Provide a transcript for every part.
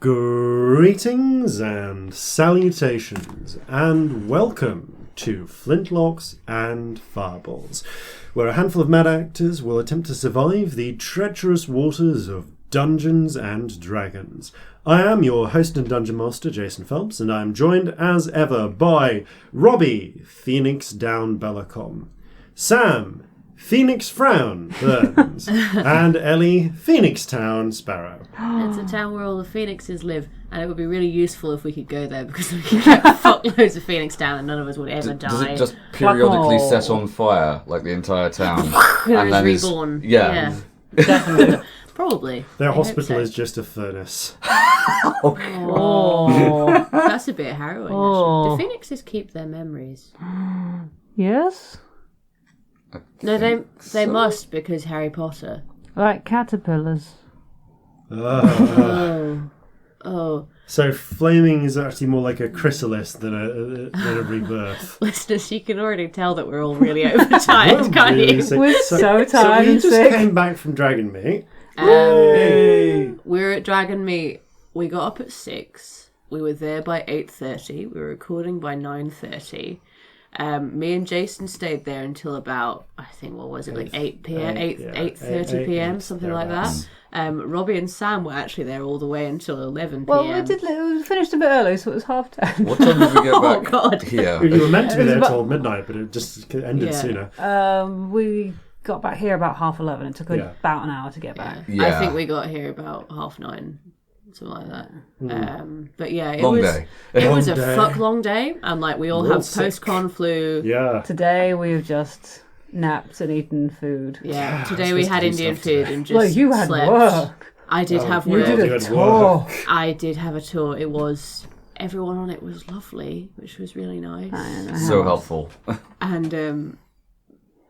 Greetings and salutations, and welcome to Flintlocks and Fireballs, where a handful of mad actors will attempt to survive the treacherous waters of Dungeons and Dragons. I am your host and Dungeon Master Jason Phelps, and I am joined as ever by Robbie Phoenix Down Bellekom, Sam Phoenix Frown Burns, and Ellie Phoenix Town Sparrow. It's a town where all the phoenixes live, and it would be really useful if we could go there because we could get fuckloads of phoenix down and none of us would ever die. Does it just periodically set on fire, like the entire town? and then reborn. Yeah. Definitely. Probably. Their hospital is just a furnace. Oh, that's a bit harrowing. Actually. Do phoenixes keep their memories? Yes. No, they must, because Harry Potter. Like caterpillars. Oh. So flaming is actually more like a chrysalis than a rebirth. Listeners, you can already tell that we're all really overtired, can't you? We're so tired we and just sick. came back from Dragon Meet. We were at Dragon Meet. We got up at 6. We were there by 8:30. We were recording by 9:30. Me and Jason stayed there until about, I think, what was it, like 8 p.m, 8:30 p.m, something like that. Robbie and Sam were actually there all the way until 11 p.m. Well, we finished a bit early, so it was 10:30. What time did we get back? Oh, God. Here? You were meant to be there till midnight, but it just ended sooner. We got back here about 11:30. It took about an hour to get back. Yeah. I think we got here about 9:30. Something like that. But yeah, it Long was day. it was Long a day. fuck long day, and like we all Real have sick. post-con flu. Yeah. Today we've just napped and eaten food. Yeah, I'm today we supposed had to do Indian stuff food today. and just Well, you had slept. work. I did have You work. did You a had tour. work. I did have a tour. It was everyone on it was lovely, which was really nice. So helpful. And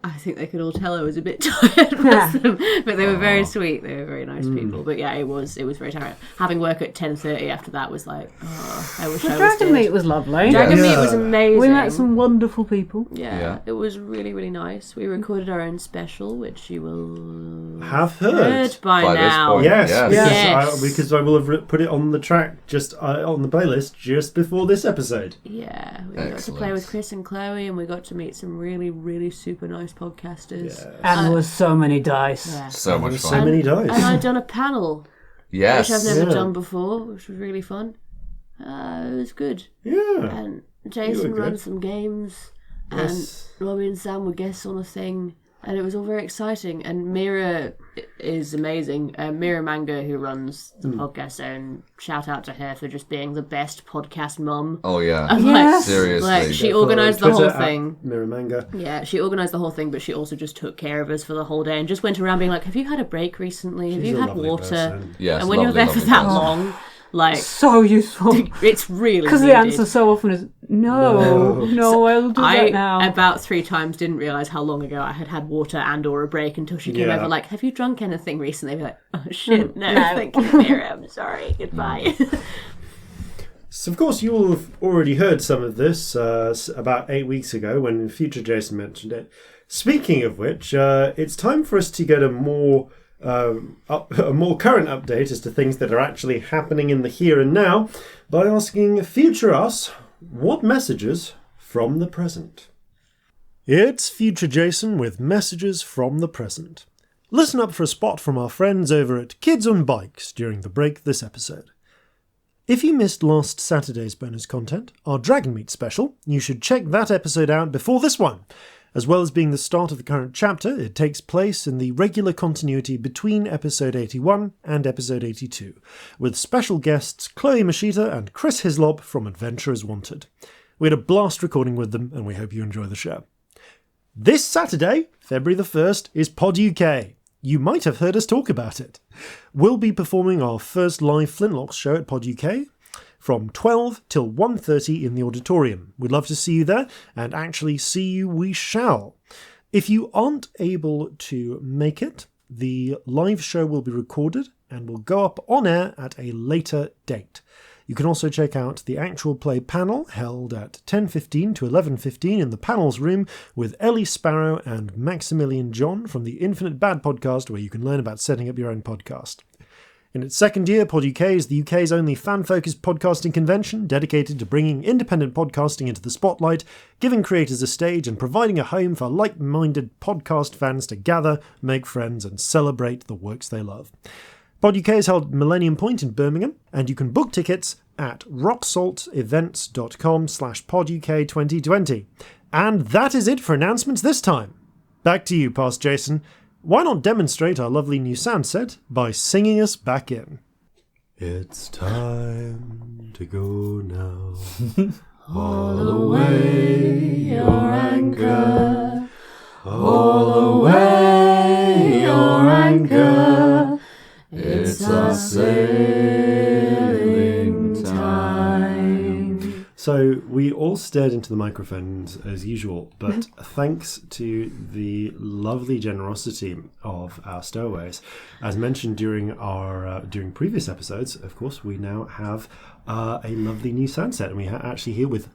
I think they could all tell I was a bit tired, bless them. But they were very sweet. They were very nice people. But yeah, it was very tiring. Having work at 10:30 after that was like, I wish I was Dragon dead. Meet was lovely. Dragon Meet was amazing. We met some wonderful people. Yeah, it was really, really nice. We recorded our own special, which you will Have heard. by By this now. point. Yes, Yes. because I will have put it on the track just on the playlist just before this episode. Yeah, we got to Excellent. play with Chris and Chloe, and we got to meet some really, really super nice podcasters. And there was so many dice. Yeah. So much So fun. many dice. And I'd done a panel, Yes. which I've never Yeah. done before, which was really fun. It was good. Yeah. And Jason good. ran some games, and Yes. Robbie and Sam were guests on a thing, and it was all very exciting. And Mira is amazing. Mira Manga, who runs the podcast, and shout out to her for just being the best podcast mum. Oh, yeah. And, Yes. Seriously. Like she Follow organised the Twitter whole at thing. Miramanga. Yeah, she organised the whole thing, but she also just took care of us for the whole day and just went around being like, "Have you had a break recently? Have She's you a had lovely water?" person. Yes, And when you're lovely, there for lovely that person. long, like So useful. it's really Because the needed. answer so often is no, I'll do I that now. about 3 times didn't realise how long ago I had had water and or a break until she came Yeah. over like, "Have you drunk anything recently?" I'd be like, "Oh shit, no, No. thank you, Mira, I'm sorry, goodbye." So, of course, you will have already heard some of this about 8 weeks ago when Future Jason mentioned it. Speaking of which, it's time for us to get a more current update as to things that are actually happening in the here and now by asking Future Us what messages from the present. It's Future Jason with messages from the present. Listen up for a spot from our friends over at Kids on Bikes during the break of this episode. If you missed last Saturday's bonus content, our Dragon Meet special, you should check that episode out before this one. As well as being the start of the current chapter, it takes place in the regular continuity between episode 81 and episode 82, with special guests Chloe Machita and Chris Hislop from Adventurers Wanted. We had a blast recording with them, and we hope you enjoy the show. This Saturday, February the 1st, is Pod UK. You might have heard us talk about it. We'll be performing our first live Flintlocks show at Pod UK from 12 till 1:30 in the auditorium. We'd love to see you there, and actually see you we shall. If you aren't able to make it, the live show will be recorded and will go up on air at a later date. You can also check out the actual play panel held at 10:15 to 11:15 in the panels room with Ellie Sparrow and Maximilian John from the Infinite Bad podcast, where you can learn about setting up your own podcast. In its second year, Pod UK is the UK's only fan-focused podcasting convention dedicated to bringing independent podcasting into the spotlight, giving creators a stage and providing a home for like-minded podcast fans to gather, make friends and celebrate the works they love. Pod UK is held at Millennium Point in Birmingham, and you can book tickets at rocksaltevents.com/poduk2020. And that is it for announcements this time. Back to you, Past Jason. Why not demonstrate our lovely new sound set by singing us back in? It's time to go now. Haul away your anchor. Haul away your anchor. It's a sailing time. So we all stared into the microphones as usual, but thanks to the lovely generosity of our stowaways, as mentioned during our during previous episodes, of course, we now have a lovely new sound set, and we are actually here with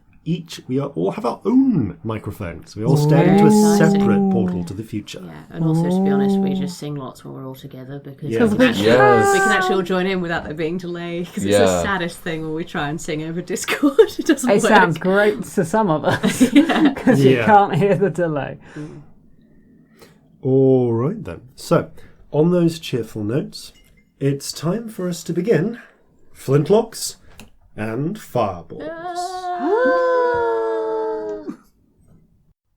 all have our own microphones. We all stared into a separate portal to the future. Yeah, and also to be honest, we just sing lots when we're all together because Yeah. we can actually all join in without there being delay. Because it's the saddest thing when we try and sing over Discord. It doesn't work. It sounds great to some of us because you can't hear the delay. All right then. So, on those cheerful notes, it's time for us to begin Flintlocks and Fireballs.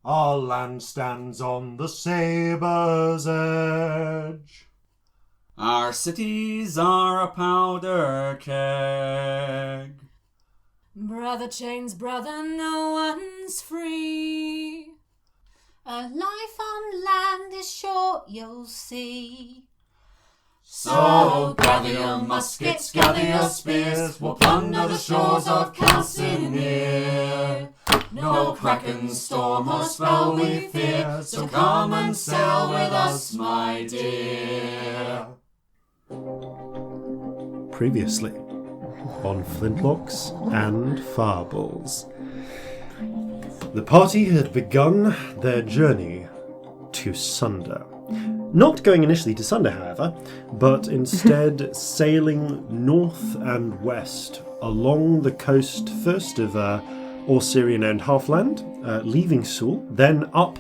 Our land stands on the sabre's edge. Our cities are a powder keg. Brother chains brother, no one's free. A life on land is short, you'll see. So gather your muskets, gather your spears, we'll plunder the shores of Calcinea. No kraken, storm or spell we fear, so come and sail with us, my dear. Previously on Flintlocks and Fireballs. The party had begun their journey to Sunder. Not going initially to Sunder, however, but instead sailing north and west along the coast first of Orsirian-owned Halfland, leaving Sul, then up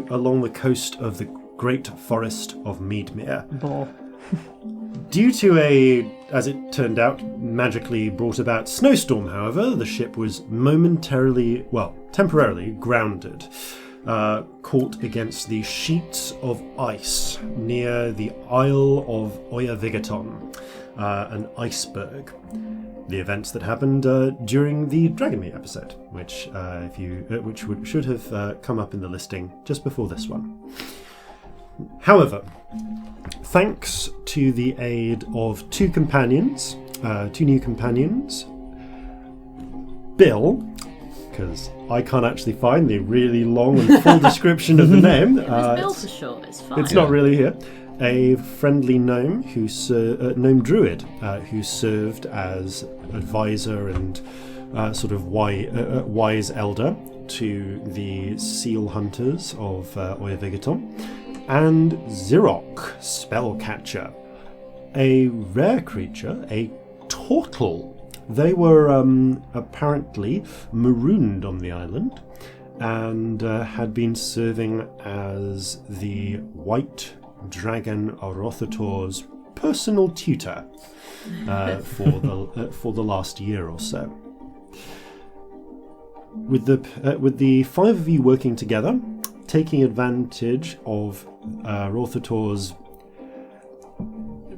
along the coast of the Great Forest of Meadmere. Due to as it turned out, magically brought about snowstorm, however, the ship was temporarily grounded, caught against the sheets of ice near the Isle of Oyervigaton, an iceberg. The events that happened during the Dragonmeet episode, which should have come up in the listing just before this one. However, thanks to the aid of two new companions, Bill, because I can't actually find the really long and full description of the name. Bill for short, it's fine. It's not really here. A friendly gnome gnome druid who served as advisor and sort of wise elder to the seal hunters of Oyervigaton, and Xerok, spellcatcher, a rare creature, a turtle. They were apparently marooned on the island and had been serving as the White Dragon Orothator's personal tutor for the last year or so. With the five of you working together, taking advantage of Orothator's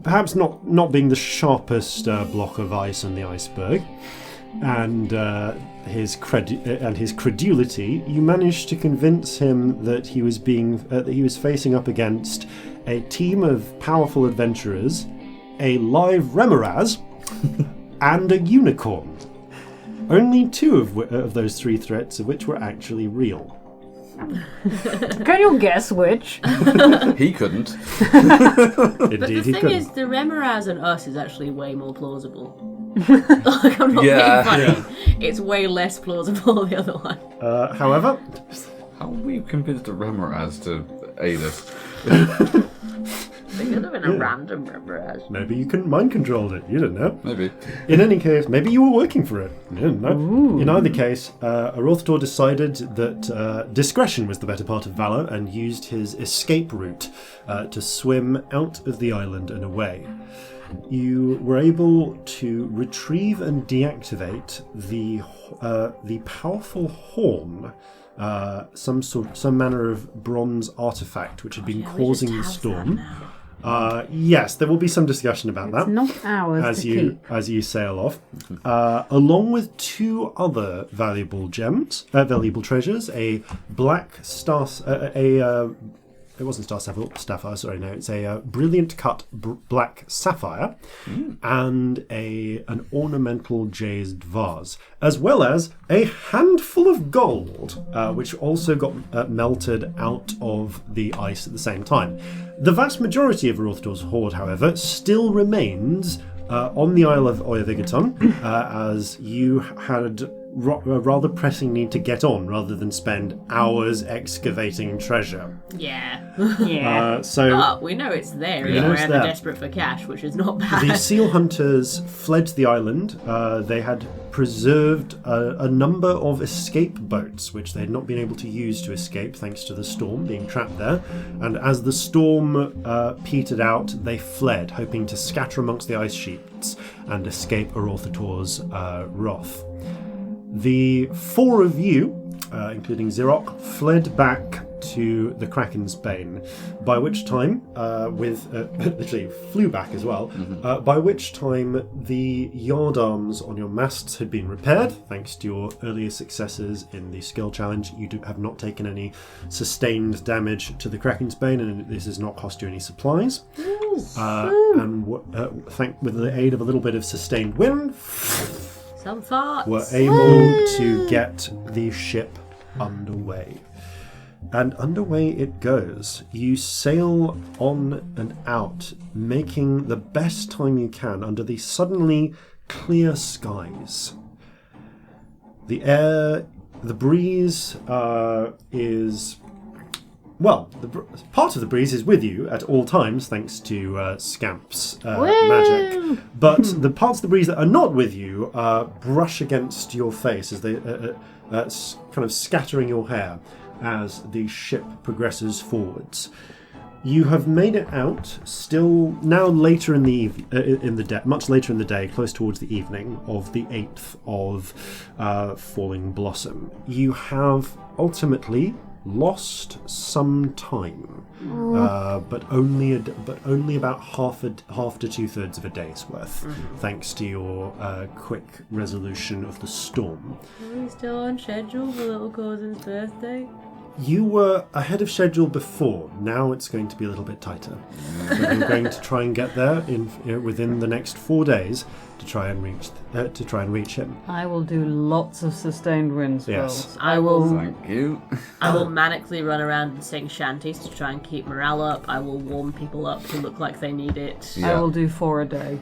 perhaps not being the sharpest block of ice on the iceberg, and his credulity, you managed to convince him that he was facing up against a team of powerful adventurers, a live Remoraz, and a unicorn. Only two of those three threats of which were actually real. Can you guess which? He couldn't. Indeed, But the he thing couldn't. is, the Remoraz and us is actually way more plausible. Like, I'm not being funny. It's way less plausible the other one. However, How are we convinced a Remoraz to aid us? It could have been a random mirage. Maybe you couldn't mind controlled it. You don't know. Maybe. In any case, maybe you were working for it. You didn't know. Ooh. In either case, Arorthador decided that discretion was the better part of valor and used his escape route to swim out of the island and away. You were able to retrieve and deactivate the powerful horn, some manner of bronze artifact which had been causing the storm. Yes, there will be some discussion about that. It's not ours as you sail off, along with 2 other valuable treasures: a black star, it wasn't Starsapphire, sorry, no. It's a brilliant cut black sapphire and an ornamental jade vase, as well as a handful of gold, which also got melted out of the ice at the same time. The vast majority of Arorthador's hoard, however, still remains on the Isle of Oyavigaton, as you had a rather pressing need to get on rather than spend hours excavating treasure. Yeah. So we know it's there. We're ever desperate for cash, which is not bad. The seal hunters fled the island. They had preserved a number of escape boats, which they had not been able to use to escape thanks to the storm being trapped there. And as the storm petered out, they fled, hoping to scatter amongst the ice sheets and escape Arorthador's wrath. The 4 of you, including Xeroc, fled back to the Kraken's Bane, by which time, literally flew back as well, by which time the yardarms on your masts had been repaired, thanks to your earlier successes in the skill challenge. You have not taken any sustained damage to the Kraken's Bane, and this has not cost you any supplies. And with the aid of a little bit of sustained wind, some thoughts. Were able to get the ship underway. And underway it goes. You sail on and out, making the best time you can under the suddenly clear skies. The breeze is... Well, part of the breeze is with you at all times, thanks to Scamp's magic. But the parts of the breeze that are not with you brush against your face as they kind of scattering your hair as the ship progresses forwards. You have made it out, still now later in the day, much later in the day, close towards the evening of the 8th of Falling Blossom. You have ultimately lost some time, but only about half to 2/3 of a day's worth, thanks to your quick resolution of the storm. Are we still on schedule for little Corzin's birthday? You were ahead of schedule before. Now it's going to be a little bit tighter. So I'm going to try and get there within the next 4 days to try and reach him. I will do lots of sustained wind spells. Yes. I will. Thank you. I will manically run around and sing shanties to try and keep morale up. I will warm people up to look like they need it. Yeah. I will do 4 a day.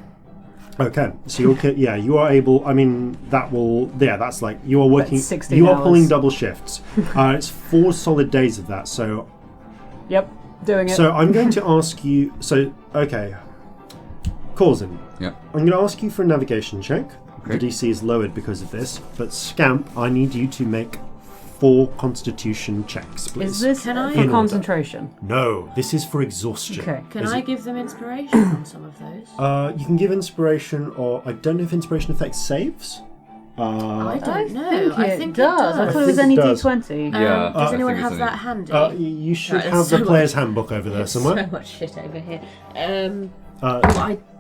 Okay, so you are able. I mean, that's like you are working. That's 16 you are hours. pulling double shifts. It's 4 solid days of that. So, Yep, doing it. so I'm going to ask you. So, okay, Corzin. Yeah. I'm going to ask you for a navigation check. Okay. The DC is lowered because of this, but Scamp, I need you to make 4 Constitution checks, please. Is this Can I- for In order. concentration? No, this is for exhaustion. Okay. Can I give them inspiration on some of those? You can give inspiration, or I don't know if inspiration affects saves. I don't know. think I it think does. it I does. thought it was I any think it does. D20. Yeah. Does I anyone think have it's that handy? You should Right, there's have the so player's handbook over there There's somewhere. so much shit over here.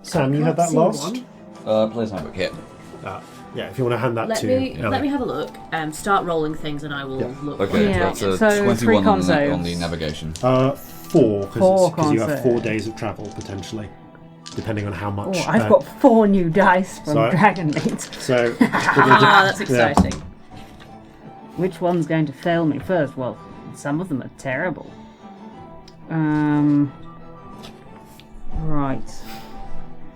Sam, you had can't that see last? one. Player's handbook here. Yeah, if you want to hand that Let to me Ellie. have a look and start rolling things, and I will look. Okay, Yeah, that's a so 3 21 con on the saves. navigation. 4, Four because you have con 4 saves. days of travel, potentially, depending on how Oh, much... I've got 4 new dice from Sorry. Dragon Meat. So, That's exciting. Which one's going to fail me first? Well, some of them are terrible. Right.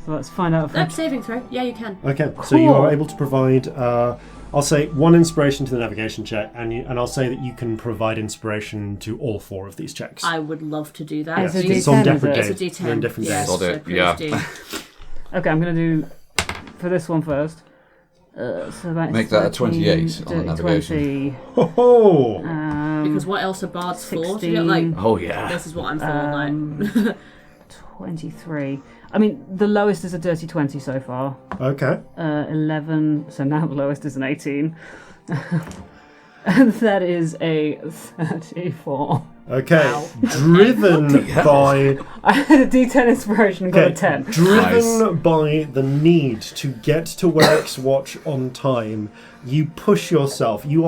So So let's find out if No, saving throw. Yeah, you can. Okay, so you are Cool. able to provide, I'll say, 1 inspiration to the navigation check, and I'll say that you can provide inspiration to all 4 of these checks. I would love to do that. It's a Yes, D10, it's on is different it? days. It's a D10. They're in different Yes, days. Sod so it, please yeah. do. Okay, I'm going to do for this one first. So that's Make that a 28 on the 30, navigation. 20, Ho-ho! Because what else are bards for? So 16. you're like, Oh yeah. this is what I'm for. Like, 23. I mean, the lowest is a dirty 20 so far. Okay. 11. So now the lowest is an 18. And that is a 34. Okay. Wow. Driven by I had a D10 inspiration and got a 10. driven by the need to get to Werrick's watch on time, you push yourself. You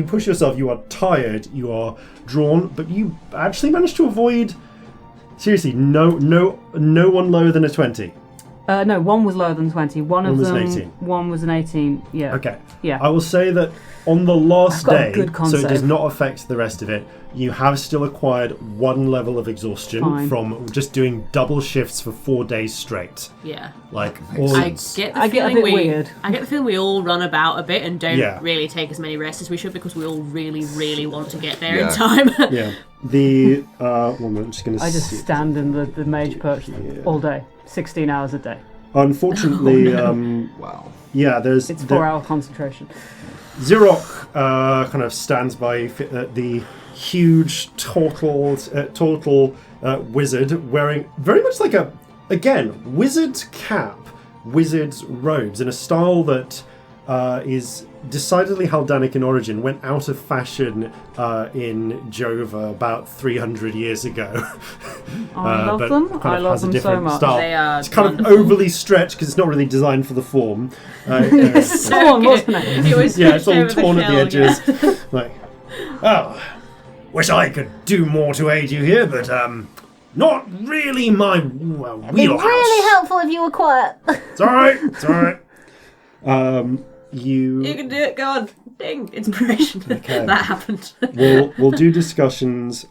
push yourself. You are tired. You are drawn, but you actually managed to avoid. Seriously, no one lower than a 20. No, one was lower than 20. One was of an them. 18. One was an 18. Yeah. Okay. Yeah. I will say that on the last I've got a day, good con so it does save. not affect the rest of it, you have still acquired 1 level of exhaustion Fine. from just doing double shifts for 4 days straight. yeah. Like, all I get the I get a feeling bit we. weird. I get the feeling we all run about a bit and don't Yeah. really take as many rests as we should because we all really, really want to get there in Yeah. time. Yeah. The one moment, I'm just going to I just stand in the mage perch all day. 16 hours a day. Unfortunately, Wow. yeah, there's It's 4-hour concentration. Xerox kind of stands by the huge turtle wizard wearing very much like a, again, wizard cap, wizard's robes in a style that is decidedly Haldanic in origin, went out of fashion in Jova about 300 years ago. I love but them. kind I of love has a them so different much. style. They are It's kind wonderful. of overly stretched because it's not really designed for the form. So Torn, good. wasn't it? It was Yeah, it's pushed all over the torn at the shell, edges. yeah. Like, oh, wish I could do more to aid you here, but not really my wheelhouse. helpful if you were quiet. It's all right. It's all right. You can do it. Go on. Ding. Inspiration. Okay. That happened. We'll do discussions.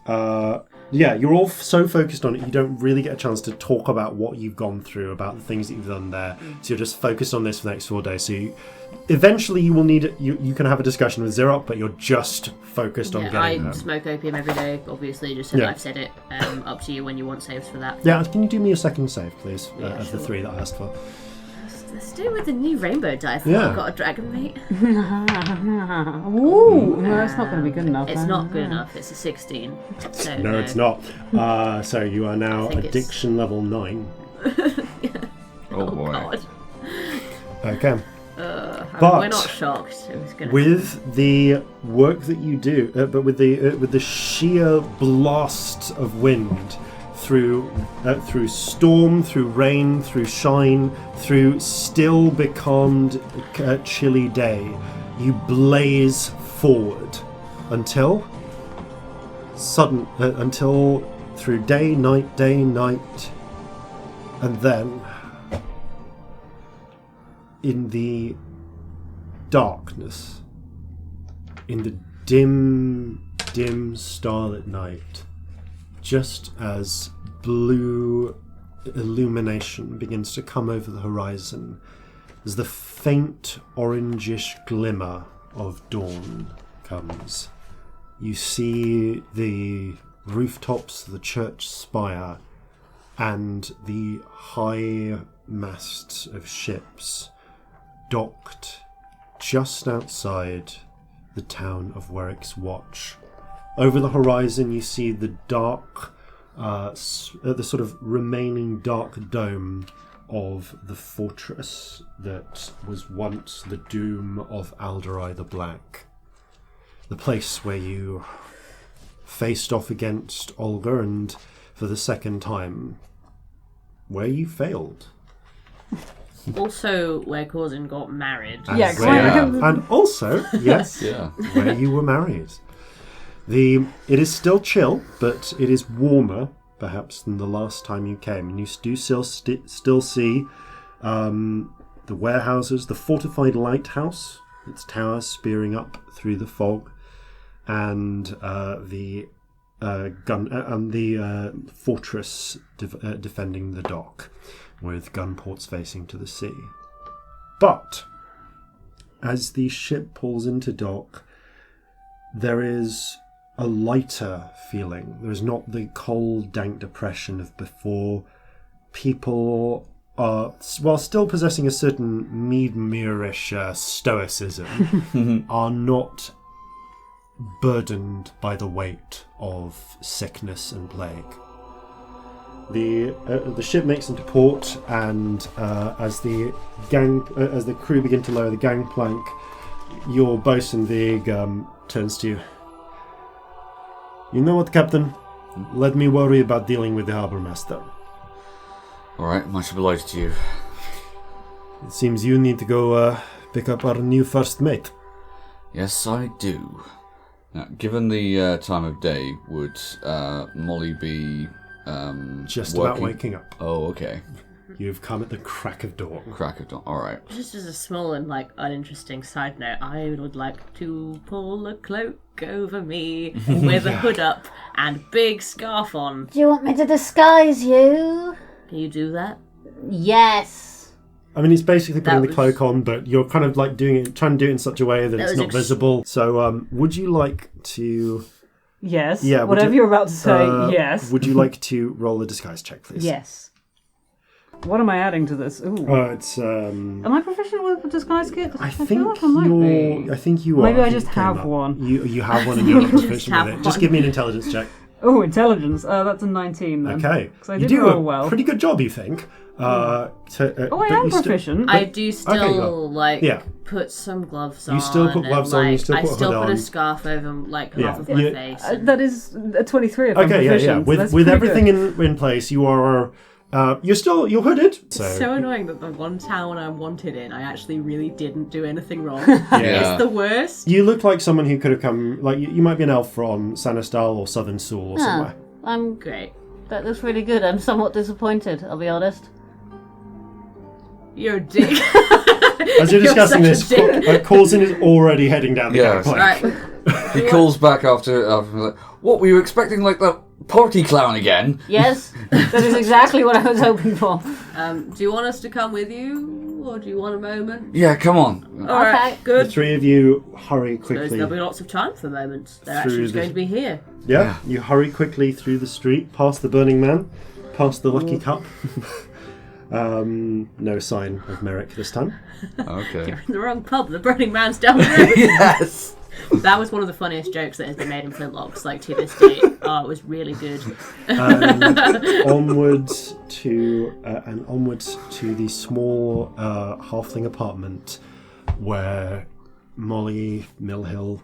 Yeah, you're all so focused on it, you don't really get a chance to talk about what you've gone through, about the things that you've done there. So you're just focused on this for the next 4 days. So eventually you will need you can have a discussion with Xerox, but you're just focused on Yeah, getting I them. smoke opium every day, obviously, just so Yeah. that I've said it. Up to you when you want saves for that. Yeah, can you do me a second save, please, Yeah, of the sure. 3 that I asked for? Let's do it with the new rainbow dice. Yeah. I've got a dragon mate. Ooh, no, it's not going to be good enough. It's then. not good enough. It's a 16. So No, it's not. So you are now I think it's- addiction level 9. Oh boy. God. Okay. We're not shocked. It was gonna With the work that you do, but with the sheer blast of wind through storm, through rain, through shine, through still becalmed chilly day, you blaze forward until through day, night, and then in the darkness, in the dim starlit night, just as blue illumination begins to come over the horizon, as the faint orangish glimmer of dawn comes, you see the rooftops of the church spire and the high masts of ships docked just outside the town of Werrick's Watch. Over the horizon you see the dark, the sort of remaining dark dome of the fortress that was once the doom of Alderai the Black. The place where you faced off against Olga and, for the second time, where you failed. Also, where Corzin got married. And Yeah, and also, yes, Yeah. where you were married. It is still chill, but it is warmer, perhaps, than the last time you came. And you do still see the warehouses, the fortified lighthouse, its tower spearing up through the fog, and the fortress defending the dock. with gun ports facing to the sea. But as the ship pulls into dock, there is a lighter feeling. There is not the cold, dank depression of before. People are, while still possessing a certain Mead-Muirish stoicism, are not burdened by the weight of sickness and plague. The ship makes into port, and as the crew begin to lower the gangplank, your bosun Vig turns to you. You know what, Captain? Let me worry about dealing with the harbour master. All right, much obliged to you. It seems you need to go pick up our new first mate. Yes, I do. Now, given the time of day, would Molly be Just working? about waking up. Oh, okay. You've come at the crack of dawn. Crack of dawn. All right. Just as a small and uninteresting side note, I would like to pull a cloak over me with a hood up and big scarf on. Do you want me to disguise you? Can you do that? Yes. I mean, it's basically putting That the cloak on, but you're kind of like trying to do it in such a way that it's not visible. So, would you like to? Yes. Yeah. Whatever you're about to say, yes. Would you like to roll a disguise check, please? Yes. What am I adding to this? Ooh. It's. Am I proficient with a disguise kit? I feel think like I might be. I think you are. Maybe I think just it came have up. one. You have one and you're not proficient have with it. Just one. give me an intelligence check. Oh, intelligence. That's a 19 then. Okay. 'Cause I You did do roll a well. pretty good job, you think. I am proficient. I do still yeah. put some gloves on. You still put gloves and, on, you still I put a still hood put on. a scarf over Yeah. half of my Yeah. face. That is a 23 if I'm Okay, proficient. yeah. That's With pretty everything good. in place, you are. You're hooded. It's so annoying that the one town I wanted in, I actually really didn't do anything wrong. Yeah. It's the worst. You look like someone who could have come. Like you might be an elf from Sanistal or Southern Soul or somewhere. Great. That looks really good. I'm somewhat disappointed, I'll be honest. You're a dick. As you're discussing such a this, Corzin is already heading down the Yes. gangplank. Right. He calls back after like, what, were you expecting like that party clown again? Yes, that is exactly what I was hoping for. Do you want us to come with you, or do you want a moment? Yeah, come on. All right, Okay. The good. three of you hurry Because quickly. there'll be lots of time for moments. They're Through actually just the- going to be here. Yeah, you hurry quickly through the street, past the Burning Man, past the Lucky Cup. No sign of Merrick this time. Okay. You're in the wrong pub. The Burning Man's down the road. Yes. That was one of the funniest jokes that has been made in Flintlocks, to this day. Oh, it was really good. Onwards to the small halfling apartment where Molly Millhill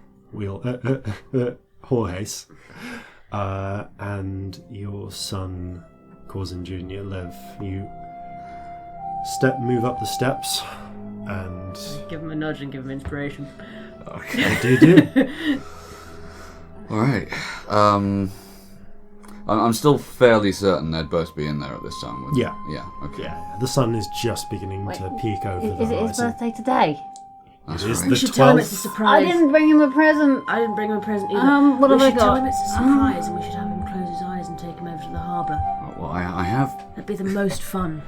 Horhace and your son Corzin Jr. live. You move up the steps and Give him a nudge and give him inspiration. Okay. what do? All right. I'm still fairly certain they'd both be in there at this time. Wouldn't Yeah. they? Yeah. Okay. Yeah, the sun is just beginning to peek over the Is it his horizon. birthday today? That's It is right. We the should tell him 12th. it's a I surprise. didn't bring him a present. I didn't bring him a present either. What we have I should tell got? him it's a surprise, and we should have him close his eyes and take him over to the harbour. Oh, well, I have That'd be the most fun.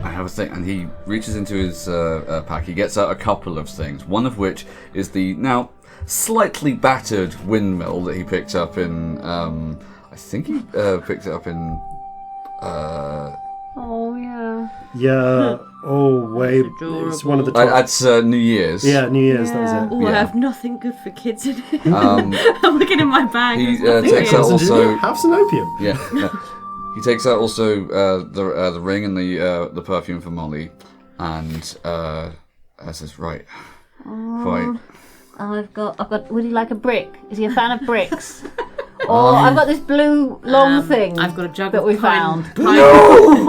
a thing, and he reaches into his pack. He gets out a couple of things. One of which is the now slightly battered windmill that he picked up in. I think he picked it up in. Oh, yeah. Yeah. Oh, wait. It's one of the top. That's New Year's. Yeah, New Year's. That was it. Oh, I Yeah. have nothing good for kids in it. Um, I'm looking in my bag. he there's nothing takes in out it. also. Have some opium. Yeah. He takes out also the ring and the perfume for Molly, and says, right. I've got. Would he like a brick? Is he a fan of bricks? Or I've got this blue long thing. I've got a jug that of we pine. found. No!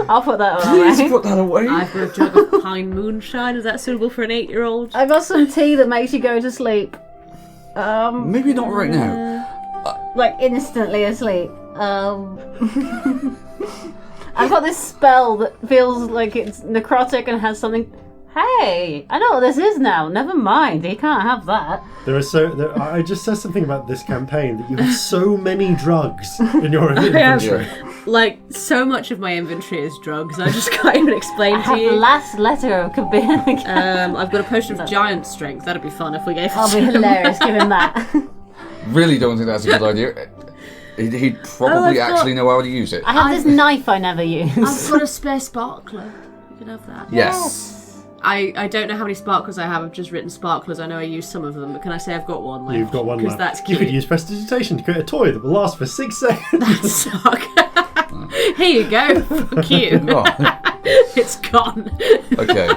I'll put that Please away. put that away. I've got a jug of pine moonshine. Is that suitable for an 8-year-old? I got some tea that makes you go to sleep. Maybe not right now. Like instantly asleep. I've got this spell that feels like it's necrotic and has something Hey, I know what this is now. Never mind, he can't have that. I just said something about this campaign that you have so many drugs in your inventory. Like, so much of my inventory is drugs. I just can't even explain I to have you. the last letter of Kabir. I've got a potion of giant strength. That'd be fun if we gave it I'll to be him. hilarious. Give him that. Really don't think that's a good idea. He'd probably I've got- actually know how to use it. I have this knife I never use. I've got a spare sparkler. You can have that. Yes. I don't know how many sparklers I have. I've just written sparklers. I know I used some of them, but can I say I've got one left? You've got one Because left. that's You cute. could use prestidigitation to create a toy that will last for 6 seconds. That suck. Here you go. Fuck you. Oh, It's gone. okay.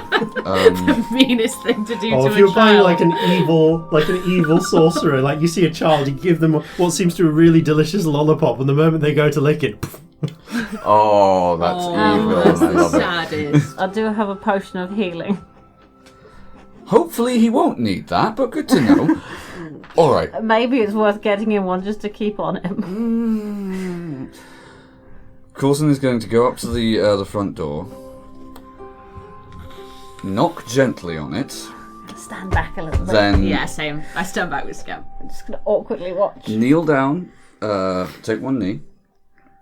Meanest thing to do Oh, to if you're a playing child. like an evil sorcerer, like you see a child, you give them what seems to be a really delicious lollipop, and the moment they go to lick it, Oh, that's evil. That's I the love it. saddest. I do have a potion of healing. Hopefully he won't need that, but good to know. All right. Maybe it's worth getting him one just to keep on him. Corzin is going to go up to the front door, knock gently on it, Stand back a little bit. then Yeah, same. I stand back with Scamp. I'm just going to awkwardly watch. kneel down, take one knee,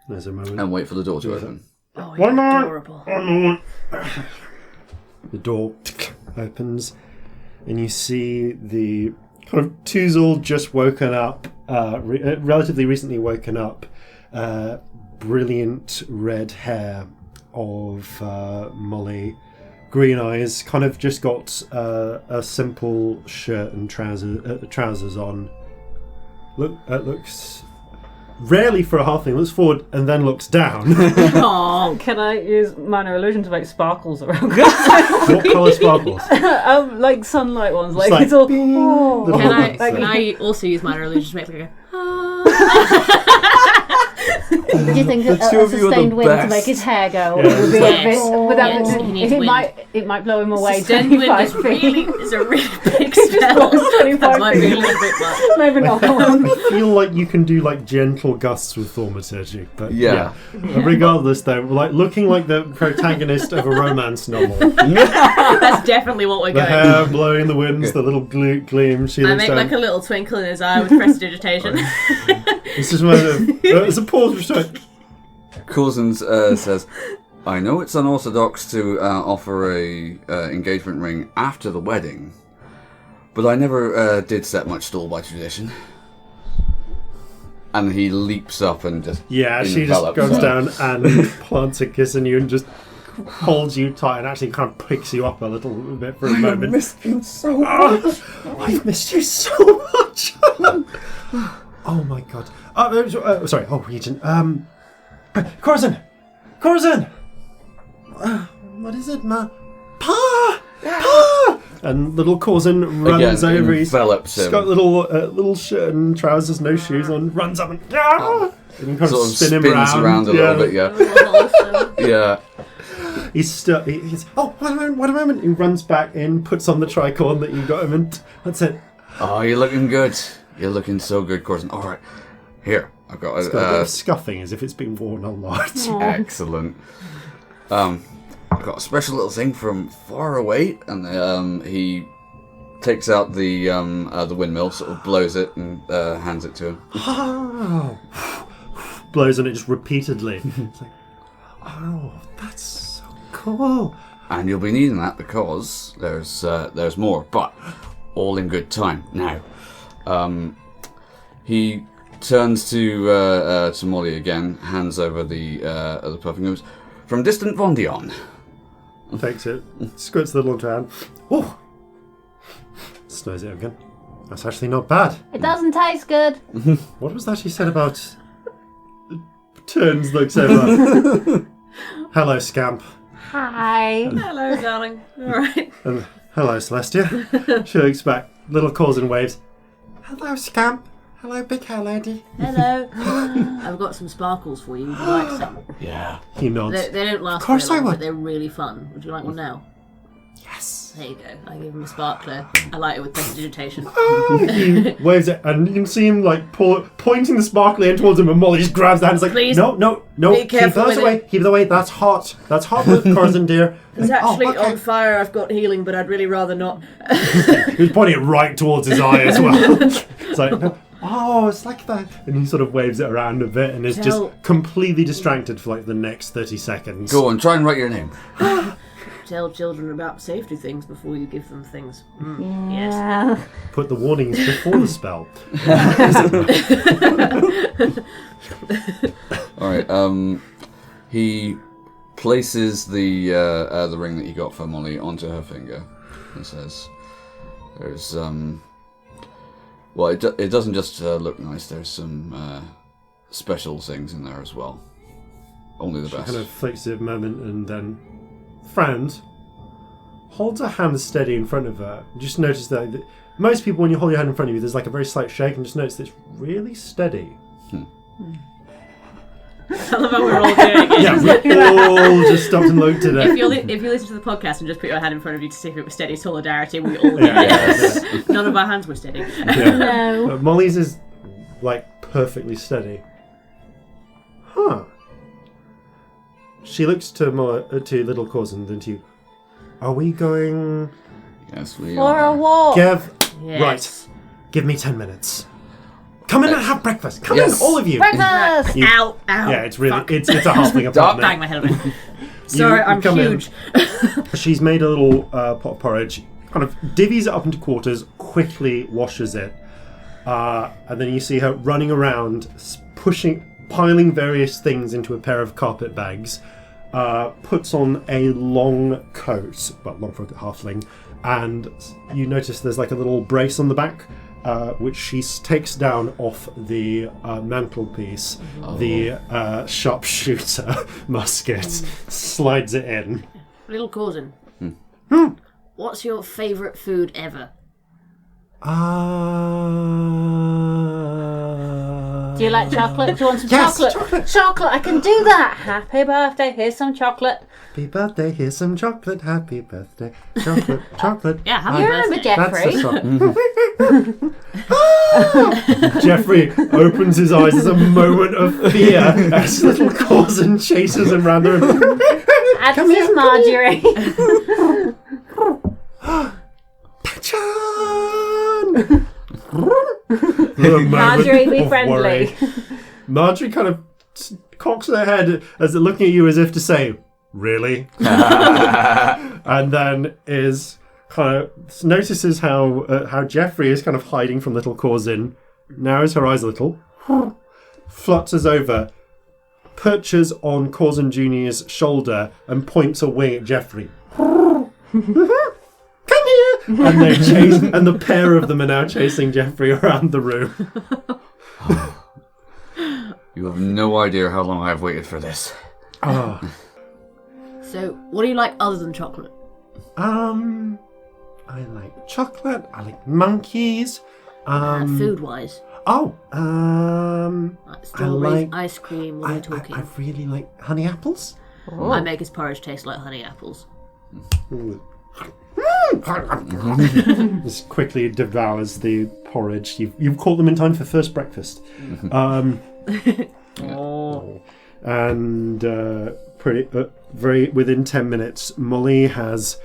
there's a moment. and wait for the door to open. Oh, One you're more. adorable. The door opens, and you see the kind of Toozle just woken up, relatively recently woken up, brilliant red hair of Molly, green eyes, kind of just got a simple shirt and trousers on. Looks rarely for a halfling, looks forward and then looks down. Oh, Can I use minor illusion to make sparkles around? What colour sparkles? Like sunlight ones. Like, like it's all. bing, Oh. little can I lights there. can I also use minor illusion to make like a Do you think The a two of you are the sustained wind to best. make his hair go? Yeah. It would be Yes. a bit, without Yes, he needs it wind. might blow him away Sustained wind 25 is feet. a really big spell. goes 25 That might be a feet. little bit much. Maybe not. I feel like you can do like gentle gusts with thaumaturgy, but Yeah. Regardless, though, like looking like the protagonist of a romance novel, That's definitely what we're the going. hair blowing in the winds, the little gleam. She I looks make down. like a little twinkle in his eye with prestidigitation. This is one of there's a pause for a second. Corzin says, I know it's unorthodox to offer a engagement ring after the wedding, but I never did set much store by tradition. And he leaps up and just Yeah, she just envelops goes her. down and plants a kiss in you and just holds you tight and actually kind of picks you up a little bit for a moment. missed you so much. I've missed you so much. Oh my god. Sorry. Oh, Regent. Corzin. What is it, ma? Pa. And little Corzin runs Again, over. He's envelops him. got little shirt and trousers, no shoes on. Runs up and and you kind Sort of of spin him spins around a little bit, yeah. Yeah. He's still. He's. Oh, wait a moment. He runs back in, puts on the tricorn that you got him, and that's it. Oh, you're looking good. You're looking so good, Corzin. All right. Here, I've got It's got a bit of scuffing as if it's been worn a lot. excellent. I've got a special little thing from far away, and he takes out the windmill, sort of blows it, and hands it to him. Oh. Blows on it just repeatedly. It's like, oh, that's so cool. And you'll be needing that because there's more, but all in good time. Now, he turns to Molly again, hands over the perfume. Goes, from distant Vondion. Takes it, squirts the little into her hand. Oh, snows it again. That's actually not bad. It doesn't taste good. What was that she said about? Turns, looks over. Hello, Scamp. Hi. Hello, darling. All right. And hello, Celestia. She looks back. Little Corzin waves. Hello, Scamp. Hello, big hair lady. Hello. I've got some sparkles for you. Would you like some? Yeah. He nods. They don't last Of course very I long, would. but they're really fun. Would you like one now? Yes. There you go. I give him a sparkler. I light it with prestidigitation. He waves it, and you can see him like pointing the sparkler in towards him, and Molly just grabs that and is like, Please, no, be careful keep those with away, it. keep it away. That's hot. That's hot with Corzin, dear. It's Like, actually okay. on fire. I've got healing, but I'd really rather not. He was pointing it right towards his eye as well. It's like, no. Oh, it's like that. And he sort of waves it around a bit and is just completely distracted for like the next 30 seconds. Go on, try and write your name. Tell children about safety things before you give them things. Yes. Yeah. Put the warnings before the spell. Alright, he places the ring that you got for Molly onto her finger and says, there's, well, it doesn't just look nice, there's some special things in there as well. Only the She best. kind of flicks it a moment and then frowns, holds her hand steady in front of her. Just notice that most people, when you hold your hand in front of you, there's like a very slight shake, and just notice that it's really steady. I love how we're all doing it. Yeah, we all just stopped and looked at If it. you listen to the podcast and just put your hand in front of you to see if it was steady solidarity, we all did it. None of our hands were steady. Yeah. No. But Molly's is like perfectly steady. Huh. She looks to little Corzin, then to you. Are we going? Yes, we For a are. walk. Gev, Yes. right. Give me 10 minutes. Come in and have breakfast. Come Yes. in, all of you. Breakfast. You- Ow! Yeah, it's really Fuck. it's a halfling Stop. Bang apartment. my head on it. Sorry, I'm come in. huge. She's made a little pot of porridge, kind of divvies it up into quarters, quickly washes it, and then you see her running around, piling various things into a pair of carpet bags, puts on a long coat, well, long for a halfling, and you notice there's like a little brace on the back, which she takes down off the mantelpiece, the sharpshooter musket, slides it in. Little Corzin. What's your favourite food ever? Do you like chocolate? Do you want some Yes, chocolate? chocolate. Chocolate, I can do that. Happy birthday, here's some chocolate. Happy birthday, here's some chocolate. Happy birthday, chocolate, chocolate. Yeah, happy You birthday. remember That's Jeffrey? the song. Jeffrey opens his eyes. There's a moment of fear as little Corzin chases him round the room. And this is Marjorie. Pachan! Marjorie, be friendly. Marjorie kind of cocks her head as looking at you as if to say, "Really?" And then is kind of notices how Jeffrey is kind of hiding from little Corzin, narrows her eyes a little, flutters over, perches on Corzin Jr.'s shoulder, and points a wing at Jeffrey. Come here! And they chase, and the pair of them are now chasing Jeffrey around the room. You have no idea how long I've waited for this. Oh. So, what do you like other than chocolate? I like chocolate. I like monkeys. Food-wise. Like Strawberries, ice cream, what are you talking? I really like honey apples. I make his porridge taste like honey apples. Just quickly devours the porridge. You've caught them in time for first breakfast. And very within 10 minutes, Molly has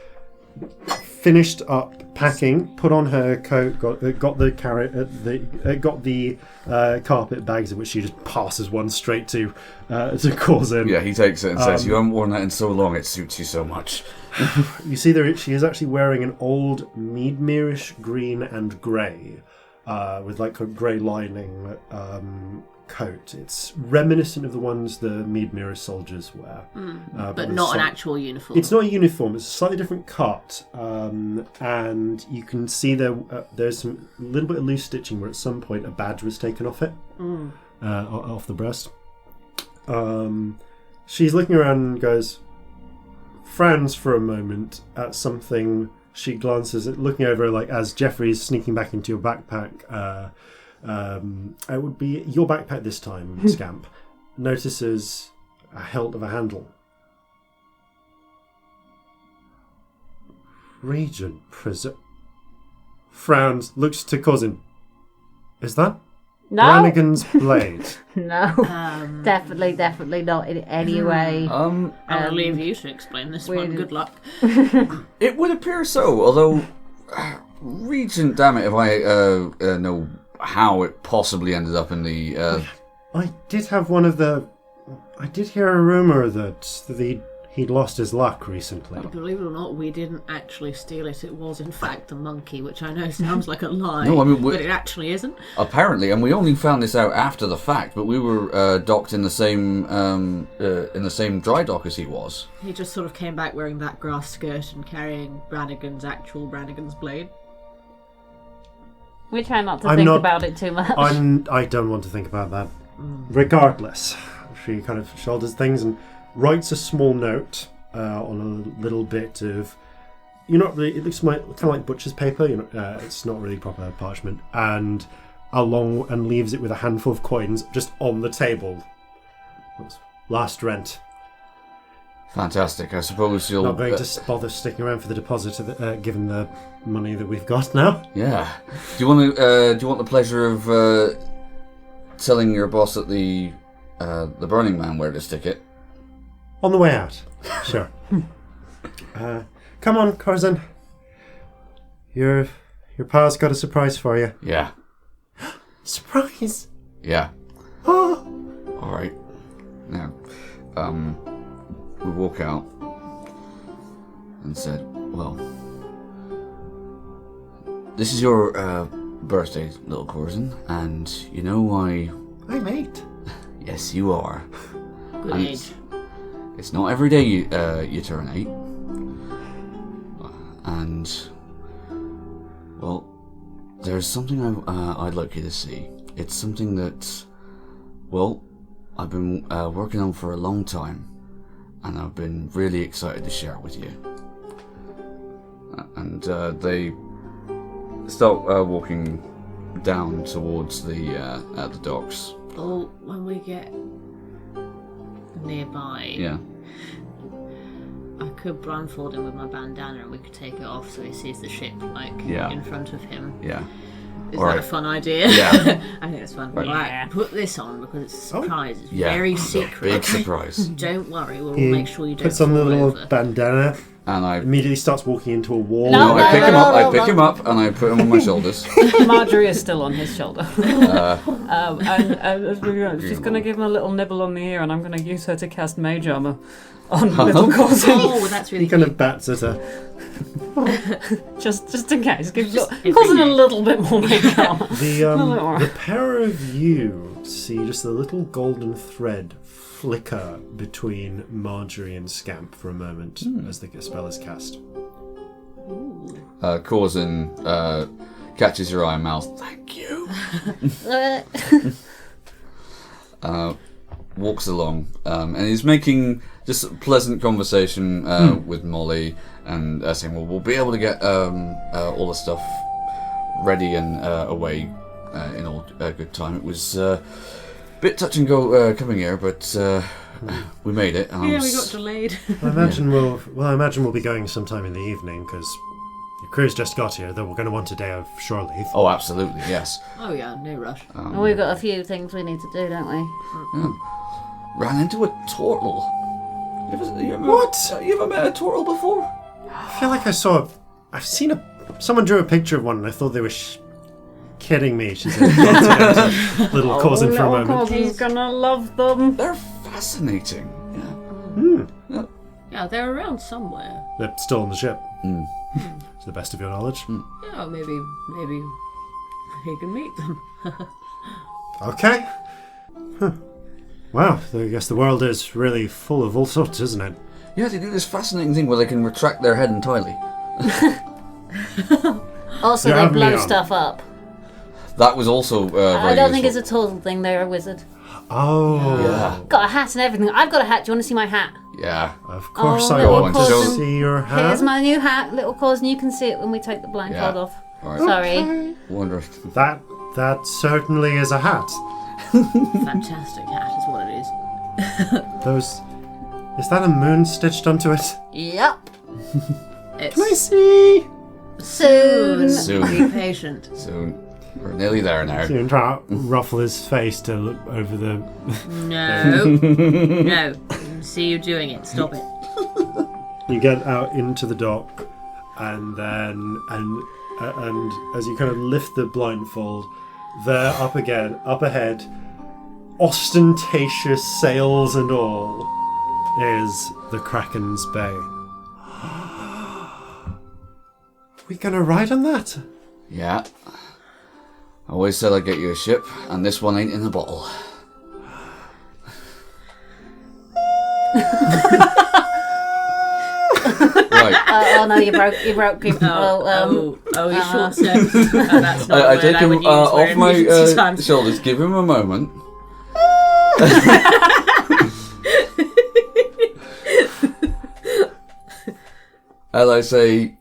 finished up packing, put on her coat, got the carpet bags, of which she just passes one straight to Corzin. Yeah, he takes it and says, "You haven't worn that in so long, it suits you so much." You see there she is actually wearing an old Meadmerish green and grey with like a grey lining coat. It's reminiscent of the ones the Meadmerish soldiers wear. But with not an actual uniform. It's not a uniform, it's a slightly different cut, and you can see there's a little bit of loose stitching where at some point a badge was taken off it, off the breast. She's looking around and goes, frowns for a moment at something. She glances at, looking over like as Jeffrey's sneaking back into your backpack. It would be your backpack this time, Scamp. Notices a hilt of a handle. Regent frowns, looks to Corzin. Is that No. Brannigan's blade? No. Definitely not in any way. I'll leave you to explain this one. Good luck. It would appear so, although... Regent, damn it, if I know how it possibly ended up in the... I did have one of the... I did hear a rumour that he'd lost his luck recently. Believe it or not, we didn't actually steal it. It was, in fact, the monkey, which I know sounds like a lie, No, I mean, but it actually isn't. Apparently, and we only found this out after the fact, but we were docked in the same dry dock as he was. He just sort of came back wearing that grass skirt and carrying Brannigan's blade. We try not to think about it too much. I don't want to think about that. Regardless, she kind of shoulders things and writes a small note on a little bit of... it looks kind of like butcher's paper. It's not really proper parchment. And leaves it with a handful of coins just on the table. Last rent. Fantastic. I suppose you'll... Not going to bother sticking around for the deposit, given the money that we've got now. Yeah. Do you want the pleasure of telling your boss at the Burning Man where to stick it? On the way out. Sure. Come on, Corzin. Your pa's got a surprise for you. Yeah. Surprise? Yeah. Oh. All right. Now, we walk out and said, well, this is your birthday, little Corzin, and you know why... I'm 8. Yes, you are. Good age. It's not every day you turn 8. And, well, there's something I'd like you to see. It's something that, well, I've been working on for a long time, and I've been really excited to share it with you. And they start walking down towards the docks. Oh, when we get nearby, Yeah. I could blindfold him with my bandana and we could take it off so he sees the ship, Yeah. in front of him. Yeah. Is All that right. a fun idea? Yeah. I think it's fun. Right. Right, put this on because it's a surprise. It's Yeah. very It's a secret. big surprise. Don't worry, we'll He make sure you don't puts on the fall little over. bandana, And I immediately starts walking into a wall. No, I pick him up. I no, pick no. him up and I put him on my shoulders. Marjorie is still on his shoulder. And as we go, she's going to give him a little nibble on the ear, and I'm going to use her to cast Mage Armor on little Corzin. Oh, that's really He kind cute. of bats at her. just in case. Give every Corzin a day. little bit more Mage Armor. The pair of you see just a little golden thread flicker between Marjorie and Scamp for a moment as the spell is cast. Corzin catches your eye and mouths, thank you. Walks along, and he's making just pleasant conversation with Molly, and saying, well, we'll be able to get all the stuff ready and away in all good time. It was a bit touch and go coming here, but we made it. And Yeah, we got delayed. I imagine we'll be going sometime in the evening because your crew's just got here. Though we're going to want a day of shore leave. Oh, absolutely, yes. Oh yeah, no rush. We've got a few things we need to do, don't we? Ran into a turtle. What? You ever met a turtle before? I feel like I've seen someone drew a picture of one and I thought they were kidding me. She said, little Corzin for a moment. Corzin's going to love them. They're fascinating. Yeah. Yeah, they're around somewhere. They're still on the ship. To the best of your knowledge. Yeah, maybe he can meet them. Okay. Huh. Wow, I guess the world is really full of all sorts, isn't it? Yeah, they do this fascinating thing where they can retract their head entirely. Also, You're they having me blow on. stuff up. That was also very I don't think it's useful. a turtle thing, they're a wizard. Oh. Yeah. Got a hat and everything. I've got a hat. Do you want to see my hat? Yeah. Of course I little want to Corzin. see your hat. Here's my new hat, little Corzin. You can see it when we take the blindfold Yeah. off. All right. Sorry. Wonderful. That certainly is a hat. Fantastic hat is what it is. Is that a moon stitched onto it? Yep. It's Can I see? Soon. Soon. Be patient. Soon. We're nearly there now. So you try to ruffle his face to look over the. No. No. See you doing it. Stop it. You get out into the dock, and then and as you kind of lift the blindfold, there up ahead, ostentatious sails and all, is the Kraken's Bay. We gonna ride on that? Yeah. I always said I'd get you a ship, and this one ain't in a bottle. Right. Oh no, you broke him. You short circuited. That's not I the take word I him would use off for my emergency times. shoulders, give him a moment. And I say,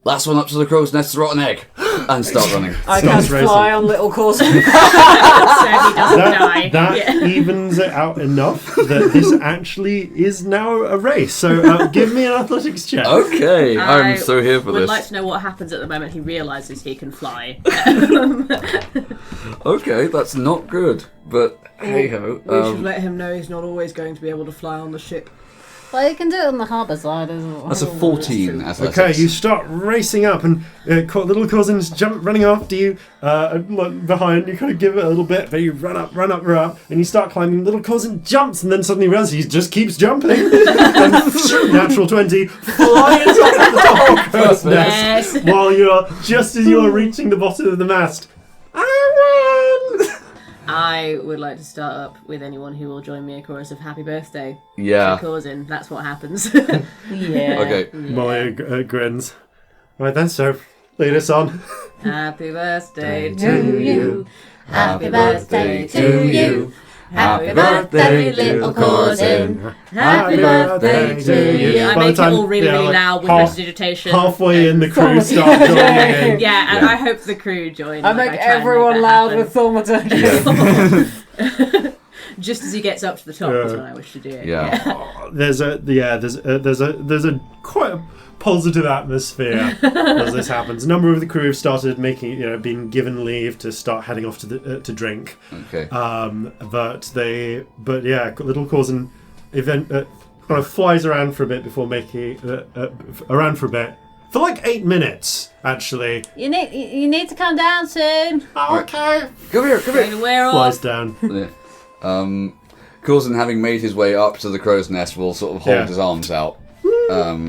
last one up to the crow's nest's rotten egg, and start running. I Starts can racing. fly on little Corzin. So he doesn't die. That Yeah. evens it out enough that this actually is now a race. So give me an athletics check. Okay, I I'm so here for would this. like to know what happens at the moment he realises he can fly. Okay, that's not good, but hey ho. We should let him know he's not always going to be able to fly on the ship. Well, you can do it on the harbour side as well. That's a 14 athletics. Okay, you start racing up, and little Corzin's running after you. Look behind, you kind of give it a little bit, but you run up, and you start climbing. Little Corzin jumps, and then suddenly realizes he just keeps jumping. And natural 20 flies off the top of the crow's nest Yes. while just as you are reaching the bottom of the mast. I won! I would like to start up with anyone who will join me a chorus of happy birthday Yeah. to Corzin. That's what happens. Yeah. Okay. Molly grins. Right then, so lead us on. Happy birthday To to you. Happy birthday to you. Happy Happy birthday, little Corzin. Happy birthday to you. I By the make it time- all really, yeah, really like loud with half- prestidigitation. Halfway in, the crew start joining in. Yeah, and I hope the crew join. I like, make try and everyone that loud happen. with thaumaturgy. Just as he gets up to the top is when I wish to do it. Yeah. There's a quite a positive atmosphere as this happens. A number of the crew have started being given leave to start heading off to drink. Okay. Little Corzin kind of flies around for a bit before making around for a bit. For like 8 minutes, actually. You need to come down soon. Okay. Come here. And we're Flies off. down. Yeah. Corzin, having made his way up to the crow's nest, will sort of hold Yeah. his arms out.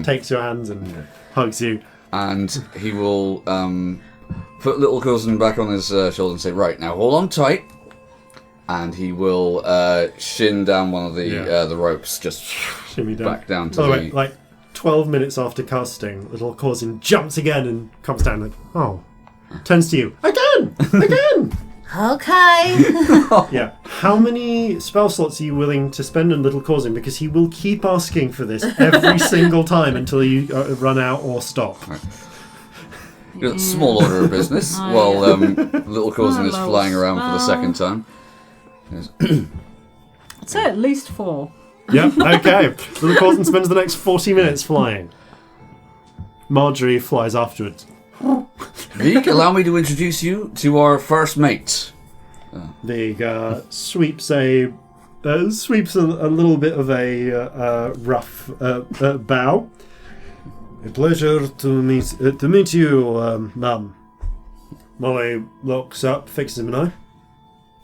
Takes your hands and hugs you. And he will put little Corzin back on his shoulder and say, right, now hold on tight. And he will shin down one of the ropes, just Shimmy down. back down to By the the... way, like 12 minutes after casting, little Corzin jumps again and comes down like, oh. Turns to you. Again! Okay. Yeah. How many spell slots are you willing to spend on little Corzin? Because he will keep asking for this every single time until you run out or stop. Small order of business, while little Corzin is flying around for the second time. I'd say at least 4. Yep, okay. Little Corzin spends the next 40 minutes flying. Marjorie flies afterwards. Veek, allow me to introduce you to our first mate. Vig sweeps a little bit of a rough bow. A pleasure to meet you, ma'am. Molly looks up, fixes him an eye.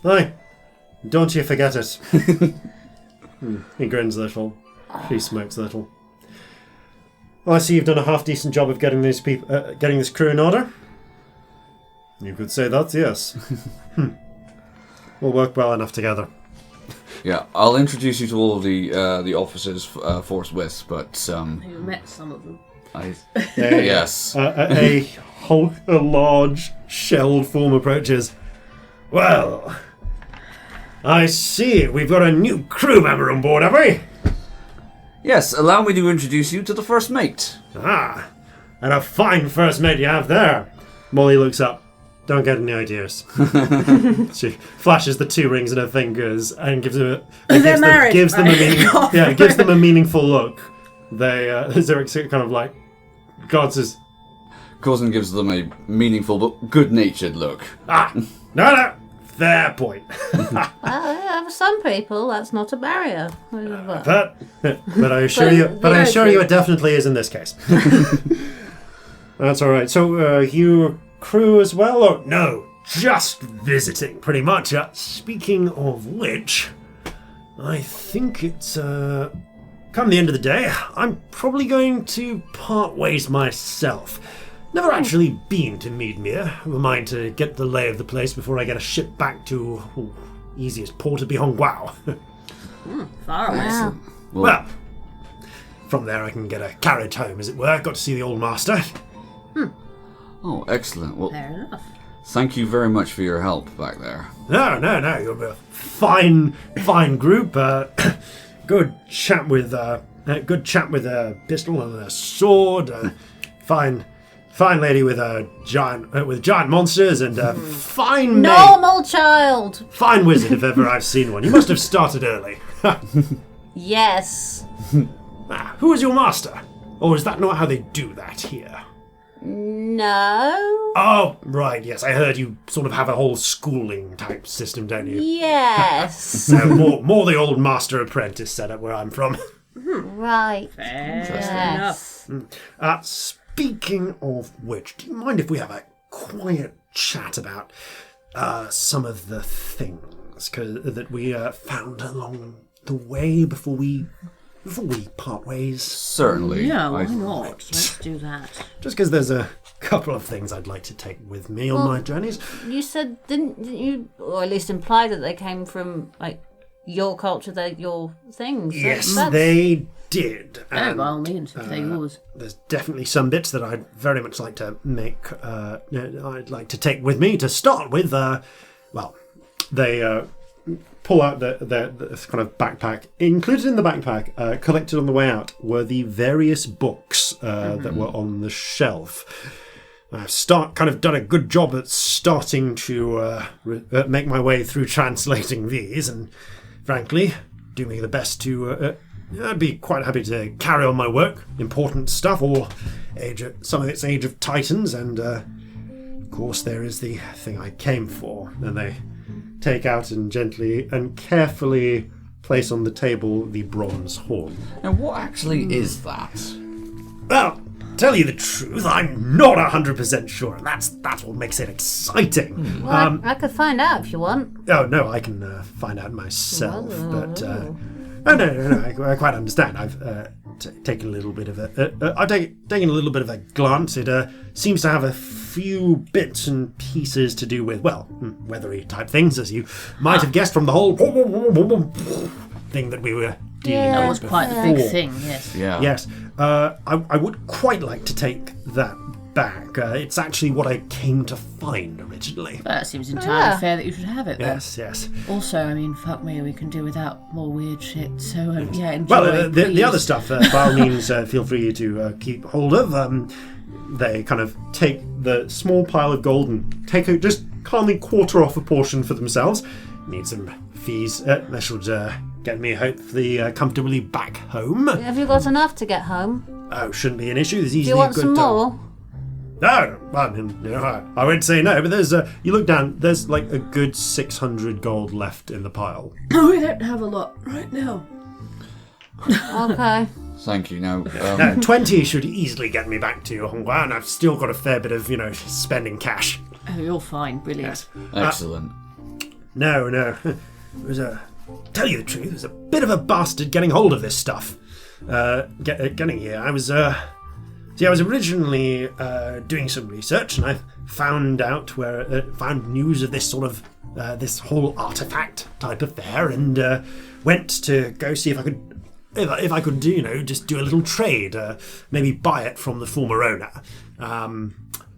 Aye, don't you forget it. He grins a little. She smokes a little. Well, I see you've done a half-decent job of getting these people, getting this crew in order. You could say that, yes. We'll work well enough together. Yeah, I'll introduce you to all of the officers forthwith, but Who met some of them? yes. A large shelled form approaches. Well, I see we've got a new crew member on board, have we? Yes, allow me to introduce you to the first mate. Ah, and a fine first mate you have there. Molly looks up. Don't get any ideas. She flashes the 2 rings in her fingers and gives them a meaningful look. Xeric kind of like glances. Corzin gives them a meaningful but good-natured look. No, fair point. Well, for some people, that's not a barrier. But I assure you, it definitely is in this case. That's all right. So you crew as well, or no? Just visiting, pretty much. Speaking of which, I think it's come the end of the day. I'm probably going to part ways myself. Never actually been to Meadmere. I mind to get the lay of the place before I get a ship back to easiest port of Bihongguao. Far away. Wow. Well, from there I can get a carriage home, as it were. Got to see the old master. Oh, excellent. Well, Fair enough. thank you very much for your help back there. No, you're a fine group. Good chat with a pistol and a sword. Fine lady with giant monsters and fine Normal child! fine wizard if ever I've seen one. You must have started early. Yes. Who is your master? Or is that not how they do that here? No. Oh, right, yes. I heard you sort of have a whole schooling type system, don't you? Yes. More the old master apprentice setup where I'm from. Right. Fair enough. Speaking of which, do you mind if we have a quiet chat about some of the things that we found along the way before we part ways? Certainly. Yeah, why not? Let's do that. Just because there's a couple of things I'd like to take with me on my journeys. You said, didn't you, or at least imply that they came from, like, your culture, they're your things. Yes, That's- they did. Oh, And, by all means, if they're yours. there's definitely some bits that I'd very much like to make. I'd like to take with me. To start with, they pull out the kind of backpack. Included in the backpack, collected on the way out, were the various books that were on the shelf. I've done a good job at starting to make my way through translating these, and frankly, doing the best to. I'd be quite happy to carry on my work, important stuff, or some of its Age of Titans, and of course there is the thing I came for. And they take out and gently and carefully place on the table the bronze horn. Now, what actually is that? Well, tell you the truth, I'm not 100% sure, and that's what makes it exciting. Well, I could find out if you want. Oh no, I can find out myself, but no, I quite understand. I've taken a little bit of taken a little bit of a glance. It seems to have a few bits and pieces to do with, well, weathery type things, as you might have guessed from the whole thing that we were dealing with. That was quite the big before. thing, yes. Yeah. Yes, I would quite like to take that back. It's actually what I came to find originally. That seems entirely yeah. fair that you should have it, though. Yes. Also, I mean, fuck me, we can do without more weird shit, so yeah, enjoy. Well, the please. other stuff, by all means, feel free to keep hold of. They kind of take the small pile of gold and just calmly quarter off a portion for themselves. Need some fees. That should get me hopefully comfortably back home. Have you got enough to get home? Oh, shouldn't be an issue. There's Do easily you want a good. some more? No, well, I wouldn't say no, but there's you look down. There's like a good 600 gold left in the pile. Oh, we don't have a lot right now. Okay. Thank you. Now, No, 20 should easily get me back to Honghua, and I've still got a fair bit of, spending cash. Oh, you're fine, brilliant. excellent. No. It was tell you the truth, it was a bit of a bastard getting hold of this stuff. Getting here. I was originally doing some research, and I found out found news of this sort of this whole artifact type affair, and went to go see if I could. If I could, just do a little trade, maybe buy it from the former owner.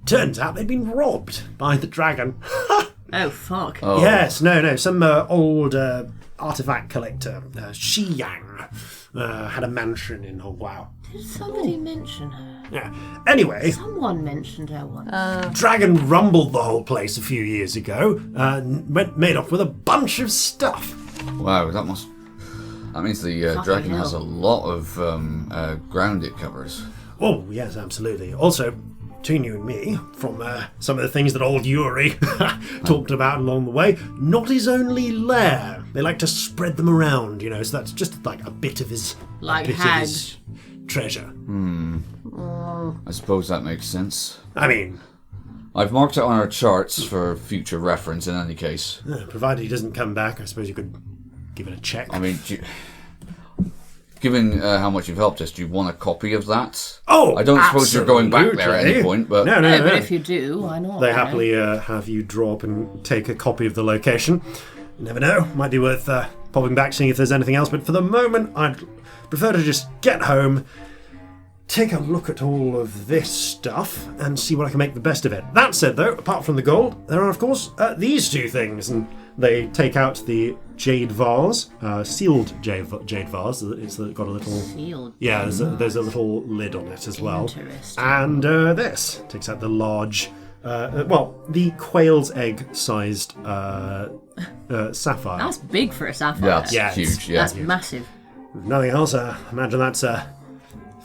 Turns out they'd been robbed by the dragon. Oh, fuck. Oh. Yes, no, some old artifact collector, Shi Yang, had a mansion in Honghua. Did somebody mention her? Yeah. Anyway, Someone mentioned her once. dragon rumbled the whole place a few years ago, made off with a bunch of stuff. Wow, that must. That means the dragon has a lot of ground it covers. Oh, yes, absolutely. Also, between you and me, from some of the things that old Yuri talked about along the way, not his only lair. They like to spread them around, so that's just like a bit of his, Like of Hag. his treasure. I suppose that makes sense. I mean, I've marked it on our charts for future reference in any case. provided he doesn't come back, I suppose you could give it a check. I mean, given how much you've helped us, do you want a copy of that? Oh, I don't suppose you're going back there at any absolutely. point, but... No. But if you do, why not? They happily have you draw up and take a copy of the location. You never know, might be worth popping back, seeing if there's anything else, but for the moment, I'd prefer to just get home, take a look at all of this stuff, and see what I can make the best of it. That said, though, apart from the gold, there are, of course, these two things, and they take out the jade vase, sealed jade vase. It's got a little... Sealed. Yeah, there's a little lid on it as well. Interesting. And this takes out the large, the quail's egg-sized sapphire. That's big for a sapphire. Yeah, it's Yeah, huge, yeah. That's massive. If nothing else, I imagine that's a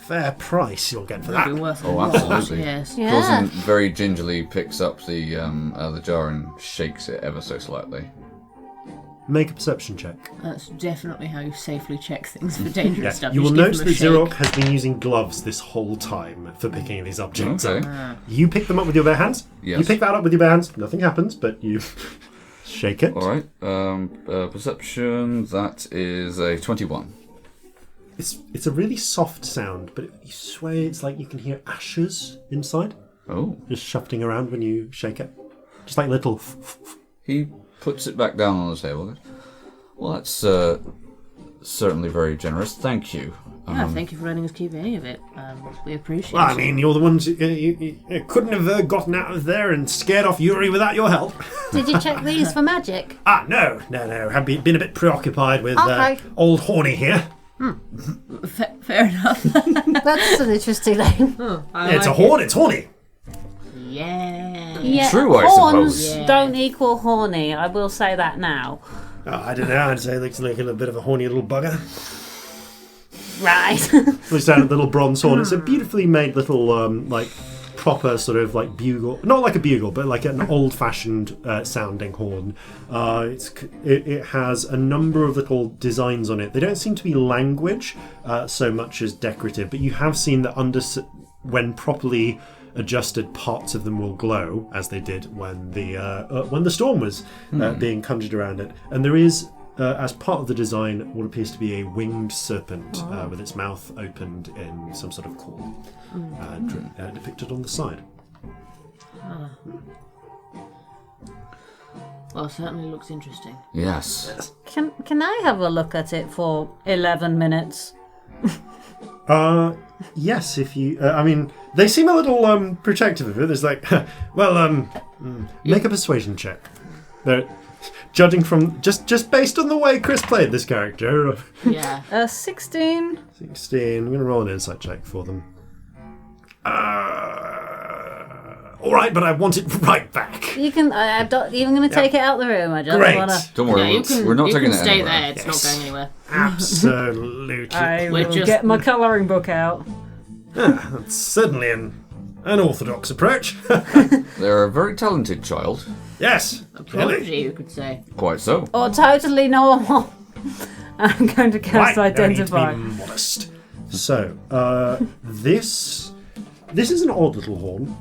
fair price you'll get for That'd be that. worth a Oh, lot. absolutely. Yes. Yeah. Corzin very gingerly picks up the jar and shakes it ever so slightly. Make a perception check. That's definitely how you safely check things for dangerous stuff. You will just notice give that them a Xerox shake. has been using gloves this whole time for picking these objects Okay. up. You pick them up with your bare hands. Yes. You pick that up with your bare hands. Nothing happens, but you shake it. All right. Perception, that is a 21. It's a really soft sound, but you swear it's like you can hear ashes inside, Oh. just shuffling around when you shake it. Just like little... He puts it back down on the table. Well, that's certainly very generous. Thank you. Thank you for letting us keep any of it. We appreciate Well, I it. mean, you're the ones you couldn't have gotten out of there and scared off Yuri without your help. Did you check these for magic? No. Have been a bit preoccupied with Okay. old Horny here. Fair enough. That's an interesting name. It's a horn, it's horny. Yeah. Yeah, True, I horns suppose. Yeah. don't equal horny. I will say that now. I don't know, I'd say it looks like a bit of a horny little bugger. Right. Looks down at the little bronze horn. It's a beautifully made little, proper sort of like bugle. Not like a bugle, but like an old-fashioned sounding horn. It has a number of little designs on it. They don't seem to be language so much as decorative, but you have seen that when properly adjusted, parts of them will glow, as they did when the storm was being conjured around it. And there is, as part of the design, what appears to be a winged serpent with its mouth opened in some sort of call, depicted on the side. Well, certainly looks interesting. Yes. Can I have a look at it for 11 minutes? Yes, if you... I mean, they seem a little protective of it. There's like, make a persuasion check. They're judging from... Just based on the way Chris played this character. Yeah. 16. 16. I'm going to roll an insight check for them. All right, but I want it right back. You can. I'm not even going to take it out the room. I just Great. want to. Don't worry, Yeah, we're not you taking can it stay anywhere. there. It's Yes. not going anywhere. Absolutely. I We're will just- get my colouring book out. That's certainly an orthodox approach. They're a very talented child. Yes. Prodigy, you could say. Quite so. Or totally normal. I'm going to cast Right, no need to Identify. be modest. So, this is an odd little horn.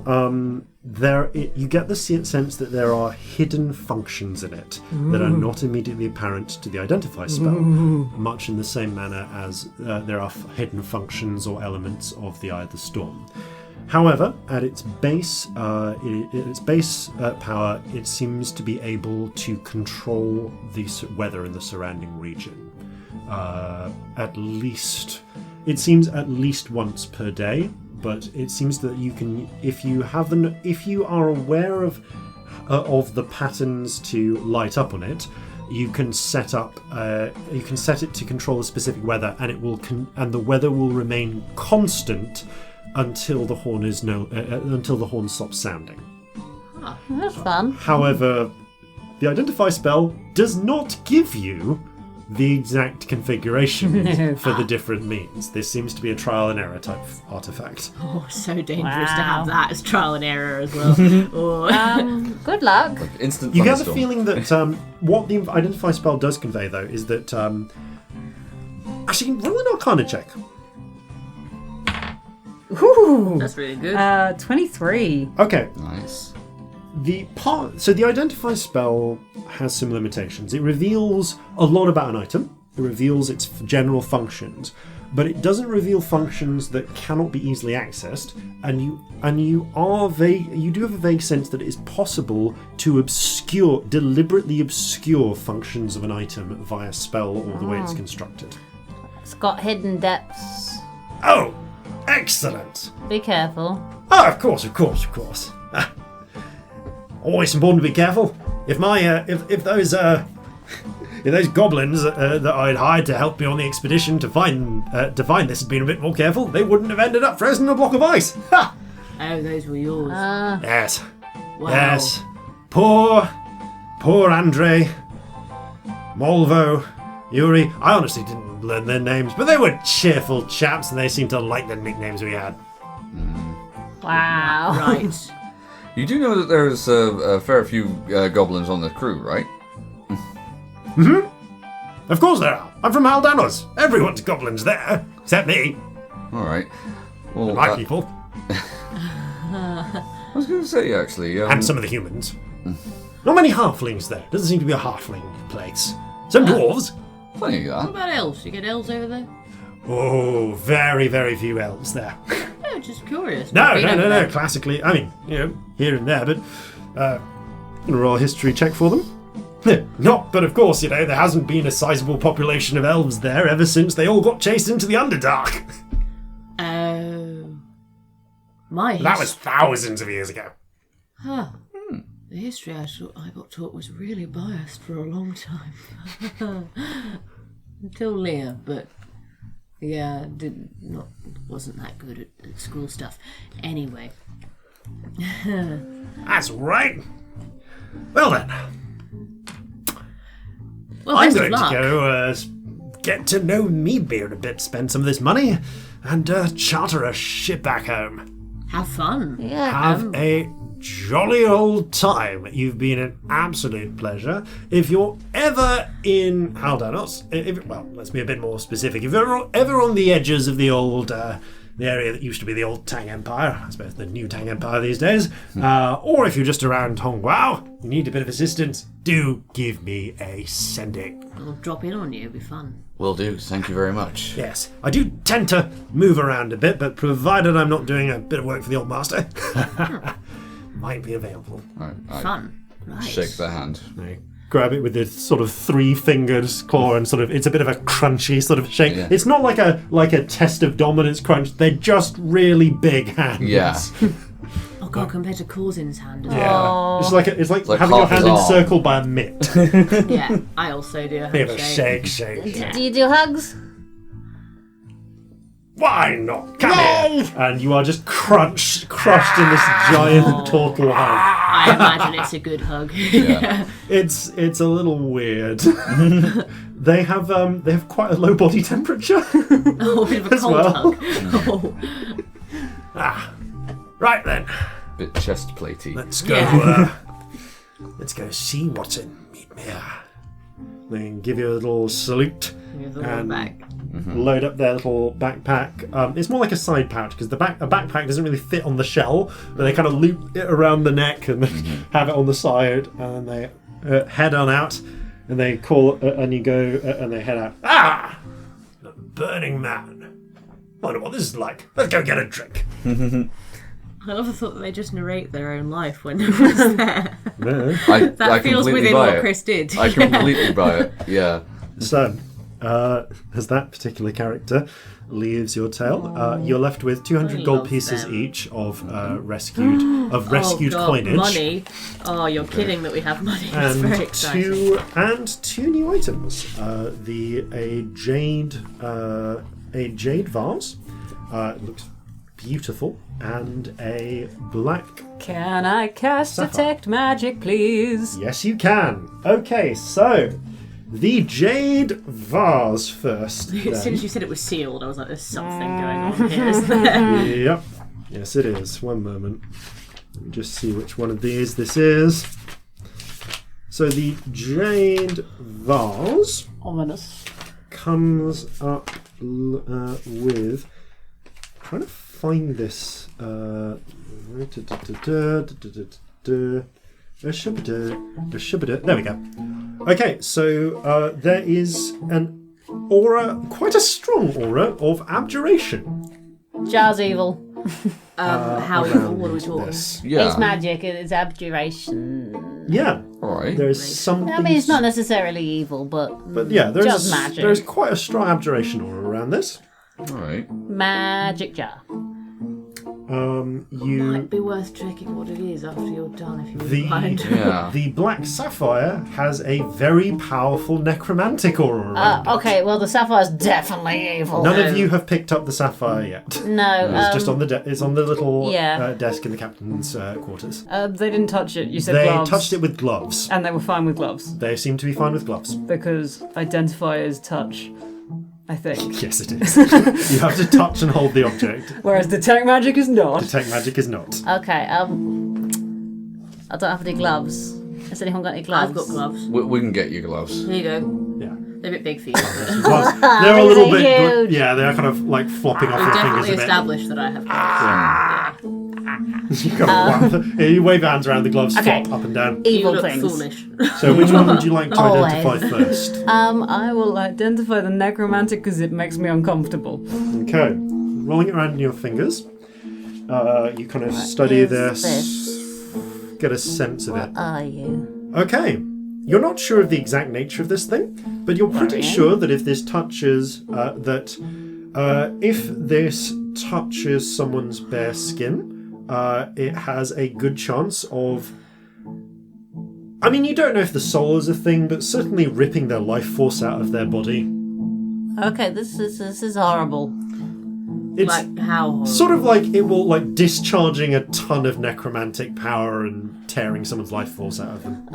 You get the sense that there are hidden functions in it that are not immediately apparent to the Identify spell, much in the same manner as there are hidden functions or elements of the Eye of the Storm. However, at its base, power, it seems to be able to control the weather in the surrounding region. At least once per day. But it seems that you can, if you are aware of the patterns to light up on it, you can set it to control a specific weather, and and the weather will remain constant until the horn stops sounding. That's fun. However, the Identify spell does not give you the exact configuration for the different means. This seems to be a trial and error type artifact. Oh, so dangerous to have that as trial and error as well. Good luck. Instant You get the thunderstorm. feeling that what the Identify spell does convey, though, is that... actually, roll an Arcana check. Ooh. That's really good. 23. Okay. Nice. So the Identify spell has some limitations. It reveals a lot about an item. It reveals its general functions, but it doesn't reveal functions that cannot be easily accessed. And you do have a vague sense that it is possible to deliberately obscure functions of an item via spell or the way it's constructed. It's got hidden depths. Oh, excellent! Be careful. Oh, of course. Always important to be careful. If those goblins that I'd hired to help me on the expedition to find this had been a bit more careful, they wouldn't have ended up frozen in a block of ice. Ha! Oh, those were yours. Yes. Wow. Yes. Poor Andre, Molvo, Yuri. I honestly didn't learn their names, but they were cheerful chaps, and they seemed to like the nicknames we had. Wow. Right. You do know that there's a fair few goblins on the crew, right? Of course there are. I'm from Aldanos. Everyone's goblins there, except me. All right. Well, My people. I was going to say, actually... And some of the humans. Not many halflings there. Doesn't seem to be a halfling place. Some dwarves. Funny What that. about elves? You get elves over there? Oh, very, very few elves there. Oh, just curious. No. Been over there. Classically, I mean, here and there, but gonna roll a history check for them. Not, but of course, there hasn't been a sizable population of elves there ever since they all got chased into the Underdark. Oh. My That was thousands of years ago. Huh. The history I got taught was really biased for a long time. Until Leah, but yeah, wasn't that good at school stuff. Anyway. That's right. Well then, Well, I'm best of going to luck. go get to know Meadbeard a bit, spend some of this money, and charter a ship back home. Have fun. Yeah. Have a jolly old time. You've been an absolute pleasure. If you're ever in Haldanos, well, let's be a bit more specific. If you're ever on the edges of the old, the area that used to be the old Tang Empire, I suppose the new Tang Empire these days, or if you're just around Hongguao, you need a bit of assistance, do give me a sending. I'll drop in on you. It'll be fun. Will do. Thank you very much. Yes, I do tend to move around a bit, but provided I'm not doing a bit of work for the old master, might be available. All right, I Fun. Right. shake the hand. I grab it with this sort of 3-fingered claw, and it's a bit of a crunchy sort of shake. Yeah. It's not like a test of dominance crunch. They're just really big hands. Yeah. Oh god, compared to Corzin's hand as well. Yeah. It's like like having your half his hand arm. encircled by a mitt. Yeah, I also do a Bit of a handshake. shake. Do you do hugs? Why not? Come here. And you are just crushed in this giant turtle hand. I imagine it's a good hug. Yeah. It's a little weird. They have quite a low body temperature. Oh, a bit of a As cold well. hug. Oh. Right then, Bit chest platey. let's go. Yeah. Let's go see what's in Meadmere. They can give you a little salute. Here's the one back. Load up their little backpack. It's more like a side pouch because a backpack doesn't really fit on the shell, but they kind of loop it around the neck and have it on the side, and they head on out, and they call, and you go, and they head out. Ah, the Burning Man. Wonder what this is like. Let's go get a drink. I love the thought that they just narrate their own life when no one's there. I That feels completely within buy what it. Chris did. I completely buy it. Yeah. So, as that particular character leaves your tale, you're left with 200 I gold love pieces them. each of rescued Oh god, coinage. money. Oh, you're kidding that we have money. That's very exciting. two new items. A jade vase. It looks beautiful, and a black. Can I cast Sapphire. Detect Magic, please? Yes, you can. Okay, so the jade vase first. As soon then. as you said it was sealed, I was like, there's something going on here, isn't there? Yep. Yes, it is. One moment. Let me just see which one of these this is. So the jade vase Ominous. comes up with... trying to find this. There we go. Okay, so there is an aura, quite a strong aura of abjuration. Jar's evil. How evil? What are we talking? This. Yeah. It's magic. It's abjuration. Yeah, All right. there's something. I mean, it's not necessarily evil, but yeah, just magic. there's quite a strong abjuration aura around this. All right. magic jar. You Might be worth checking what it is after you're done, if you The- wouldn't mind. Yeah. the black sapphire has a very powerful necromantic aura around it. Okay, well, the sapphire's definitely evil. None of you have picked up the sapphire yet. No, It's just on the it's on the little yeah. desk in the captain's quarters. They didn't touch it. You said They gloves. touched it with gloves. And they were fine with gloves. They seem to be fine with gloves. Because identifiers touch, I think. Yes, it is. You have to touch and hold the object. Whereas detect magic is not. Detect magic is not. Okay, I don't have any gloves. Has anyone got any gloves? I've got gloves. We can get you gloves. Here you go. Yeah. They're a bit big for you. Gloves. They're a little They're bit. huge. Yeah, they're kind of like flopping off We've your fingers definitely a bit. established that I have gloves. You kind of you wave your hands around, the gloves Okay. flop up and down. You Evil look things. foolish. So which one would you like to Always. identify first? I will identify the necromantic because it makes me uncomfortable. Okay. Rolling it around in your fingers. You kind of study is this, get a sense of it. What are you? Okay. You're not sure of the exact nature of this thing, but you're pretty sure that if this touches if this touches someone's bare skin, it has a good chance of. I mean, you don't know if the soul is a thing, but certainly ripping their life force out of their body. Okay, this is horrible. It's Like, how horrible? sort of like it will like discharging a ton of necromantic power and tearing someone's life force out of them.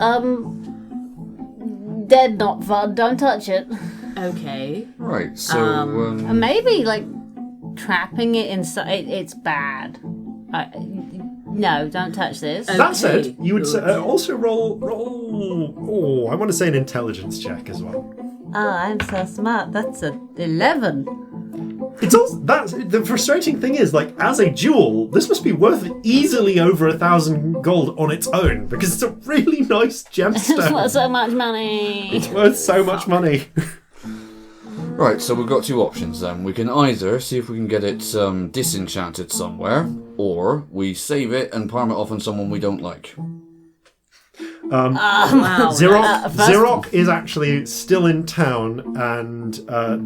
Dead, not fun. Don't touch it. Okay. Right. So. Maybe like trapping it inside. It's bad. No, don't touch this. That said, Okay, you would good. also roll. Oh, I want to say an intelligence check as well. Oh, I'm so smart. That's a 11. It's also that's the frustrating thing is like as a jewel, this must be worth easily over 1,000 gold on its own because it's a really nice It's gemstone. not so much money. It's worth so much money. Right, so we've got two options then. We can either see if we can get it disenchanted somewhere, or we save it and palm it off on someone we don't like. Wow. Xerox is actually still in town and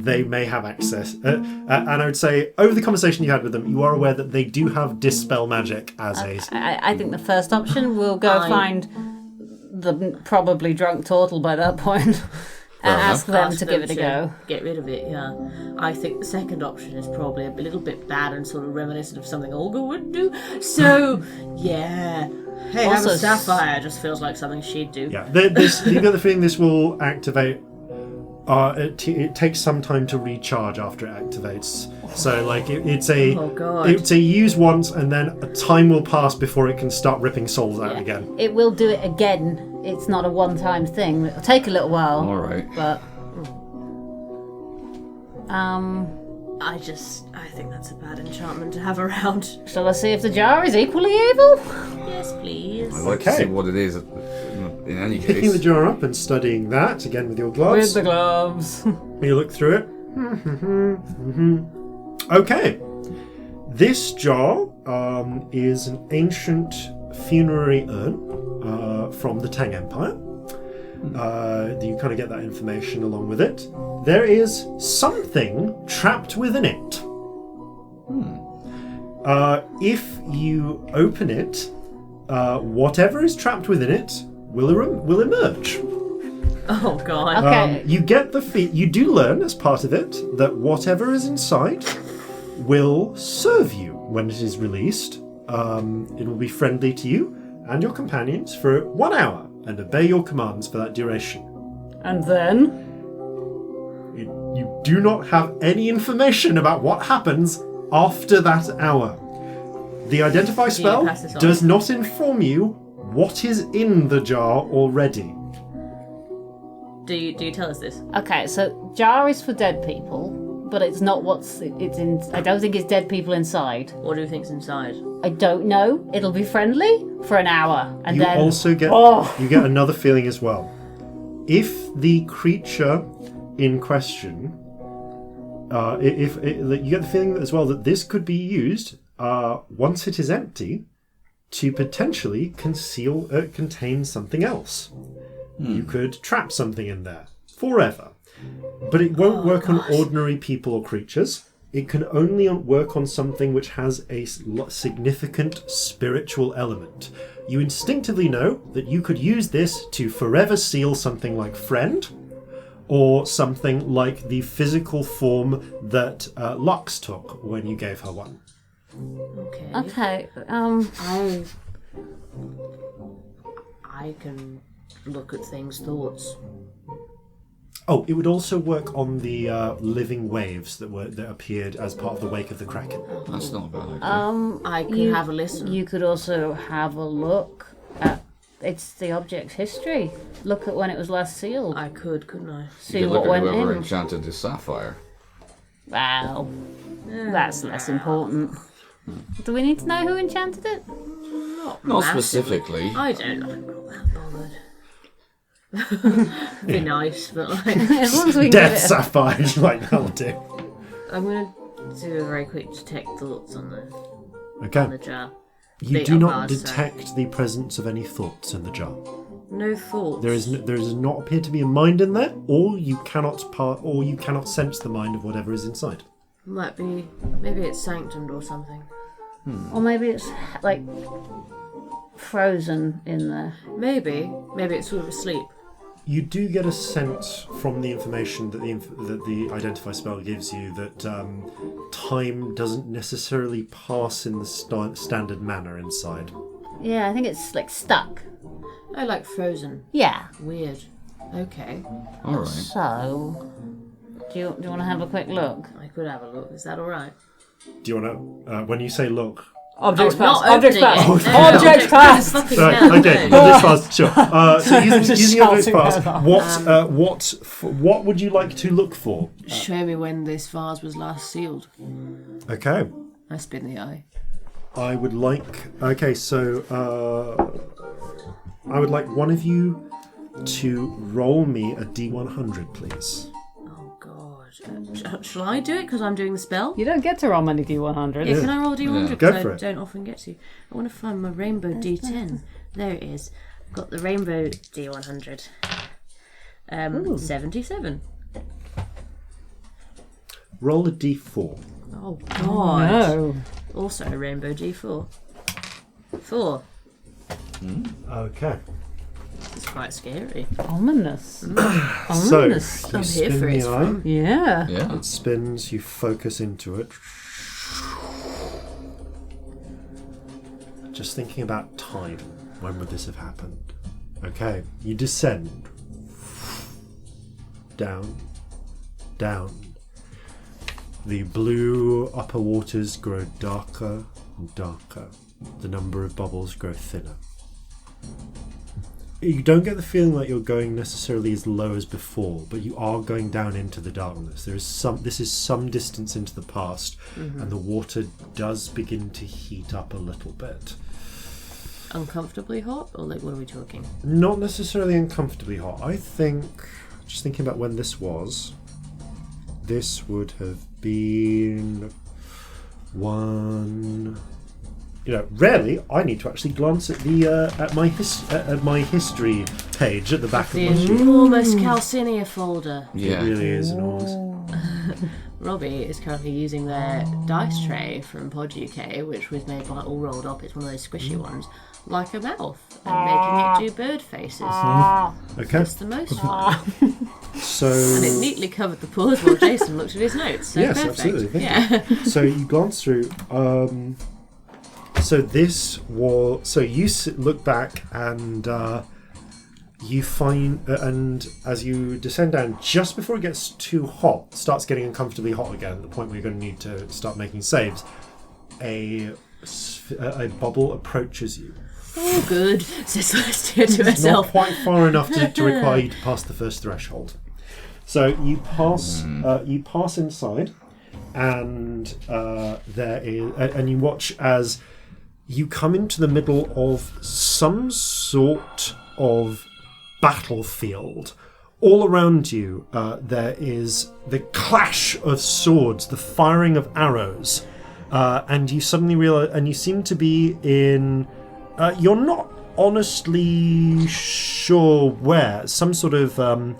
they may have access. And I would say, over the conversation you had with them, you are aware that they do have Dispel Magic as a... I think the first option, we'll go find the probably drunk turtle by that point and ask them to give it a go. Get rid of it, yeah. I think the second option is probably a little bit bad and sort of reminiscent of something Olga would do. So, yeah. Hey, have Also a sapphire just feels like something she'd do. Yeah, the other thing this will activate, it takes some time to recharge after it activates. So, like, it's a Oh, God. it's a use once, and then a time will pass before it can start ripping souls out Yeah. again. It will do it again. It's not a one-time thing. It'll take a little while. All right. But I think that's a bad enchantment to have around. shall I see if the jar is equally evil? Yes, please. I'd like to Okay. see what it is in any Picking the case. jar up and studying that again with your With gloves. the gloves. You look through it. Okay. This jar is an ancient funerary urn from the Tang Empire. You kind of get that information along with it. There is something trapped within it. If you open it, whatever is trapped within it will emerge. Oh, God. Okay. You get the you do learn as part of it that whatever is inside will serve you when it is released. It will be friendly to you and your companions for 1 hour and obey your commands for that duration. And then? You do not have any information about what happens after that hour. The identify spell does not inform you what is in the jar already. Do you tell us this? Okay, so jar is for dead people, but it's not it's in. I don't think it's dead people inside. What do you think's inside? I don't know. It'll be friendly for an hour, and You then also get you get another feeling as well. If the creature in question, you get the feeling as well that this could be used once it is empty to potentially contain something else. You could trap something in there forever. But it won't work on ordinary people or creatures. It can only work on something which has a significant spiritual element. You instinctively know that you could use this to forever seal something like friend, or something like the physical form that Lux took when you gave her one. Okay. I can look at things' thoughts. Oh, it would also work on the living waves that appeared as part of the wake of the Kraken. That's not a bad idea. I could have a listen. You could also have a look at the object's history. Look at when it was last sealed. I could, couldn't I? See You could what look at went whoever in. enchanted the sapphire. Well, that's less important. Do we need to know who enchanted it? Not specifically. I don't know. I'm not that bothered. Be nice, but like... As long as we can Death give it Sapphire, like that'll do. I'm going to do a very quick detect thoughts on the Okay. jar. You They do are not bars, so- detect the presence of any thoughts in the jar. No thoughts. There does not appear to be a mind in there, or you cannot sense the mind of whatever is inside. Might be... Maybe it's sanctioned or something. Or maybe it's like frozen in there. Maybe it's sort of asleep. You do get a sense from the information that the identify spell gives you that time doesn't necessarily pass in the standard manner inside. Yeah, I think it's like stuck. I like frozen. Yeah. Weird. Okay. All right. So, do you want to have a quick look? I could have a look. Is that alright? Do you want to, when you say look... Objects not passed. Objects opening passed. it. No, Objects passed. Fucking Right, hell, okay, no. objects passed, sure. So Just using objects shouting passed, that what would you like to look for? Show me when this vase was last sealed. Okay. I spin the eye. I would like... Okay, so... I would like one of you to roll me a D100, please. Oh god. Shall I do it because I'm doing the spell? You don't get to roll many D100. Yeah, can I roll a D100? Yeah. Go Because for I it. don't often get to. I want to find my rainbow D10. There it is. I've got the rainbow D100. 77. Roll a D4. Oh god. No. Also a rainbow D4. 4. Okay. It's quite scary. Ominous. So, Ominous. you I'm here spin for the its eye. fun. Yeah. Yeah. It spins, you focus into it. Just thinking about time. When would this have happened? Okay, you descend. Down. Down. The blue upper waters grow darker and darker. The number of bubbles grow thinner. You don't get the feeling like you're going necessarily as low as before, but you are going down into the darkness. This is some distance into the past, and the water does begin to heat up a little bit. Uncomfortably hot? Or like, what are we talking? Not necessarily uncomfortably hot. I think, just thinking about when this would have been one... rarely I need to actually glance at the at my history page at the back of my sheet. Enormous Calcinea folder. Yeah. It really is enormous. Robbie is currently using their dice tray from Pod UK, which was made by All Rolled Up. It's one of those squishy ones, like a mouth, and making it do bird faces. Okay, It's the most fun. so And it neatly covered the pause while Jason looked at his notes. So Yes, perfect. absolutely, thank Yeah. so you glance through. So this was. So you look back, and you find, and as you descend down, just before it gets too hot, starts getting uncomfortably hot again, at the point where you're going to need to start making saves, a bubble approaches you. Oh, good, says Celestia to It's herself. not quite far enough to require you to pass the first threshold. So you pass inside, and there is, and you watch as you come into the middle of some sort of battlefield. All around you, there is the clash of swords, the firing of arrows, and you suddenly realize, and you seem to be in. You're not honestly sure where. Some sort of.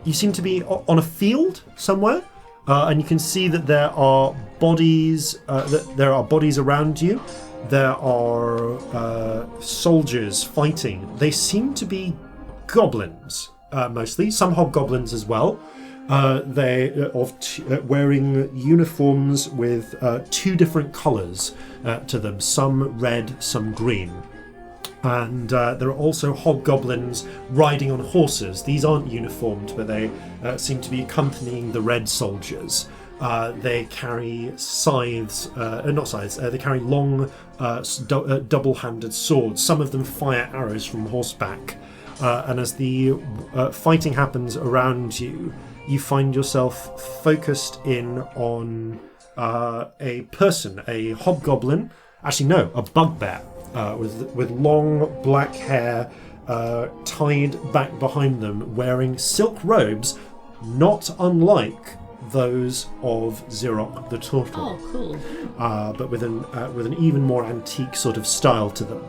You seem to be on a field somewhere, and you can see that there are bodies. There are bodies around you. There are soldiers fighting. They seem to be goblins, mostly. Some hobgoblins as well. They wearing uniforms with 2 different colours to them. Some red, some green. And there are also hobgoblins riding on horses. These aren't uniformed, but they seem to be accompanying the red soldiers. They carry scythes, not scythes, they carry long double-handed swords. Some of them fire arrows from horseback. And as the fighting happens around you, you find yourself focused in on a person, a hobgoblin. Actually, no, a bugbear. With long black hair tied back behind them, wearing silk robes, not unlike those of Xerox the Turtle. Oh, cool. But with an even more antique sort of style to them.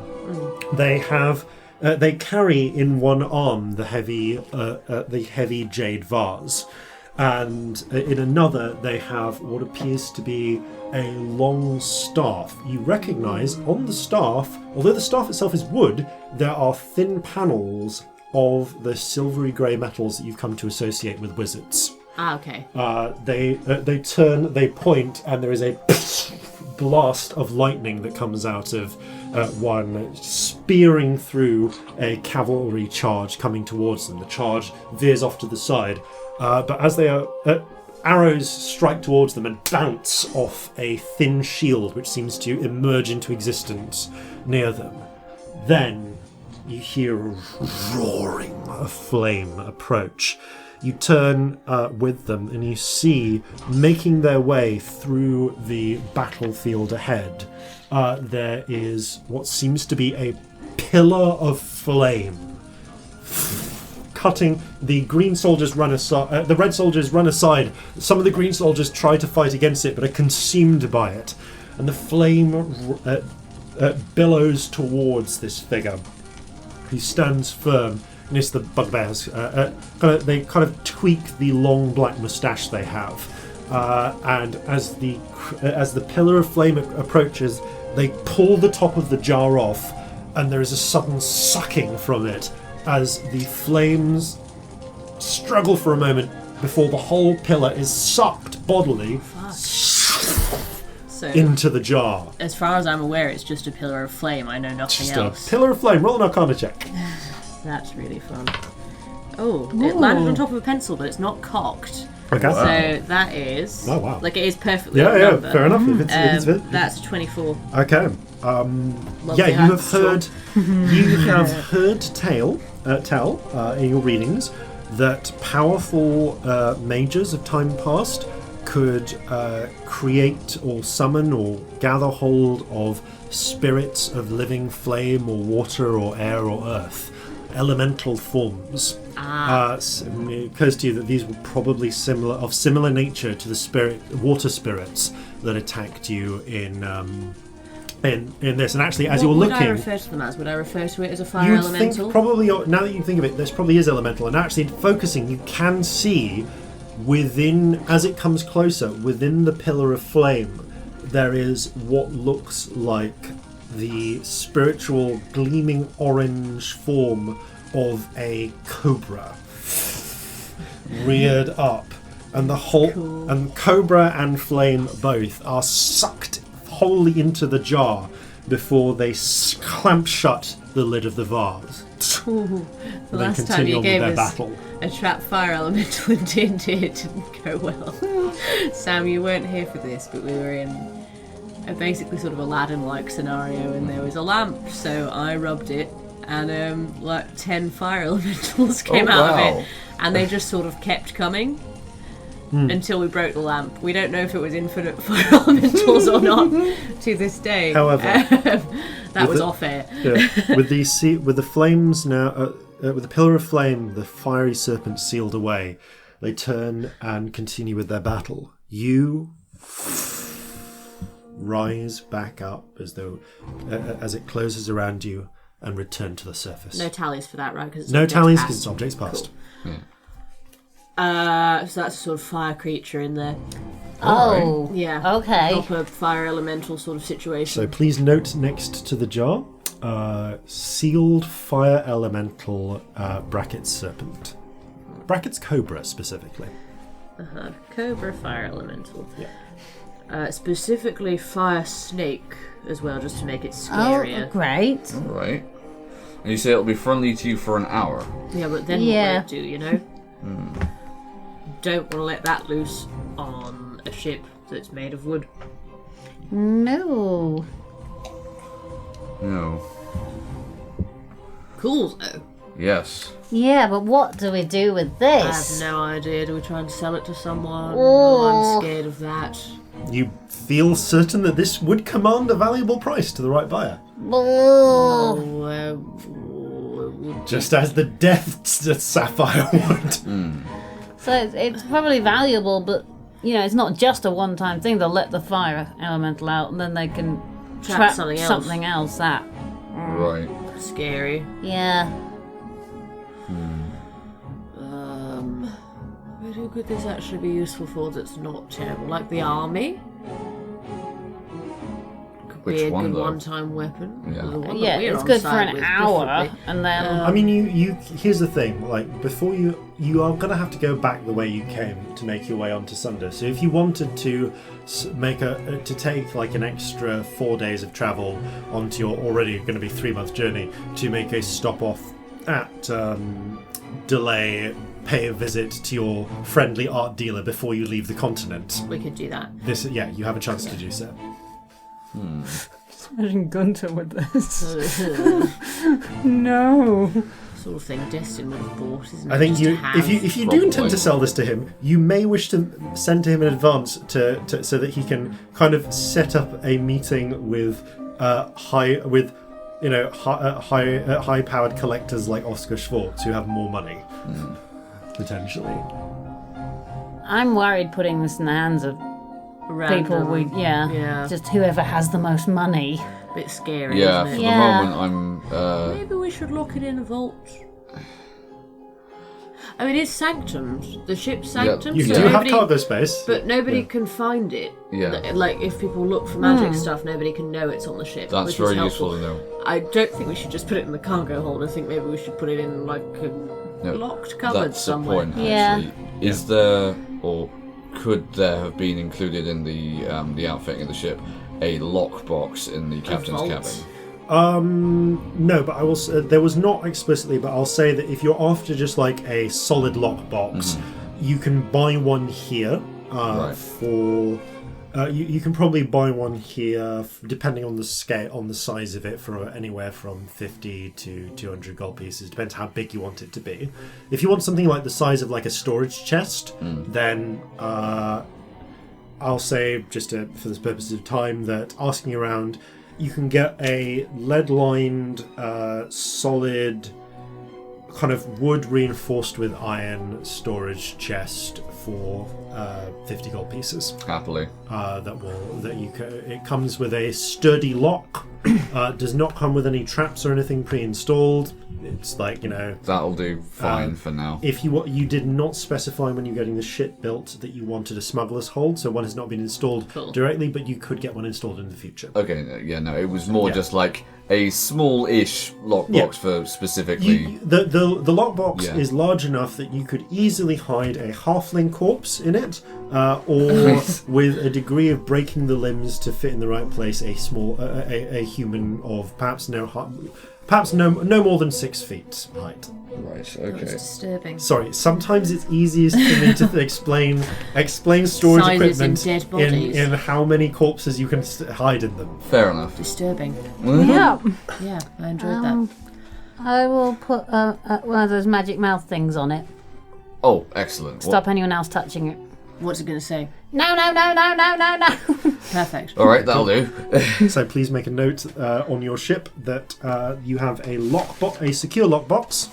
They carry in one arm the heavy jade vase, and in another they have what appears to be a long staff. You recognise on the staff, although the staff itself is wood, there are thin panels of the silvery grey metals that you've come to associate with wizards. Ah, okay. They turn, they point, and there is a blast of lightning that comes out of one, spearing through a cavalry charge coming towards them. The charge veers off to the side, but as they are, arrows strike towards them and bounce off a thin shield which seems to emerge into existence near them. Then you hear a roaring of flame approach. You turn with them and you see, making their way through the battlefield ahead, there is what seems to be a pillar of flame. Cutting, the green soldiers run aside, the red soldiers run aside. Some of the green soldiers try to fight against it but are consumed by it. And the flame billows towards this figure. He stands firm. And it's the bugbears. They kind of tweak the long black moustache they have, and as the pillar of flame approaches, they pull the top of the jar off, and there is a sudden sucking from it as the flames struggle for a moment before the whole pillar is sucked bodily into the jar. As far as I'm aware, it's just a pillar of flame. I know nothing else. Just a pillar of flame. Roll an Arcana check. That's really fun. Oh, it landed on top of a pencil, but it's not cocked. Okay. Wow. So that is... Oh, wow. Like, it is perfectly Yeah, a number. fair enough. If it's That's 24. okay. Lovely You have hand heard tell in your readings that powerful mages of time past could create or summon or gather hold of spirits of living flame or water or air or earth, elemental forms. It occurs to you that these were probably similar nature to the water spirits that attacked you in this. And actually, as you're looking, what would I refer to them as? Would I refer to it as a fire you'd elemental? think probably, now that you think of it, this probably is elemental. And actually, focusing, you can see within, as it comes closer, within the pillar of flame, there is what looks like the spiritual gleaming orange form of a cobra reared up, and the whole and cobra and flame both are sucked wholly into the jar, before they clamp shut the lid of the vase. The They last time continue you on with gave their us battle. a trap fire elemental in D&D, it didn't go well. Sam, you weren't here for this, but we were in a basically sort of Aladdin-like scenario, and there was a lamp, so I rubbed it, and like 10 fire elementals came out of it, and they just sort of kept coming until we broke the lamp. We don't know if it was infinite fire elementals or not to this day. However, that was off air. Yeah, with the flames now, with the pillar of flame, the fiery serpent sealed away, they turn and continue with their battle. You rise back up as though as it closes around you and return to the surface. No tallies for that, right? Cause it's no objects tallies passed. because it's objects past. Cool. So that's a sort of fire creature in there. Oh, Yeah. okay. Proper fire elemental sort of situation. So please note next to the jar, sealed fire elemental brackets serpent. Brackets cobra specifically. Cobra fire elemental. Yeah. Specifically fire snake as well, just to make it Oh, scarier. great. Right. And you say it'll be friendly to you for an hour. Yeah, but then Yeah. what will it do, you know? Don't want to let that loose on a ship that's made of wood. No. No. Cool, though. Yes. Yeah, but what do we do with I have this? no idea. Do we try and sell it to someone? Oh. I'm scared of that. You feel certain that this would command a valuable price to the right buyer. Oh. Just as the death sapphire would. So it's probably valuable, but you know, it's not just a one-time thing. They'll let the fire elemental out, and then they can Trap trap something else. That Right. Scary. yeah. Who could this actually be useful for that's not terrible? Like the army? Could Which be a one, good though? one-time weapon. Yeah. The one that Yeah, we're it's on good for side an with, hour, preferably. and then I mean, you. Here's the thing. Like before, you are gonna have to go back the way you came to make your way onto Sunder. So if you wanted to take like an extra 4 days of travel onto your already going to be 3-month journey to make a stop off at Delay, pay a visit to your friendly art dealer before you leave the continent. We could do that. You have a chance to do so. Imagine Gunter with this. No. Sort of thing Destin would have bought, isn't it? I think Just you, to have. if you do intend to sell this to him, you may wish to send to him in advance to so that he can kind of set up a meeting with high-powered collectors like Oscar Schwartz who have more money, potentially. I'm worried putting this in the hands of people. Random. Yeah. Just whoever has the most money. Bit scary, Yeah, isn't for it? the Yeah. moment I'm... Maybe we should lock it in a vault. I mean, it's sanctioned. The ship's sanctioned. You so do have nobody, cargo space, but nobody can find it. Yeah. Like, if people look for magic stuff, nobody can know it's on the ship. That's which very is helpful. useful to know. I don't think we should just put it in the cargo hold. I think maybe we should put it in, like, a No, locked cupboard That's somewhere. the point, Yeah. actually. Is there, or could there have been included in the outfitting of the ship, a lockbox in the captain's vault? cabin? No, but I will. There was not explicitly, but I'll say that if you're after just like a solid lockbox, you can buy one here Right. for. You can probably buy one here, depending on the scale, on the size of it, for anywhere from 50 to 200 gold pieces. Depends how big you want it to be. If you want something like the size of like a storage chest, then I'll say, just for the purposes of time, that asking around, you can get a lead-lined, solid, kind of wood reinforced with iron storage chest for 50 gold pieces. Happily. It comes with a sturdy lock. Does not come with any traps or anything pre-installed. it's like, That'll do fine for now. if you did not specify when you're getting the ship built that you wanted a smuggler's hold, so one has not been installed directly, but you could get one installed in the future. Okay, yeah, no, it was more just like a small-ish lockbox for specifically... The lockbox is large enough that you could easily hide a halfling corpse in it, or with a degree of breaking the limbs to fit in the right place, a small a human of perhaps no more than 6 feet height. Right, okay. That's disturbing. Sorry, sometimes it's easiest for me to explain storage Sizes in equipment dead bodies. in how many corpses you can hide in them. Fair enough. Disturbing. Yeah. Yeah, I enjoyed that. I will put one of those magic mouth things on it. Oh, excellent. Stop anyone else touching it. What's it going to say? No. Perfect. All right, that'll do. So please make a note on your ship that you have a secure lockbox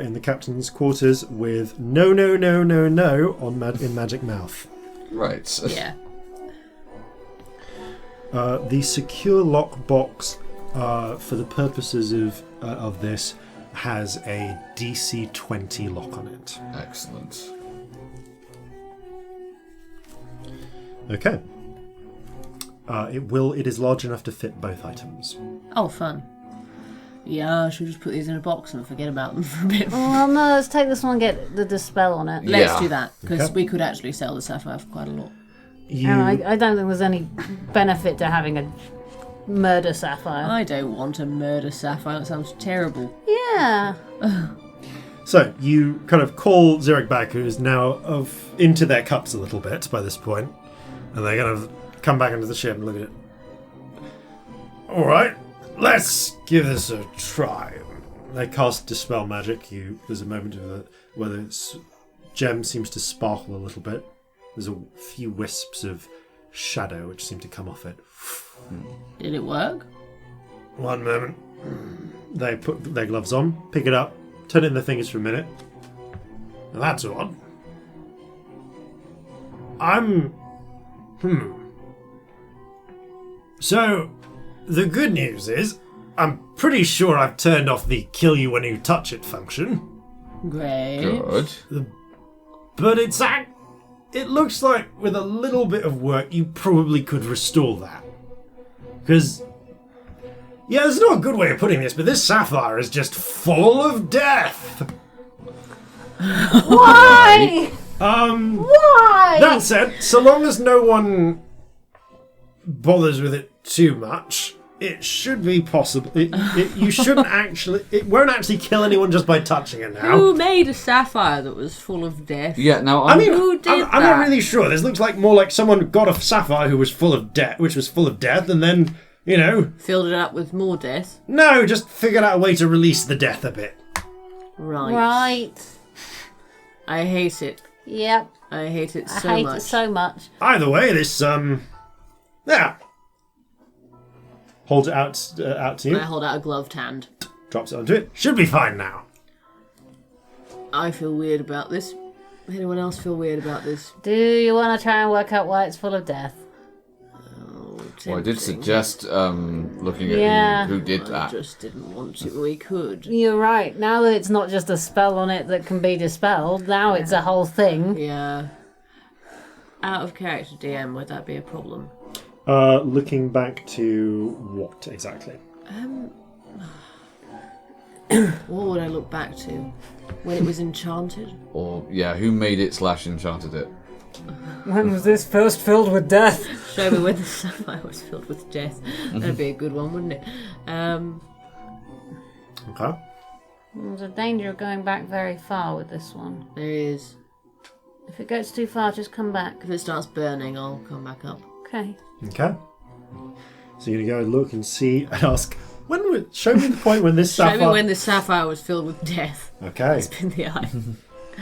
in the captain's quarters with no in magic mouth. Right. Yeah. The secure lockbox, for the purposes of this, has a DC 20 lock on it. Excellent. Okay. It is large enough to fit both items. Oh, fun. Yeah, I should just put these in a box and forget about them for a bit. Well, no, let's take this one and get the dispel on it. Let's Yeah. do that, because Okay. we could actually sell the sapphire for quite a lot. I don't think there's any benefit to having a murder sapphire. I don't want a murder sapphire. That sounds terrible. Yeah. So you kind of call Zurich back, who is now into their cups a little bit by this point, and they kind of come back into the ship and look at it. All right, let's give this a try. They cast Dispel Magic. There's a moment where the gem seems to sparkle a little bit. There's a few wisps of shadow which seem to come off it. Did it work? One moment. They put their gloves on, pick it up, turn it in their fingers for a minute. Now that's odd. So, the good news is, I'm pretty sure I've turned off the kill you when you touch it function. Great. Good. But it looks like with a little bit of work, you probably could restore that. Because, yeah, there's not a good way of putting this, but this sapphire is just full of death. Why? Why? That said, so long as no one bothers with it too much, it should be possible. You shouldn't actually. It won't actually kill anyone just by touching it now. Who made a sapphire that was full of death? Yeah, now I mean, Who did I'm that? not really sure. This looks like more like someone got a sapphire who was full of death, and then Filled it up with more death. no, just figured out a way to release the death a bit. Right. I hate it. Yep. I hate it I so hate much. it so much. Either way, this yeah, holds it out to you, I hold out a gloved hand. drops it onto it. Should be fine now. I feel weird about this. Anyone else feel weird about this? Do you want to try and work out why it's full of death? Well, I did suggest looking at Yeah. who did I that. just didn't want to. We could. You're right. Now that it's not just a spell on it that can be dispelled, now it's a whole thing. Yeah. Out of character, DM, would that be a problem? Looking back to what exactly? What would I look back to? When it was enchanted? Or, yeah, who made it / enchanted it? When was this first filled with death? Show me when the sapphire was filled with death. That'd be a good one, wouldn't it? Okay. There's a danger of going back very far with this one. There is. If it gets too far, just come back. If it starts burning, I'll come back up. Okay. Okay. So you're gonna go and look and see and ask. Show me the point when this sapphire. Show me when the sapphire was filled with death. Okay. Spin the eye.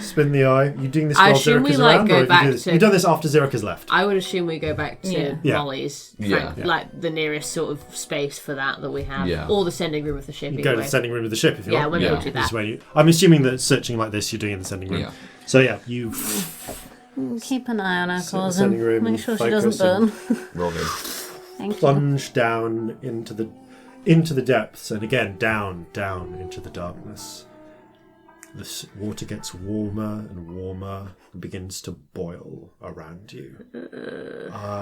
Spin the eye. You doing this I while assume we, Zerika's like, around, go or have back you do this? to- You've done this after Zerika's left. I would assume we go back to Yeah. Molly's, Yeah. like the nearest sort of space for that we have, Yeah. or the sending room of the ship. You either go to way. the sending room of the ship if you Yeah, want. when Yeah. we do This that. way I'm assuming that searching like this you're doing in the sending room. Yeah. So yeah, you Keep an eye on her, Sending room, Corzin. Make sure she focus doesn't burn. Robbie. Thank you. plunge down into the into the depths, and again down into the darkness. The water gets warmer and warmer and begins to boil around you.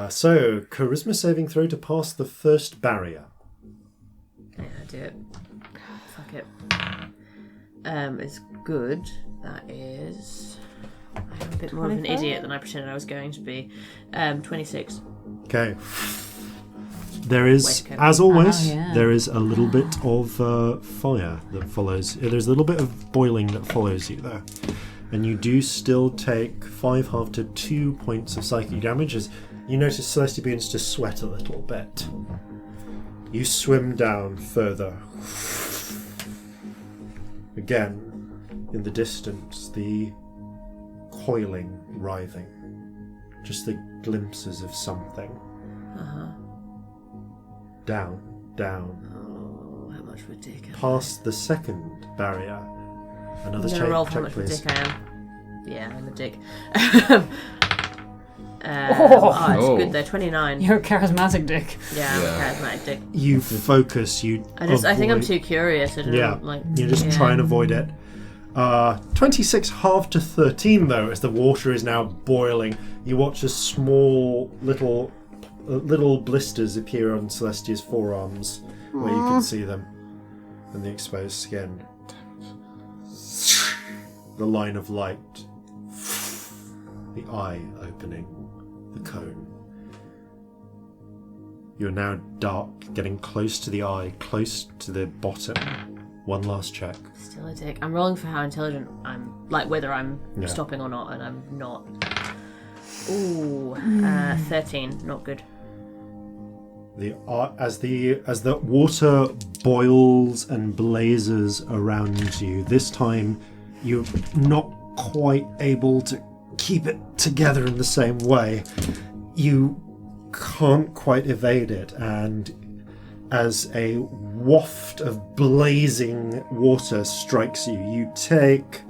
So, charisma saving throw to pass the first barrier. Yeah, do it. Fuck it. It's good. That is... I'm a bit more 25? Of an idiot than I pretended I was going to be. 26. Okay. There is, as always, there is a little bit of fire that follows. There's a little bit of boiling that follows you there. And you do still take 5 half to 2 points of psychic damage as you notice Celestia begins to sweat a little bit. You swim down further. Again, in the distance, the coiling, writhing. Just the glimpses of something. Down. Oh, how much of a dick? Past the second barrier. Another check, roll how much of a dick I am. Yeah, I'm a dick. It's good though. 29. You're a charismatic dick. Yeah, I'm a charismatic dick. You focus. I think I'm too curious. I don't know. You just try and avoid it. 26 half to 13 though, as the water is now boiling. You watch a small little blisters appear on Celestia's forearms, where you can see them, and the exposed skin. The line of light, the eye opening, the cone. You're now dark, getting close to the eye, close to the bottom. One last check. Still a dick. I'm rolling for how intelligent I'm, like whether I'm stopping or not, and I'm not. Ooh, 13, not good. As the water boils and blazes around you, this time you're not quite able to keep it together in the same way. You can't quite evade it, and as a waft of blazing water strikes you, you take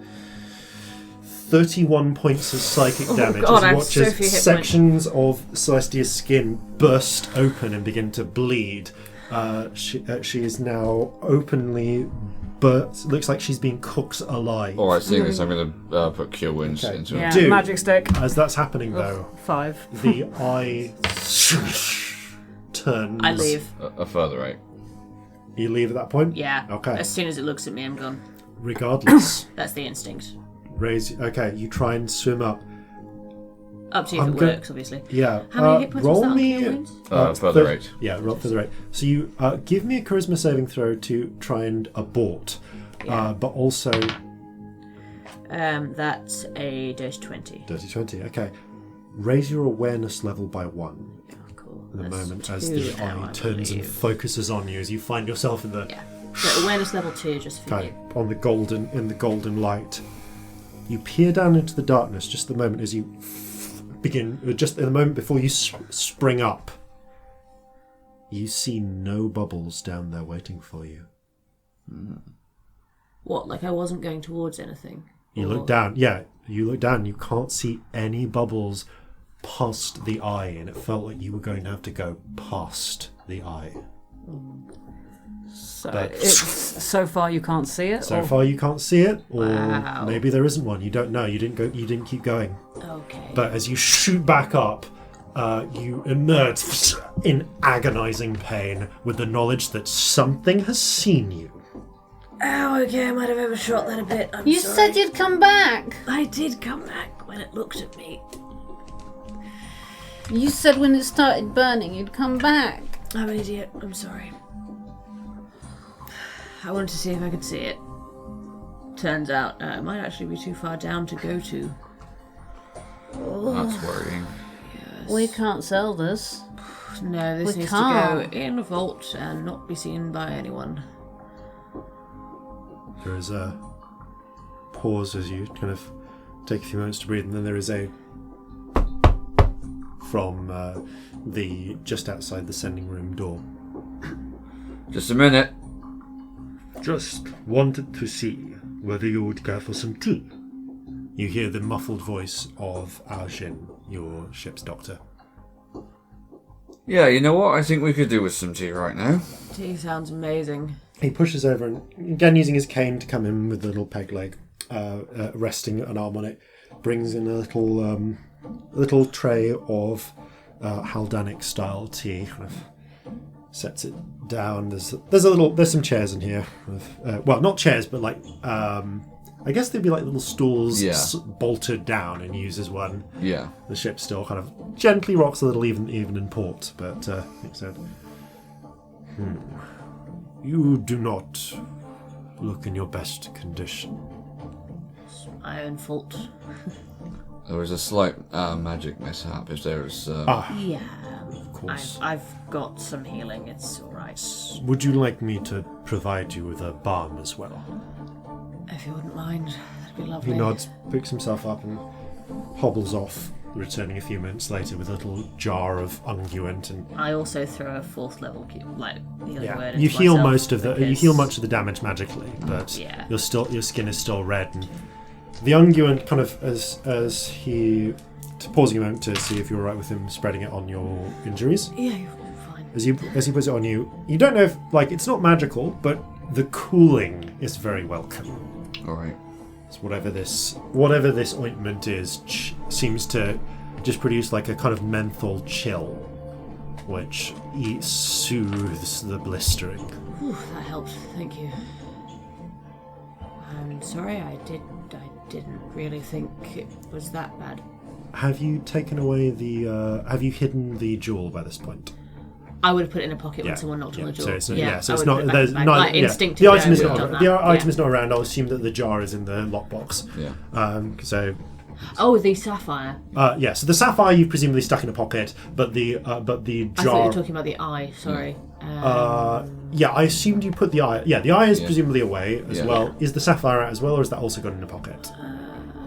31 points of psychic damage as you watch as sections of Celestia's skin burst open and begin to bleed. She is now openly looks like she's being cooked alive. Alright, seeing this, I'm going to put Cure Wounds into it. Yeah, magic stick. As that's happening though, 5. the eye turns. I leave. A further 8. You leave at that point? Yeah. Okay. As soon as it looks at me, I'm gone. Regardless. That's the instinct. Okay, you try and swim up. Up to you if it works, obviously. Yeah. How many hit points was that on Cure Wounds? Further 8. Yeah, roll further 8. So you give me a charisma saving throw to try and abort. But also... that's a dirty 20. Dirty 20, okay. Raise your awareness level by 1. Oh, cool. At the That's moment, as the eye turns and focuses on you, as you find yourself in the... Yeah. So awareness level 2, just for you. On the golden light. You peer down into the darkness just the moment as you just in the moment before you spring up. You see no bubbles down there waiting for you. What, like I wasn't going towards anything? You look down. Yeah, you look down. You can't see any bubbles past the eye, and it felt like you were going to have to go past the eye. So it's so far you can't see it. So far you can't see it, or maybe there isn't one. You don't know. You didn't keep going. Okay. But as you shoot back up, you emerge in agonizing pain with the knowledge that something has seen you. Oh, okay. I might have overshot that a bit. I'm You sorry. said you'd come back. I did come back when it looked at me. You said when it started burning you'd come back. I'm an idiot. I'm sorry. I wanted to see if I could see it. Turns out it might actually be too far down to go to. That's worrying. Yes. We can't sell this. No, this needs to go in a vault and not be seen by anyone. There is a pause as you kind of take a few moments to breathe, and then there is a from the just outside the sending room door. Just a minute. Just wanted to see whether you would care for some tea. You hear the muffled voice of Aljin, your ship's doctor. Yeah, you know what? I think we could do with some tea right now. Tea sounds amazing. He pushes over and, again using his cane to come in with the little peg leg, resting an arm on it, brings in a little tray of Haldanic style tea. Kind of sets it down. There's some chairs in here. Well, not chairs, but like I guess they'd be like little stools bolted down and used as one. Yeah. The ship still kind of gently rocks a little even in port, but he said, "You do not look in your best condition." It's my own fault. There was a slight magic mishap. If there's Yeah. Of course. I've got some healing. It's all right. Would you like me to provide you with a balm as well? If you wouldn't mind, that'd be lovely. He nods, picks himself up and hobbles off, returning a few minutes later with a little jar of unguent. And I also throw a 4th level healing word into you heal myself most of you heal much of the damage magically, but your skin is still red. And the unguent kind of as he pausing a moment to see if you're alright with him spreading it on your injuries. Yeah, you're fine. As he puts it on you, you don't know if it's not magical, but the cooling is very welcome. all right. So whatever this ointment is seems to just produce like a kind of menthol chill, which soothes the blistering. Whew, that helped. Thank you. I'm sorry. I didn't really think it was that bad. Have you taken away have you hidden the jewel by this point? I would have put it in a pocket when someone knocked on the door. So it's I would not. put it back There's in the bag. not. Like, Yeah. instinctively, The item is I would have not. done The that. item is not around. I'll assume that the jar is in the lockbox. Yeah. So. Oh, the sapphire. So the sapphire you've presumably stuck in a pocket, but the jar. I thought you were talking about the eye. Sorry. I assumed you put the eye. Yeah, the eye is presumably away as well. Is the sapphire out as well, or is that also gone in a pocket?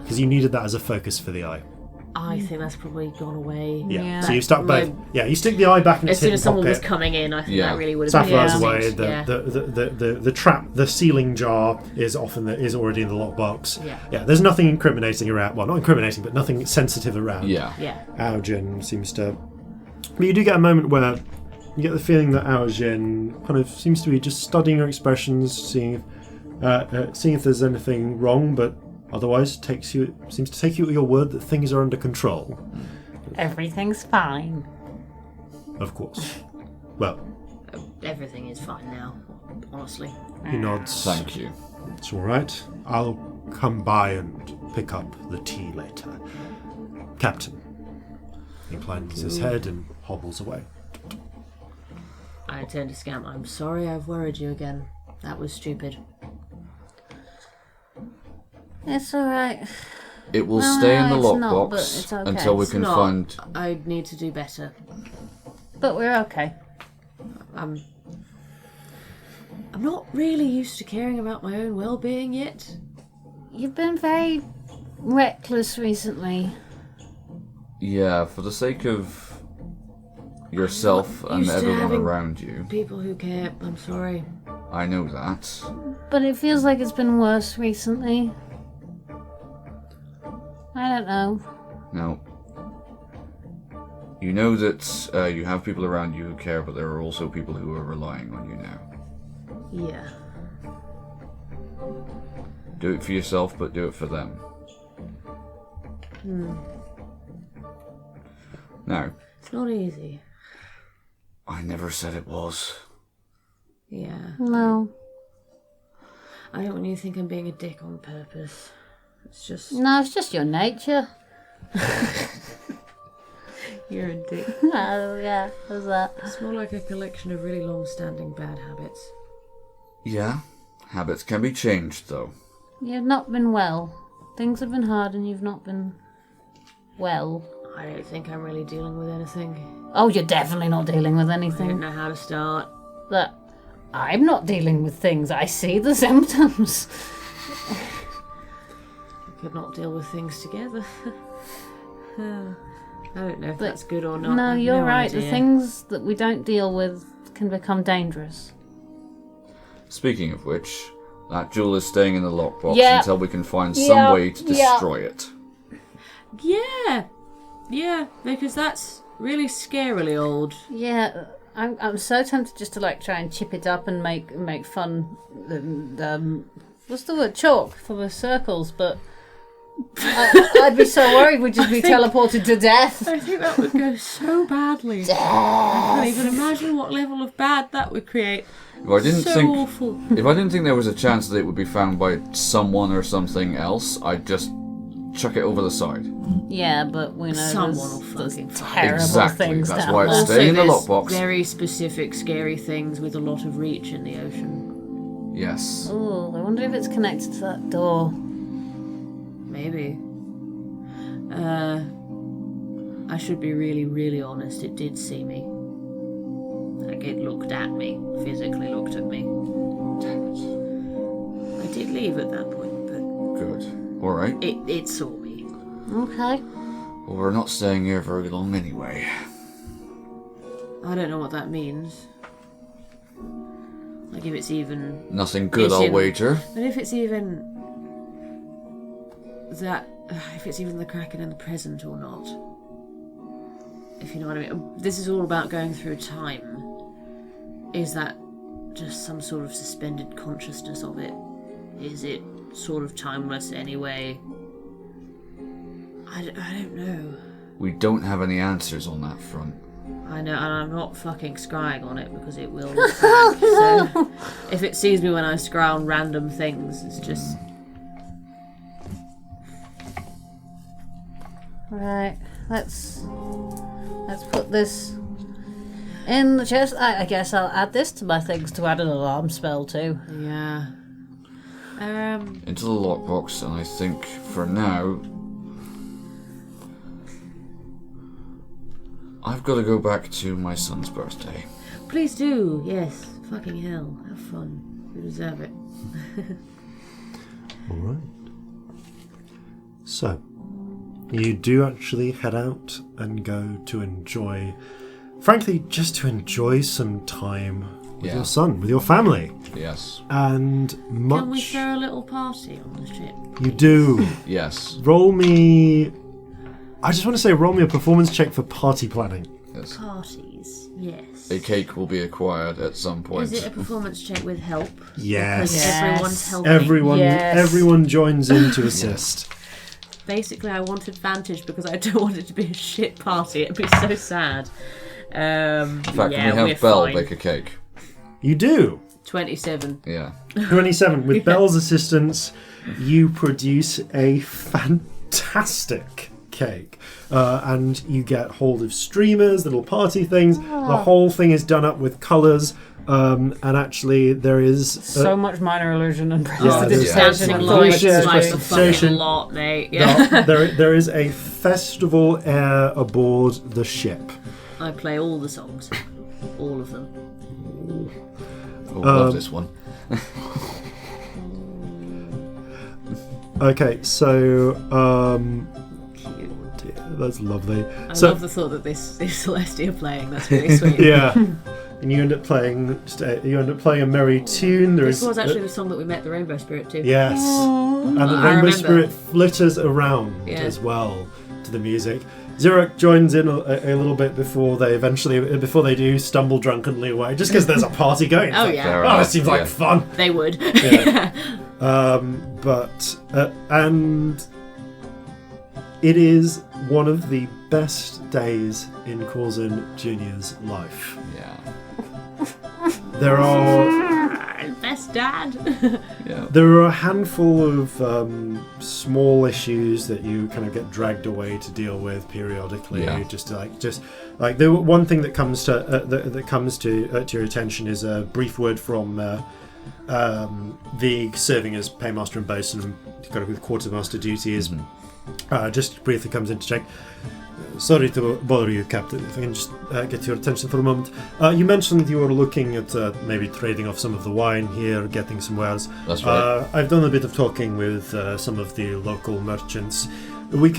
Because you needed that as a focus for the eye. I think that's probably gone away. Yeah. So you stuck both. You stick the eye back in its As soon hidden as someone was pocket. coming in, I think that really would have Sapphire's been away. instinct. The trap, the sealing jar is is already in the lockbox. Yeah. There's nothing incriminating around. Well, not incriminating, but nothing sensitive around. Yeah. Aojin seems to. But you do get a moment where you get the feeling that Aojin kind of seems to be just studying your expressions, seeing if there's anything wrong, but otherwise seems to take you at your word that things are under control. Everything's fine. Of course. Well, Everything is fine now, honestly. he nods. Thank you. It's all right. I'll come by and pick up the tea later. Captain. He inclines his head and hobbles away. I turn to Scamp. I'm sorry I've worried you again. That was stupid. It's alright. It will stay in the it's not, but lockbox it's okay. until we It's can Not. find. I need to do better. But we're okay. I'm not really used to caring about my own well-being yet. You've been very reckless recently. Yeah, for the sake of yourself and used to everyone having around you. People who care, I'm sorry. I know that. But it feels like it's been worse recently. I don't know. Now, you know that you have people around you who care, but there are also people who are relying on you now. Yeah. Do it for yourself, but do it for them. Now, It's not easy. I never said it was. Yeah. No. I don't want you to think I'm being a dick on purpose. It's just... No, it's just your nature. You're a dick. Oh, yeah, how's that? It's more like a collection of really long-standing bad habits. Yeah, habits can be changed, though. You've not been well. Things have been hard and you've not been well. I don't think I'm really dealing with anything. Oh, you're definitely not dealing with I don't anything. know how to start. That I'm not dealing with things. I see the symptoms. We could not deal with things together. I don't know if that's good or not. I No, have you're no right. idea. The things that we don't deal with can become dangerous. Speaking of which, that jewel is staying in the lockbox Yeah. until we can find Yeah. some way to Yeah. destroy it. Yeah, because that's really scarily old. Yeah, I'm so tempted just to try and chip it up and make fun. What's the word? Chalk for the circles, but I'd be so worried we'd just be teleported to death. I think that would go so badly. I can't even imagine what level of bad that would create. Awful. If I didn't think there was a chance that it would be found by someone or something else, I'd just chuck it over the side. Yeah, but we know someone will there's fucking terrible exactly. things That's down why there. it's staying in the there's lockbox. Very specific, scary things with a lot of reach in the ocean. Yes. Oh, I wonder if it's connected to that door. Maybe. I should be really, really honest. It did see me. It looked at me. Physically looked at me. I did leave at that point, but... Good. Alright. It saw me. Okay. Well, we're not staying here very long anyway. I don't know what that means. If it's even... Nothing good, I'll wager. But if it's even... if it's even the Kraken in the present or not. If you know what I mean. This is all about going through time. Is that just some sort of suspended consciousness of it? Is it sort of timeless anyway? I don't know. We don't have any answers on that front. I know, and I'm not fucking scrying on it because it will look back. So if it sees me when I scry on random things, it's just... Right, let's put this in the chest. I guess I'll add this to my things to add an alarm spell too. Yeah. Into the lockbox, and I think for now I've got to go back to my son's birthday. Please do, yes. Fucking hell, have fun. You deserve it. Alright. So, you do actually head out and go to enjoy, frankly, just to enjoy some time with your son, with your family. Yes. And much... Can we throw a little party on the ship? You do. Yes. Roll me... I just want to say roll me a performance check for party planning. Yes. Parties, yes. A cake will be acquired at some point. Is it a performance check with help? Yes. Because everyone's helping. Everyone joins in to assist. Basically, I want advantage because I don't want it to be a shit party. It'd be so sad. In fact, can we have Belle bake a cake? You do. 27. Yeah. 27. With Belle's assistance, you produce a fantastic cake. And you get hold of streamers, little party things. The whole thing is done up with colours. And actually, there is... so much minor illusion and Dancing lights like a fucking lot, mate. Yeah. There is a festival air aboard the ship. I play all the songs. All of them. Oh, I love this one. Okay, so... that's lovely. I love the thought that this is Celestia playing. That's really sweet. Yeah. And you end up playing a merry tune. This was actually the song that we met the Rainbow Spirit to. Yes. And the Rainbow Spirit flitters around as well to the music. Xerox joins in a little bit before they do stumble drunkenly away, just because there's a party going. Oh, yeah. It seems like fun. They would. Yeah. And it is one of the best days in Corzin Jr.'s life. Yeah. There are... Best dad. Yeah. There are a handful of small issues that you kind of get dragged away to deal with periodically. Yeah. Just like the one thing that comes to your attention is a brief word from the serving as paymaster and bosun, got with quartermaster duty is just briefly comes in to check. Sorry to bother you, Captain. If I can just get your attention for a moment. You mentioned you were looking at maybe trading off some of the wine here, getting some wares. That's right. I've done a bit of talking with some of the local merchants. I've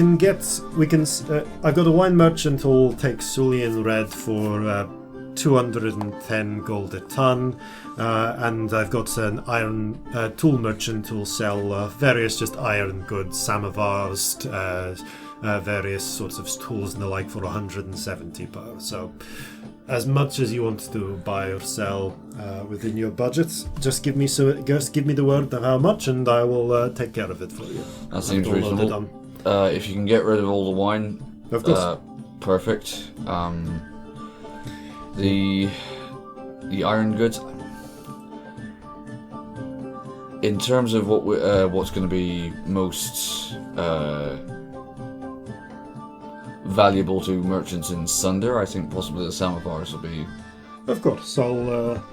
got a wine merchant who'll take Sulian Red for 210 gold a ton, and I've got an iron tool merchant who'll sell various just iron goods, samovars, various sorts of tools and the like for 170 per. So as much as you want to buy or sell within your budgets. Just give me the word of how much, and I will take care of it for you. That seems After all of it reasonable. If you can get rid of all the wine, Of course. perfect. The iron goods. In terms of what's going to be most valuable to merchants in Sunder, I think possibly the samovars will be. Of course, I'll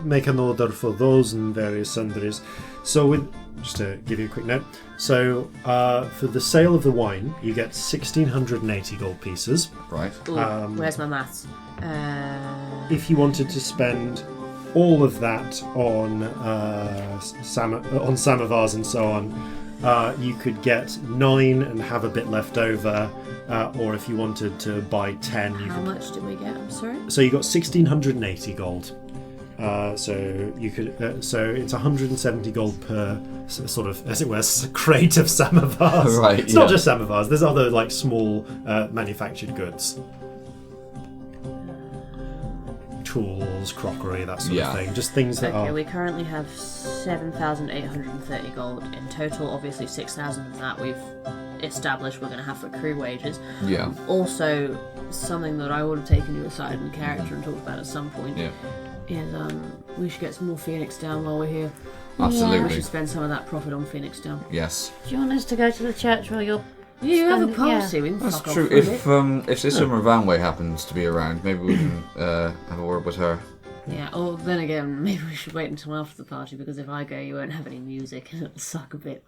make an order for those and various sundries. So, just to give you a quick note, so for the sale of the wine, you get 1,680 gold pieces. Right. Ooh, where's my maths? If you wanted to spend all of that on samovars and so on, you could get 9 and have a bit left over. Or if you wanted to buy 10, you How could. much did we get? I'm sorry. So you got 1,680 gold. So you could. So it's 170 gold per sort of, as it were, crate of samovars. Right. It's not just samovars. There's other like small manufactured goods, tools, crockery, that sort of thing. Just things that Okay, are. we currently have 7,830 gold in total. Obviously, 6,000 of that we've established we're going to have for crew wages. Yeah. Also, something that I would have taken you aside in character and talked about at some point Yeah. is we should get some more Phoenix down while we're here. We Absolutely. should spend some of that profit on Phoenix down. Yes. Do you want us to go to the church while you're... You have a Spend- yeah. party. We can That's fuck off true. for a bit. If Sister Vanway happens to be around, maybe we can have a word with her. Yeah, or then again, maybe we should wait until after the party, because if I go, you won't have any music and it'll suck a bit.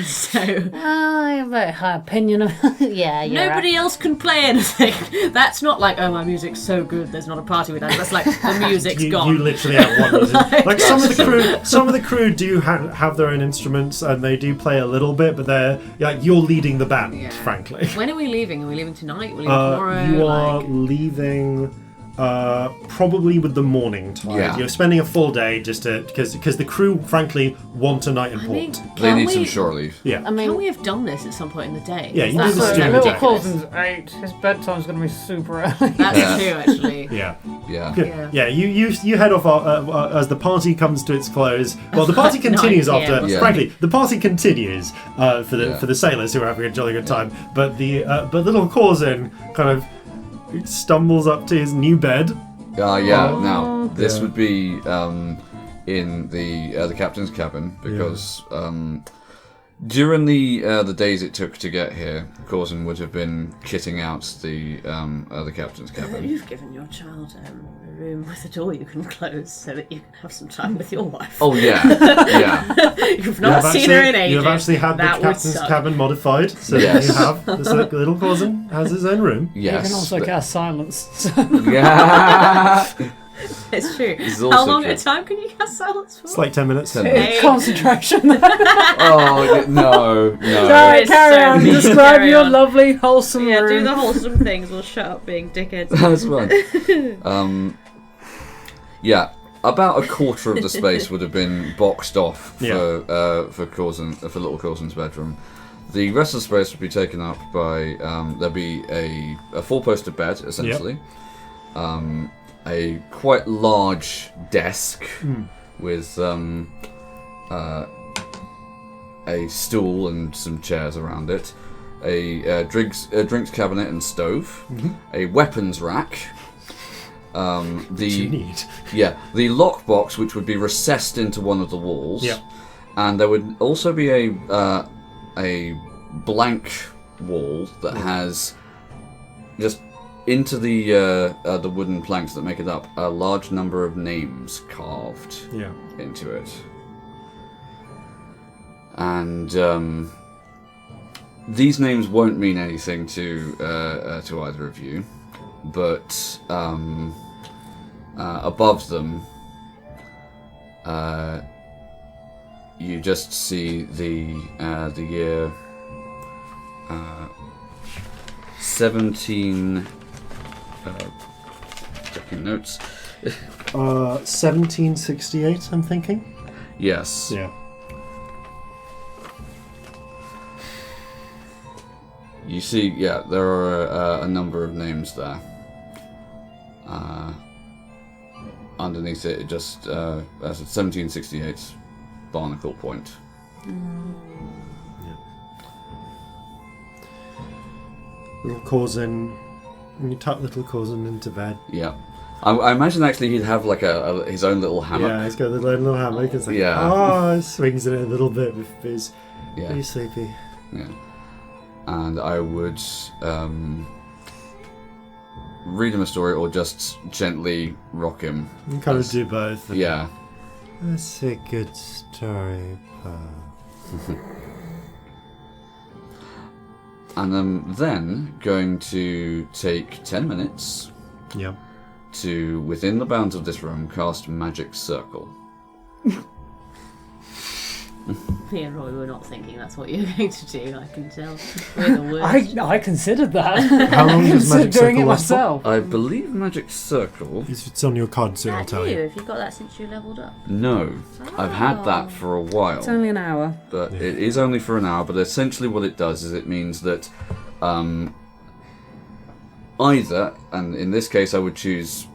So, I have a very high opinion of... yeah, you're nobody else can play anything. That's not like, oh, my music's so good, there's not a party with that. That's like, the music's gone. You literally have one. Like some of the crew do have their own instruments and they do play a little bit, but you're leading the band, Yeah. frankly. When are we leaving? Are we leaving tonight? Are we leaving tomorrow? You are Like- leaving probably with the morning tide. Yeah. You're spending a full day just because the crew, frankly, want a night in I port. mean, They can need we, some shore leave. Yeah. I mean, Can we have done this at some point in the day? Yeah, you That's do the so steering Little deck. ridiculous. Corzon's 8. His bedtime's going to be super early. That's Yeah. true, actually. Yeah. Yeah. Yeah. Yeah, you head off as the party comes to its close. Well, the party 9 continues PM. after. Yeah. Frankly, the party continues for Yeah. the sailors who are having a jolly good time. But little Corzin kind of stumbles up to his new bed. Now this Yeah. would be in the captain's cabin because during the days it took to get here, Corzin would have been kitting out the captain's cabin. You've given your child a room with a door you can close so that you can have some time with your wife. Oh yeah, yeah. You've not seen her in ages. You have actually had That the would captain's suck. cabin modified, so Yes. you have this little Corzin has his own room. You Yes. can also but- cast silence. So Yeah. It's true. This is How also long true. at a time can you cast silence for? It's like 10 minutes. 10 minutes. Hey. concentration. Oh no. Sorry, It's carry so on. mean. Describe Carry your on. lovely, wholesome Yeah, do room. the wholesome things. We'll shut up being dickheads. That's fine. Yeah, about a quarter of the space would have been boxed off for little Corzin's bedroom. The rest of the space would be taken up by there'd be a four-poster bed essentially, a quite large desk with a stool and some chairs around it, a drinks cabinet and stove, a weapons rack. You need. The lockbox, which would be recessed into one of the walls, Yep. and there would also be a blank wall that has just into the wooden planks that make it up a large number of names carved Yeah. into it, and these names won't mean anything to either of you, but above them, you just see the year 17. Checking notes. 1768, I'm thinking. Yes. Yeah. You see, there are a number of names there. Underneath it just has a 1768 barnacle point. Little Corzin, you tuck little Corzin into bed. Yeah. I imagine actually he'd have like his own little hammock. Yeah, he's got the little hammock. It's like, swings in it a little bit if he's pretty sleepy. Yeah. And I would read him a story or just gently rock him. You kind of do both. Yeah. That's a good story, pal. And I'm then going to take 10 minutes Yeah. to, within the bounds of this room, cast Magic Circle. Me and Roy were not thinking that's what you're going to do, I can tell. We're the worst. I considered that. How long I does considered Magic doing Circle it last for? myself. I believe Magic Circle... It's on your card, so I'll That tell you, you. if you got that since you leveled up. No. I've had that for a while. It's only an hour. But it is only for an hour, but essentially what it does is it means that either, and in this case I would choose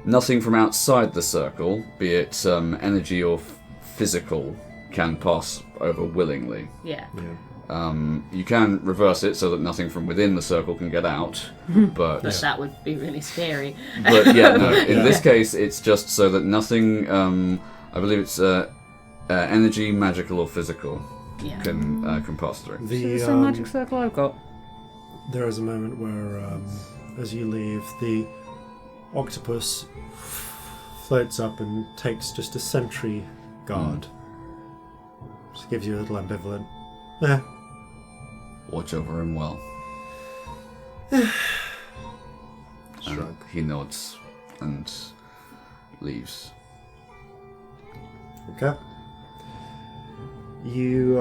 nothing from outside the circle, be it energy or physical, can pass over willingly. Yeah. You can reverse it so that nothing from within the circle can get out, but That would be really scary. in this case it's just so that nothing, I believe it's energy, magical or physical, Yeah. can pass through. It's a magic circle I've got. There is a moment where, as you leave, the octopus floats up and takes just a sentry guard. Just gives you a little ambivalent. Watch over him well. Shrug. He nods and leaves. Okay. You,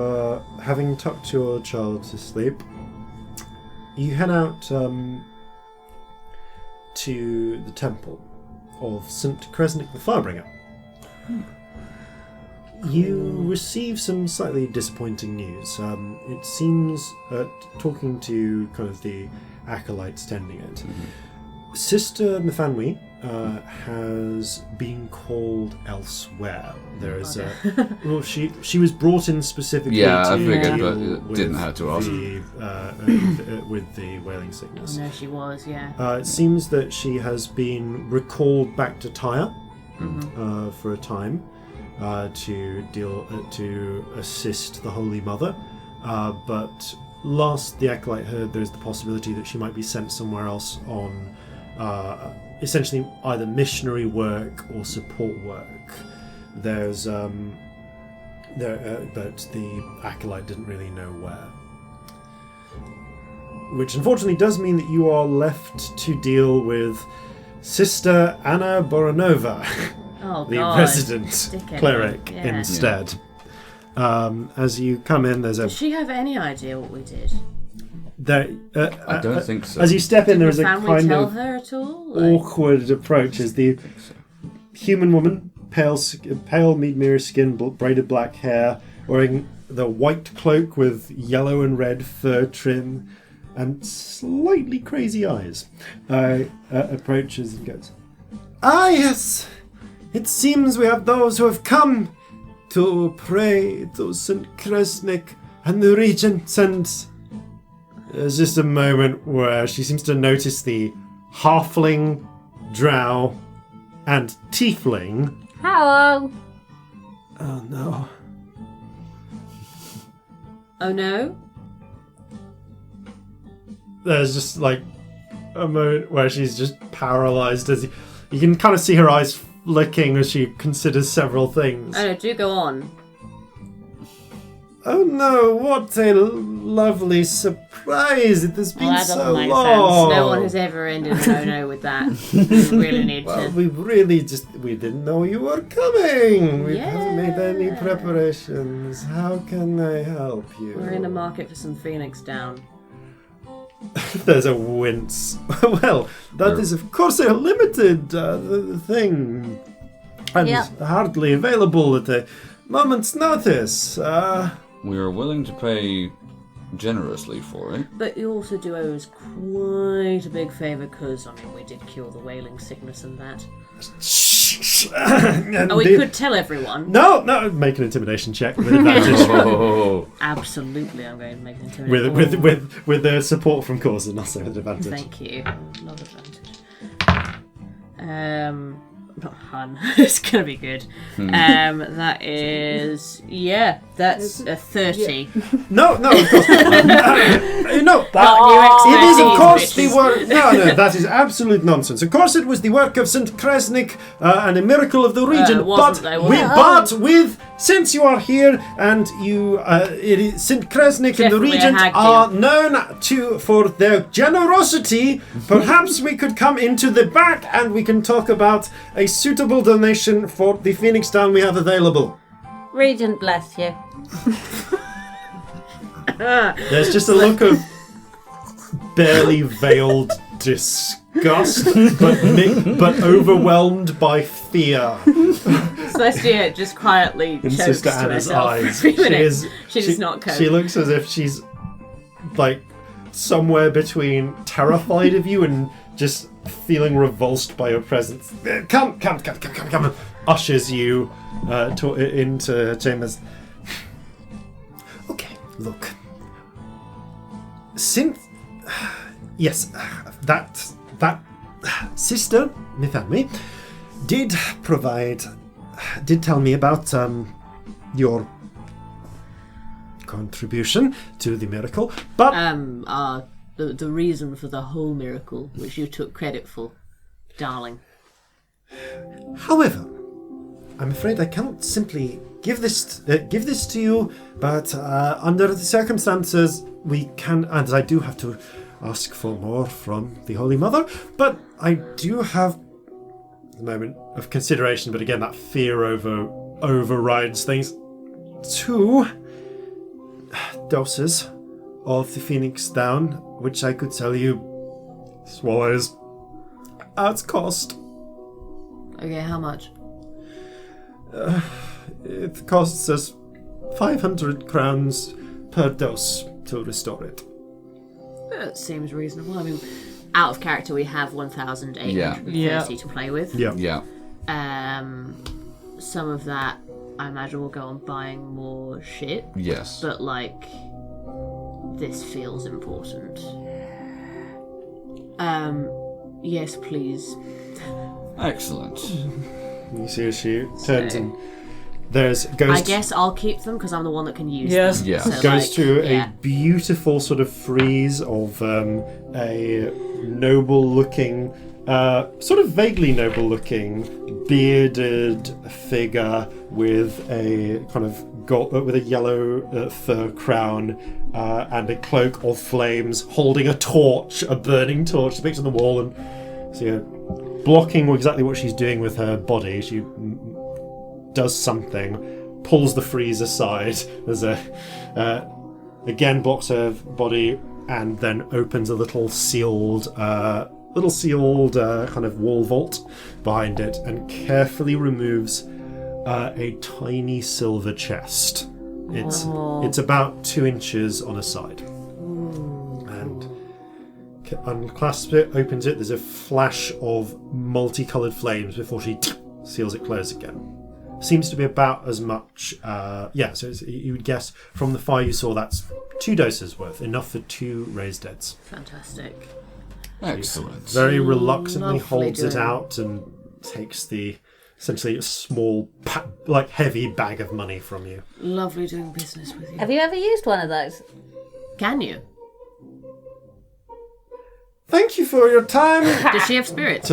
having tucked your child to sleep, you head out to the temple of St. Kresnik the Firebringer. You receive some slightly disappointing news. It seems, talking to kind of the acolytes tending it, Sister Mfanwi has been called elsewhere. There is well, she was brought in specifically Yeah, to I figured, deal but it with didn't have to ask. with the whaling sickness. Oh no, she was, yeah. It seems that she has been recalled back to Tyre for a time to assist the Holy Mother. But last the acolyte heard, there's the possibility that she might be sent somewhere else on essentially either missionary work or support work. There's but the acolyte didn't really know where. Which unfortunately does mean that you are left to deal with Sister Anna Boranova, the resident Dickhead. cleric, Yeah. instead. As you come in, there's a Does she have any idea what we did? I don't think so. As you step in, there is a Family kind tell of her at all? awkward approach as the human woman, pale mead mirror skin, braided black hair, wearing the white cloak with yellow and red fur trim, and slightly crazy eyes, approaches and goes, "Ah, yes! It seems we have those who have come to pray to St. Kresnik and the regent, and..." There's just a moment where she seems to notice the halfling, drow, and tiefling. Hello. Oh no. Oh no? There's just like a moment where she's just paralyzed as you can kind of see her eyes flicking as she considers several things. Oh no, do go on. Oh no, what a lovely surprise! It has been Well, that so doesn't make long. sense. No one has ever ended no with that. We really need Well, to. we didn't know you were coming. We haven't made any Yeah. preparations. How can I help you? We're in the market for some Phoenix down. There's a wince. Well, that is of course a limited thing. And Yep. hardly available at a moment's notice. We are willing to pay generously for it. But you also do owe us quite a big favour because, we did cure the whaling sickness and that. And We could tell everyone. No, make an intimidation check with advantage. Absolutely, I'm going to make an intimidation. with the support from Corzin, also with advantage. Thank you. Love advantage. Not hun. It's gonna be good. That is that's a 30. No, of course not. No, it is of course the work. No, that is absolute nonsense. Of course, it was the work of St. Kresnik and a miracle of the region. Since you are here and you, St. Kresnik and the region are known for their generosity, perhaps we could come into the back and we can talk about a suitable donation for the Phoenix Down we have available. Regent bless you. There's just a look of barely veiled disgust, but overwhelmed by fear. Celestia just quietly In chokes Sister to Anna's herself eyes. for a minute. She does not cope. She looks as if she's like somewhere between terrified of you and just feeling revulsed by your presence. Come, and ushers you into her chambers. Okay, look. Since yes, that sister Mithadme did tell me about your contribution to the miracle, but the reason for the whole miracle, which you took credit for, darling. However, I'm afraid I cannot simply give this to you, but under the circumstances we can, and I do have to ask for more from the Holy Mother, but I do have a moment of consideration, but again that fear overrides things. 2 doses of the Phoenix Down, which I could sell you swallows at cost. Okay, how much? It costs us 500 crowns per dose to restore it. That seems reasonable. Out of character, we have 1,830 to play with. Yeah. Some of that, I imagine, will go on buying more shit. Yes. But, this feels important. Yes, please. Excellent. You see as she turns and goes. I guess I'll keep them because I'm the one that can use them. Yes. So, goes to a beautiful sort of frieze of a noble-looking, sort of vaguely noble-looking, bearded figure with a kind of with a yellow fur crown and a cloak of flames, holding a torch, a burning torch, depicted on the wall, and blocking exactly what she's doing with her body. She does something, pulls the frieze aside. There's again blocks her body, and then opens a little sealed kind of wall vault behind it, and carefully removes a tiny silver chest. It's about 2 inches on a side. And unclasps it, opens it. There's a flash of multicolored flames before she seals it closed again. Seems to be about as much. So you would guess from the fire you saw that's 2 doses worth, enough for 2 raised deads. Fantastic. Excellent. Very reluctantly Lovely holds it doing. out and takes the essentially a small, heavy bag of money from you. Lovely doing business with you. Have you ever used one of those? Can you? Thank you for your time. Does she have spirit?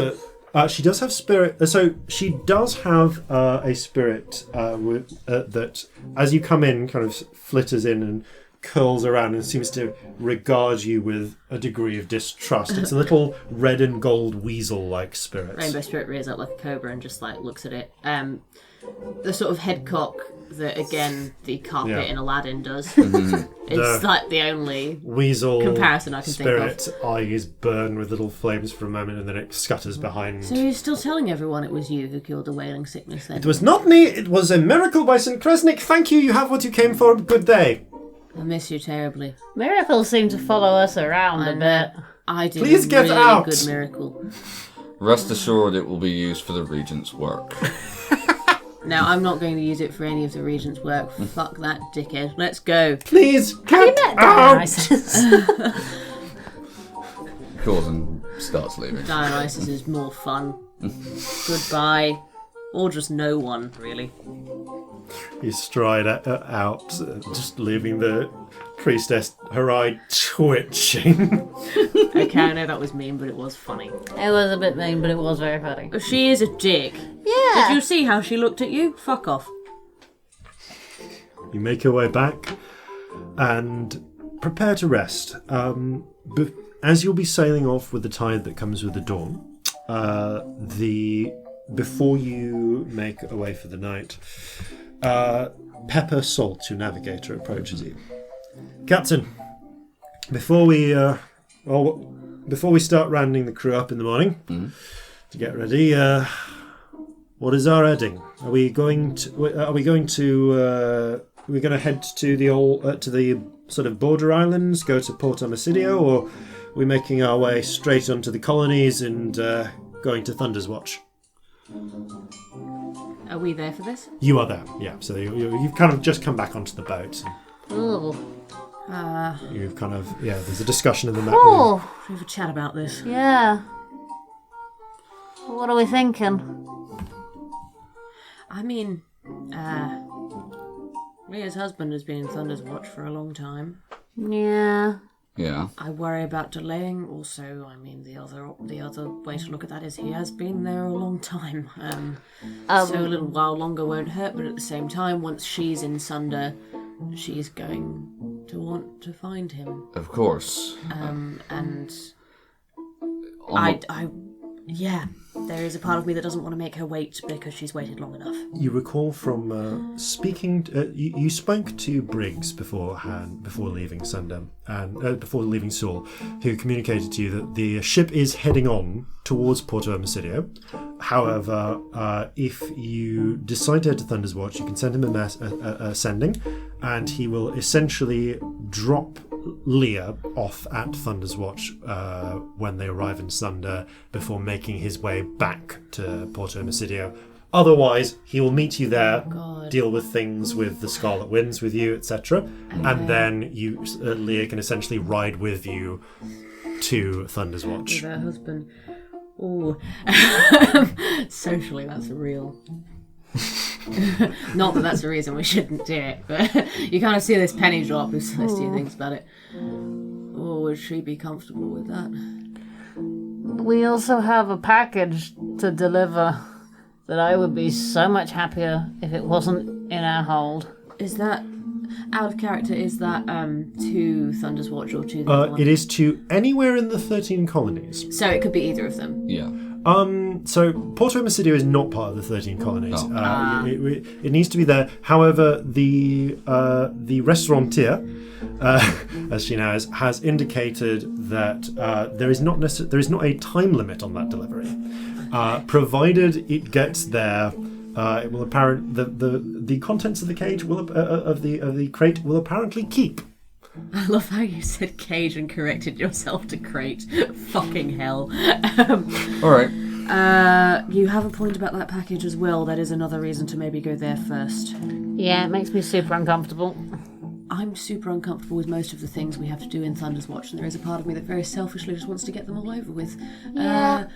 She does have spirit. So she does have a spirit that, as you come in, kind of flitters in and curls around and seems to regard you with a degree of distrust. It's a little red and gold weasel-like spirit. Rainbow spirit rears up like a cobra and just looks at it. The sort of head cock that again the carpet in Aladdin does. It's the only weasel comparison I can spirit think eyes burn with little flames for a moment, and then it scutters behind. So you're still telling everyone it was you who killed the whaling sickness then? It was not me. It was a miracle by St. Kresnik. Thank you. You have what you came for. Good day. I miss you terribly. Miracles seem to follow us around a bit. I did Please a get really out. good miracle. Rest assured it will be used for the Regent's work. Now, I'm not going to use it for any of the Regent's work. Fuck that dickhead. Let's go. Please Have you get met out! Dionysus? Corzin starts leaving. Dionysus is more fun. Goodbye. Or just no one, really. You stride out, just leaving the priestess, her eye twitching. Okay, I know that was mean, but it was funny. It was a bit mean, but it was very funny. She is a dick. Yeah. Did you see how she looked at you? Fuck off. You make your way back and prepare to rest. As you'll be sailing off with the tide that comes with the dawn, before you make away for the night, Pepper Salt, your navigator, approaches you. Captain, before we start rounding the crew up in the morning to get ready, what is our heading? Are we going to head to the sort of border islands, go to Port Omicidio, or are we making our way straight onto the colonies and going to Thunder's Watch? Are we there for this? You are there, yeah. So you've kind of just come back onto the boat. Ooh. You've kind of, there's a discussion in the map. Oh, We have a chat about this. yeah. What are we thinking? I mean, Leah's husband has been in Thunder's Watch for a long time. Yeah. Yeah. I worry about delaying. Also, I mean, the other way to look at that is he has been there a long time. So a little while longer won't hurt, but at the same time, once she's in Sunder, she's going to want to find him. Of course. There is a part of me that doesn't want to make her wait because she's waited long enough. You recall from speaking. You spoke to Briggs beforehand, before leaving Sunder, and before leaving Saul, who communicated to you that the ship is heading on towards Porto Omicidio. However, if you decide to head to Thunder's Watch, you can send him a sending, and he will essentially drop Leah off at Thunder's Watch when they arrive in Sunder before making his way back to Porto Omicidio. Otherwise, he will meet you there, deal with things with the Scarlet Winds with you, etc. And then you, Leah can essentially ride with you to Thunder's Watch. With her husband. Ooh. Socially, that's real. Not that that's the reason we shouldn't do it, but you kind of see this penny drop as Celestia thinks about it. Oh, would she be comfortable with that? We also have a package to deliver that I would be so much happier if it wasn't in our hold. Is that, out of character, is that to Thunder's Watch or to the other one? It is to anywhere in the 13 colonies. So it could be either of them. Yeah. So Porto Omicidio is not part of the 13 colonies. It needs to be there. However, the restaurateur, as she now is, has indicated that there is not a time limit on that delivery. Provided it gets there, it will the contents of the cage of the crate will apparently keep. I love how you said cage and corrected yourself to crate. Fucking hell. All right. You have a point about that package as well. That is another reason to maybe go there first. Yeah, it makes me super uncomfortable. I'm super uncomfortable with most of the things we have to do in Thunder's Watch, and there is a part of me that very selfishly just wants to get them all over with. Yeah.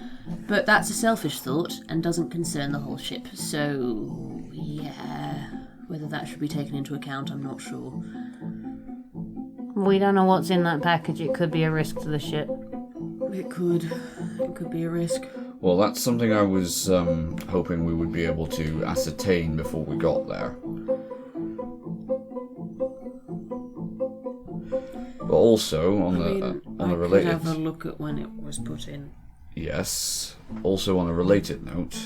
But that's a selfish thought and doesn't concern the whole ship. So, yeah. Whether that should be taken into account, I'm not sure. We don't know what's in that package. It could be a risk to the ship. It could be a risk. Well, that's something I was hoping we would be able to ascertain before we got there. But also on the related. I could have a look at when it was put in. Yes. Also on a related note.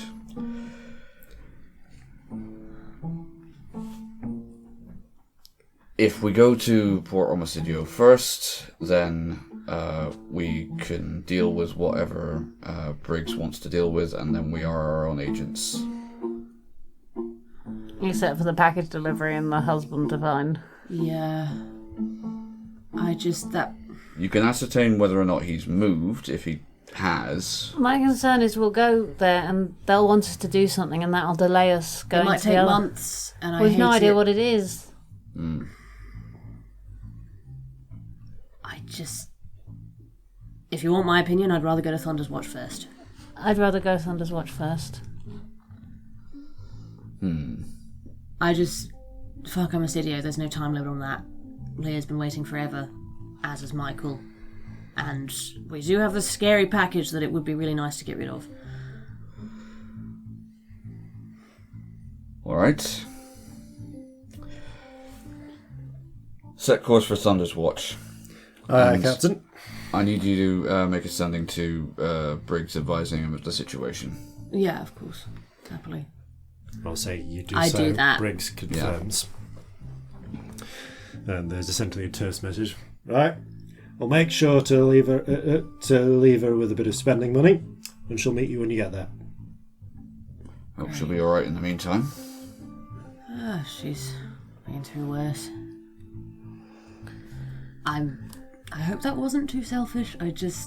If we go to Port Omicidio first, then we can deal with whatever Briggs wants to deal with, and then we are our own agents. Except for the package delivery and the husband to find. Yeah. You can ascertain whether or not he's moved, if he has. My concern is we'll go there and they'll want us to do something and that'll delay us going It might to take the other. months, and We've no idea what it is. If you want my opinion, I'd rather go to Thunder's Watch first. I'd rather go Thunder's Watch first. Fuck, I'm a Sidio. There's no time limit on that. Leah's been waiting forever, as has Michael. And we do have this scary package that it would be really nice to get rid of. Alright. Set course for Thunder's Watch. Captain. I need you to make a sending to Briggs advising him of the situation. Yeah, of course. Happily. I'll say you do I so. do that. Briggs confirms. And there's essentially a terse message. Right. I'll make sure to leave her with a bit of spending money, and she'll meet you when you get there. Hope she'll be alright in the meantime. She's been through worse. I hope that wasn't too selfish. It'd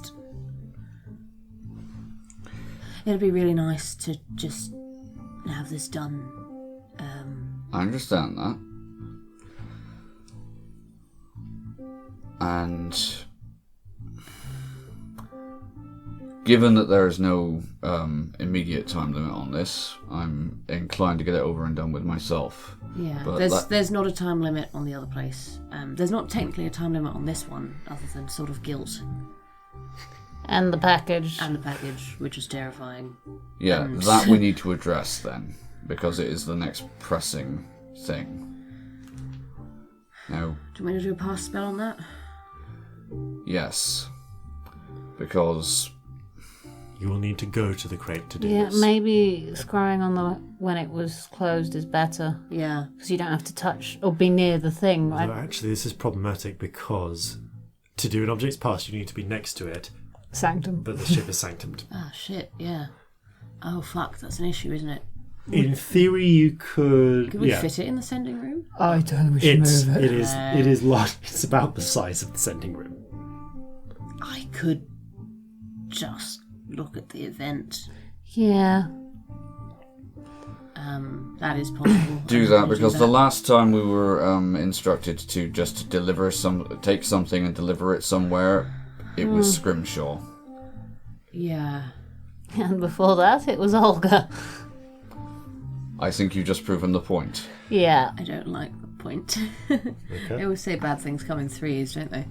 be really nice to just have this done. I understand that. And given that there is no immediate time limit on this, I'm inclined to get it over and done with myself. Yeah, But there's not a time limit on the other place. There's not technically a time limit on this one, other than sort of guilt. And the package. And the package, which is terrifying. Yeah, that we need to address then, because it is the next pressing thing. Now, Do you want me to do a pass spell on that? yes, because You will need to go to the crate to do Yeah, this. maybe scrying on the when it was closed is better. Yeah. Because you don't have to touch or be near the thing. Right? Although actually, this is problematic because to do an object's pass, you need to be next to it, Sanctum. but the ship is sanctumed. Ah, shit, yeah. Oh, fuck, that's an issue, isn't it? In theory, you could. Could we yeah, fit it in the sending room? I don't know we should it's move it. it is large. It's about the size of the sending room. I could just look at the event. Yeah. That is possible. do that, because the last time we were instructed to just take something and deliver it somewhere, it was Scrimshaw. Yeah. And before that, it was Olga. I think you've just proven the point. Yeah. I don't like the point. Okay. They always say bad things come in threes, don't they?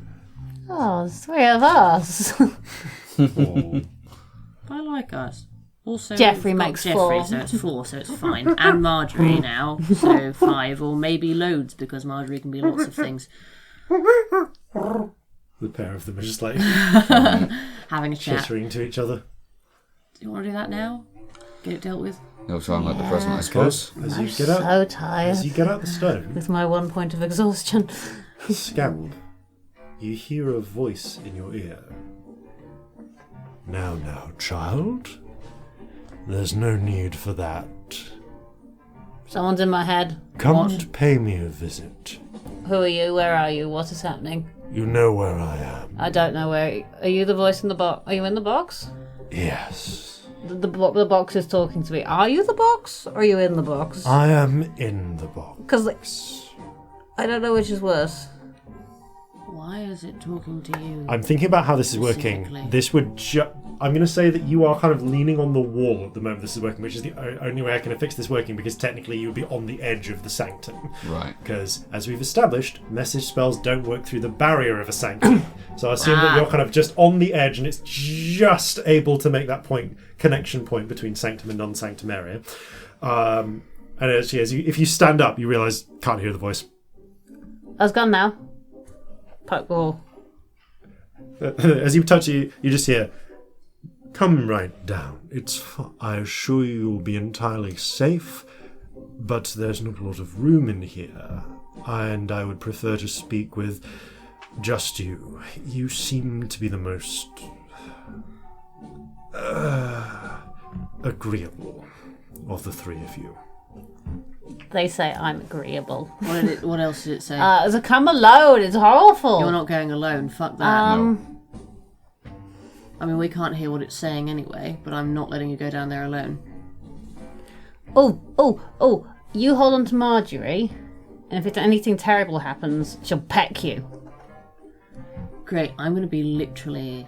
Oh, there's three of us. Oh. I like us. Also, Jeffrey we've got makes Jeffrey, 4. so it's 4, so it's fine. And Marjorie now, so 5, or maybe loads, because Marjorie can be lots of things. The pair of them are just like Having a chat. chittering to each other. Do you want to do that now? Get it dealt with? No time like the present, I suppose. As I'm you get out, so tired. as you get out the stone, With my 1 point of exhaustion. Scamp, you hear a voice in your ear. Now, child. There's no need for that. Someone's in my head. Come What? and pay me a visit. Who are you? Where are you? What is happening? You know where I am. I don't know where. Are you the voice in the box? Are you in the box? Yes. The box is talking to me. Are you the box? Or are you in the box? I am in the box. Because I don't know which is worse. Why is it talking to you? I'm thinking about how this is working. Specifically. This would I'm going to say that you are kind of leaning on the wall at the moment this is working, which is the only way I can fix this working, because technically you would be on the edge of the sanctum. Right. Because, as we've established, message spells don't work through the barrier of a sanctum. So I assume that you're kind of just on the edge, and it's just able to make that connection point between sanctum and non-sanctum area. And actually, if you stand up, you realise can't hear the voice. I was gone now. Poke the wall. As you touch it, you just hear, "Come right down. I assure you you'll be entirely safe, but there's not a lot of room in here, and I would prefer to speak with just you. You seem to be the most agreeable of the three of you." They say I'm agreeable. What else did it say? So come alone. It's awful. You're not going alone. Fuck that. No. I mean, we can't hear what it's saying anyway, but I'm not letting you go down there alone. Oh! You hold on to Marjorie, and if anything terrible happens, she'll peck you. Great. I'm going to be literally,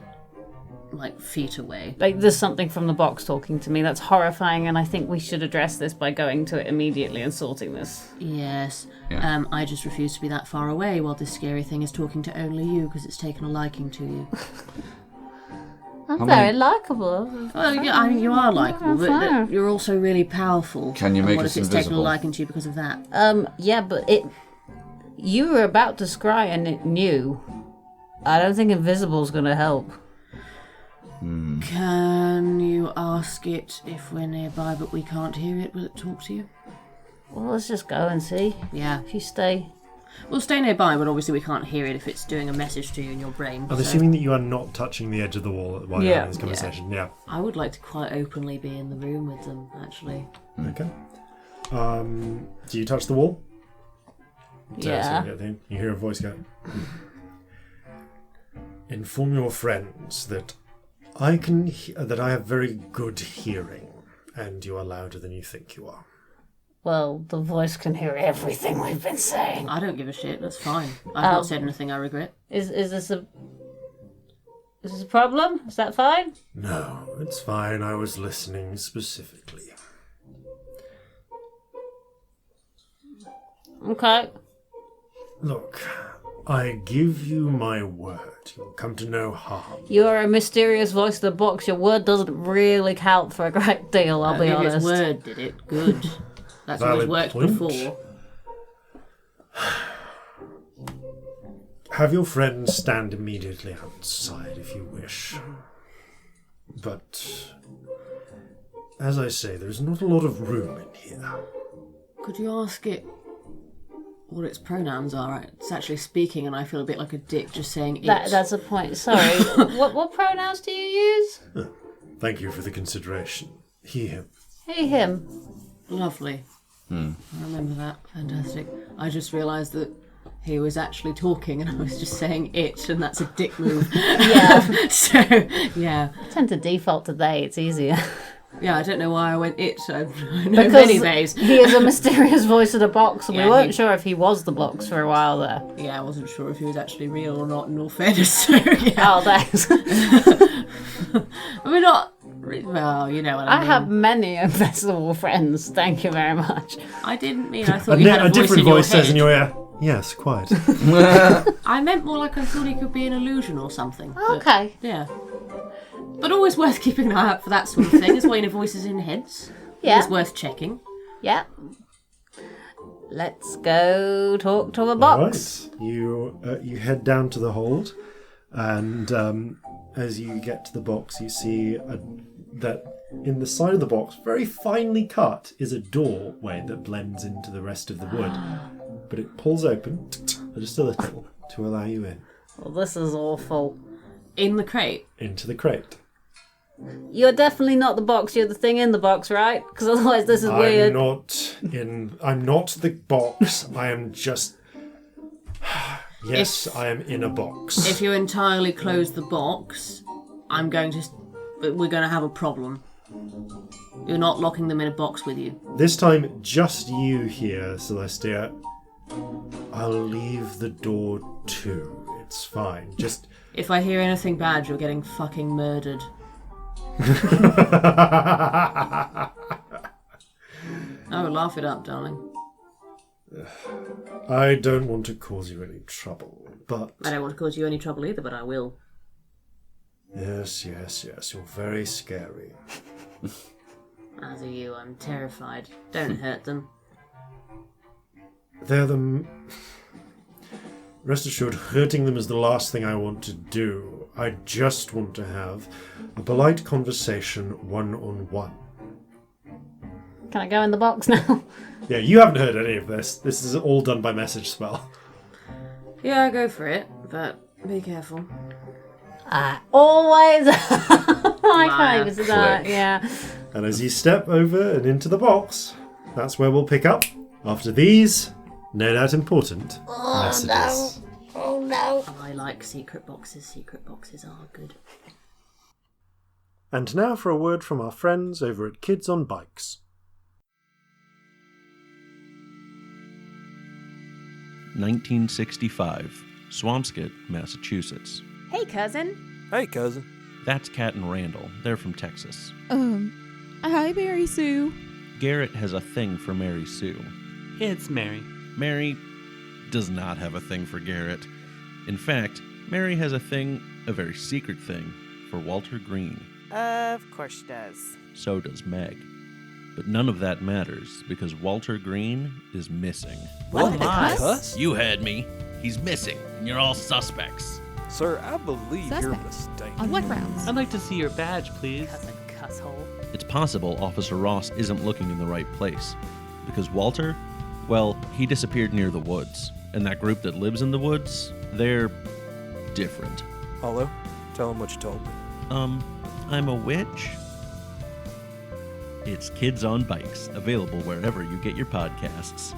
feet away. There's something from the box talking to me. That's horrifying, and I think we should address this by going to it immediately and sorting this. Yes. Yeah. I just refuse to be that far away while this scary thing is talking to only you because it's taken a liking to you. I'm very likeable. Well, yeah, I mean, you are likeable, but you're also really powerful. Can you make what us if it's taken a invisible? liking to you because of that? Yeah, but you were about to scry and it knew. I don't think invisible's gonna help. Can you ask it if we're nearby but we can't hear it? Will it talk to you? Well, let's just go and see. Yeah. If you stay. We'll stay nearby, but obviously we can't hear it if it's doing a message to you in your brain. I'm assuming that you are not touching the edge of the wall while you're having this conversation. Yeah. I would like to quite openly be in the room with them, actually. Okay. Do you touch the wall? Yeah. You hear a voice go. Inform your friends that I have very good hearing, and you are louder than you think you are. Well, the voice can hear everything we've been saying. I don't give a shit. That's fine. I've not said anything I regret. Is this a problem? Is that fine? No, it's fine. I was listening specifically. Okay. Look, I give you my word. You'll come to no harm. You are a mysterious voice of the box. Your word doesn't really count for a great deal, I'll be honest. His word did it. Good. That's always worked point. before. Have your friends stand immediately outside if you wish. But, as I say, there's not a lot of room in here. Could you ask it what its pronouns are? It's actually speaking and I feel a bit like a dick just saying it. That's a point. Sorry. what pronouns do you use? Thank you for the consideration. He, him. He, him. Lovely. I remember that. Fantastic. I just realised that he was actually talking and I was just saying it, and that's a dick move. Yeah. So, yeah. I tend to default to they. It's easier. Yeah, I don't know why I went it. I know many ways. He is a mysterious voice of the box, and Yeah, we weren't sure if he was the box for a while there. Yeah, I wasn't sure if he was actually real or not, in all fairness. So, yeah. Oh, thanks. We're not... Well, you know what I mean. I have many invisible friends. Thank you very much. I didn't mean I thought you had a voice different in your voice says in head. your ear, yes, quite. I meant more like I thought he could be an illusion or something. But, Okay. yeah. But always worth keeping an eye out for that sort of thing, as well, you know, voices in heads. Yeah. It's worth checking. Yeah. Let's go talk to the box. Right. You head down to the hold, and as you get to the box, you see that in the side of the box, very finely cut, is a doorway that blends into the rest of the wood. But it pulls open just a little to allow you in. Well, this is awful. In the crate. Into the crate. You're definitely not the box. You're the thing in the box, right? Because otherwise this is weird. I'm not the box. I am just... Yes, I am in a box. If you entirely close the box, we're going to have a problem. You're not locking them in a box with you. This time, just you here, Celestia. I'll leave the door too. It's fine. Just... If I hear anything bad, you're getting fucking murdered. Oh, laugh it up, darling. I don't want to cause you any trouble, but... I don't want to cause you any trouble either, but I will. Yes, you're very scary. As are you, I'm terrified. Don't hurt them. They're the... Rest assured, hurting them is the last thing I want to do. I just want to have a polite conversation one-on-one. Can I go in the box now? Yeah, you haven't heard any of this. This is all done by message spell. Yeah, go for it, but be careful. Always. I can't even say that. Click. Yeah. And as you step over and into the box, that's where we'll pick up After these, no doubt important messages. Oh no. I like secret boxes. Secret boxes are good. And now for a word from our friends over at Kids on Bikes. 1965, Swampscott, Massachusetts. Hey, cousin. Hey, cousin. That's Kat and Randall. They're from Texas. Hi, Mary Sue. Garrett has a thing for Mary Sue. It's Mary. Mary does not have a thing for Garrett. In fact, Mary has a very secret thing, for Walter Green. Of course she does. So does Meg. But none of that matters, because Walter Green is missing. What the cuss? You had me. He's missing, and you're all suspects. Sir, I believe you're Suspects? mistaken. On what grounds? I'd like to see your badge, please. Cousin cusshole. It's possible Officer Ross isn't looking in the right place. Because Walter, well, he disappeared near the woods. And that group that lives in the woods, they're different. Hello? Tell him what you told me. I'm a witch? It's Kids on Bikes, available wherever you get your podcasts.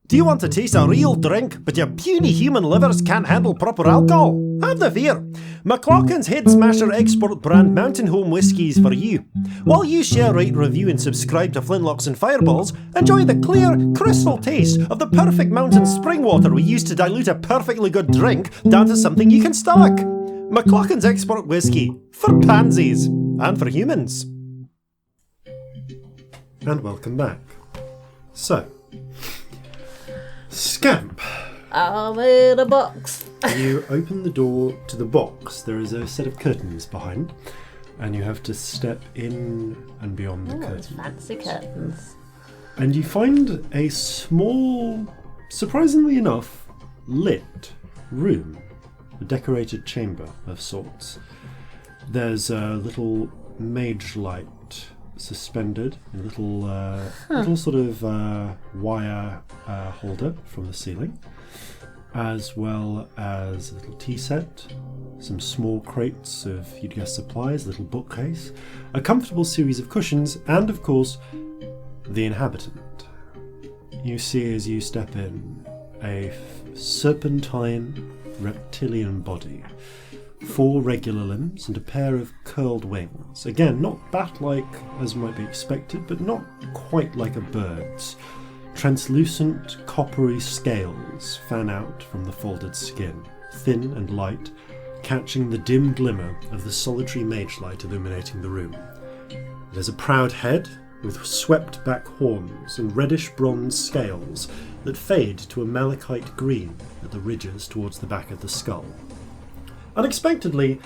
Do you want to taste a real drink, but your puny human livers can't handle proper alcohol? Have no fear. McLaughlin's Head Smasher export brand Mountain Home Whiskies for you. While you share, rate, review and subscribe to Flintlocks and Fireballs, enjoy the clear, crystal taste of the perfect mountain spring water we use to dilute a perfectly good drink down to something you can stomach. McLaughlin's export whiskey for pansies and for humans. And welcome back. So, Scamp. I'm in a box. You open the door to the box. There is a set of curtains behind, and you have to step in and beyond the curtains. Fancy curtains. And you find a small, surprisingly enough, lit room, a decorated chamber of sorts. There's a little mage light suspended, a little sort of wire holder from the ceiling, as well as a little tea set, some small crates of, you'd guess, supplies, a little bookcase, a comfortable series of cushions, and of course, the inhabitant. You see as you step in a serpentine reptilian body, 4 regular limbs and a pair of curled wings. Again, not bat-like as might be expected, but not quite like a bird's. Translucent, coppery scales fan out from the folded skin, thin and light, catching the dim glimmer of the solitary mage light illuminating the room. It has a proud head with swept-back horns and reddish-bronze scales that fade to a malachite green at the ridges towards the back of the skull. Unexpectedly,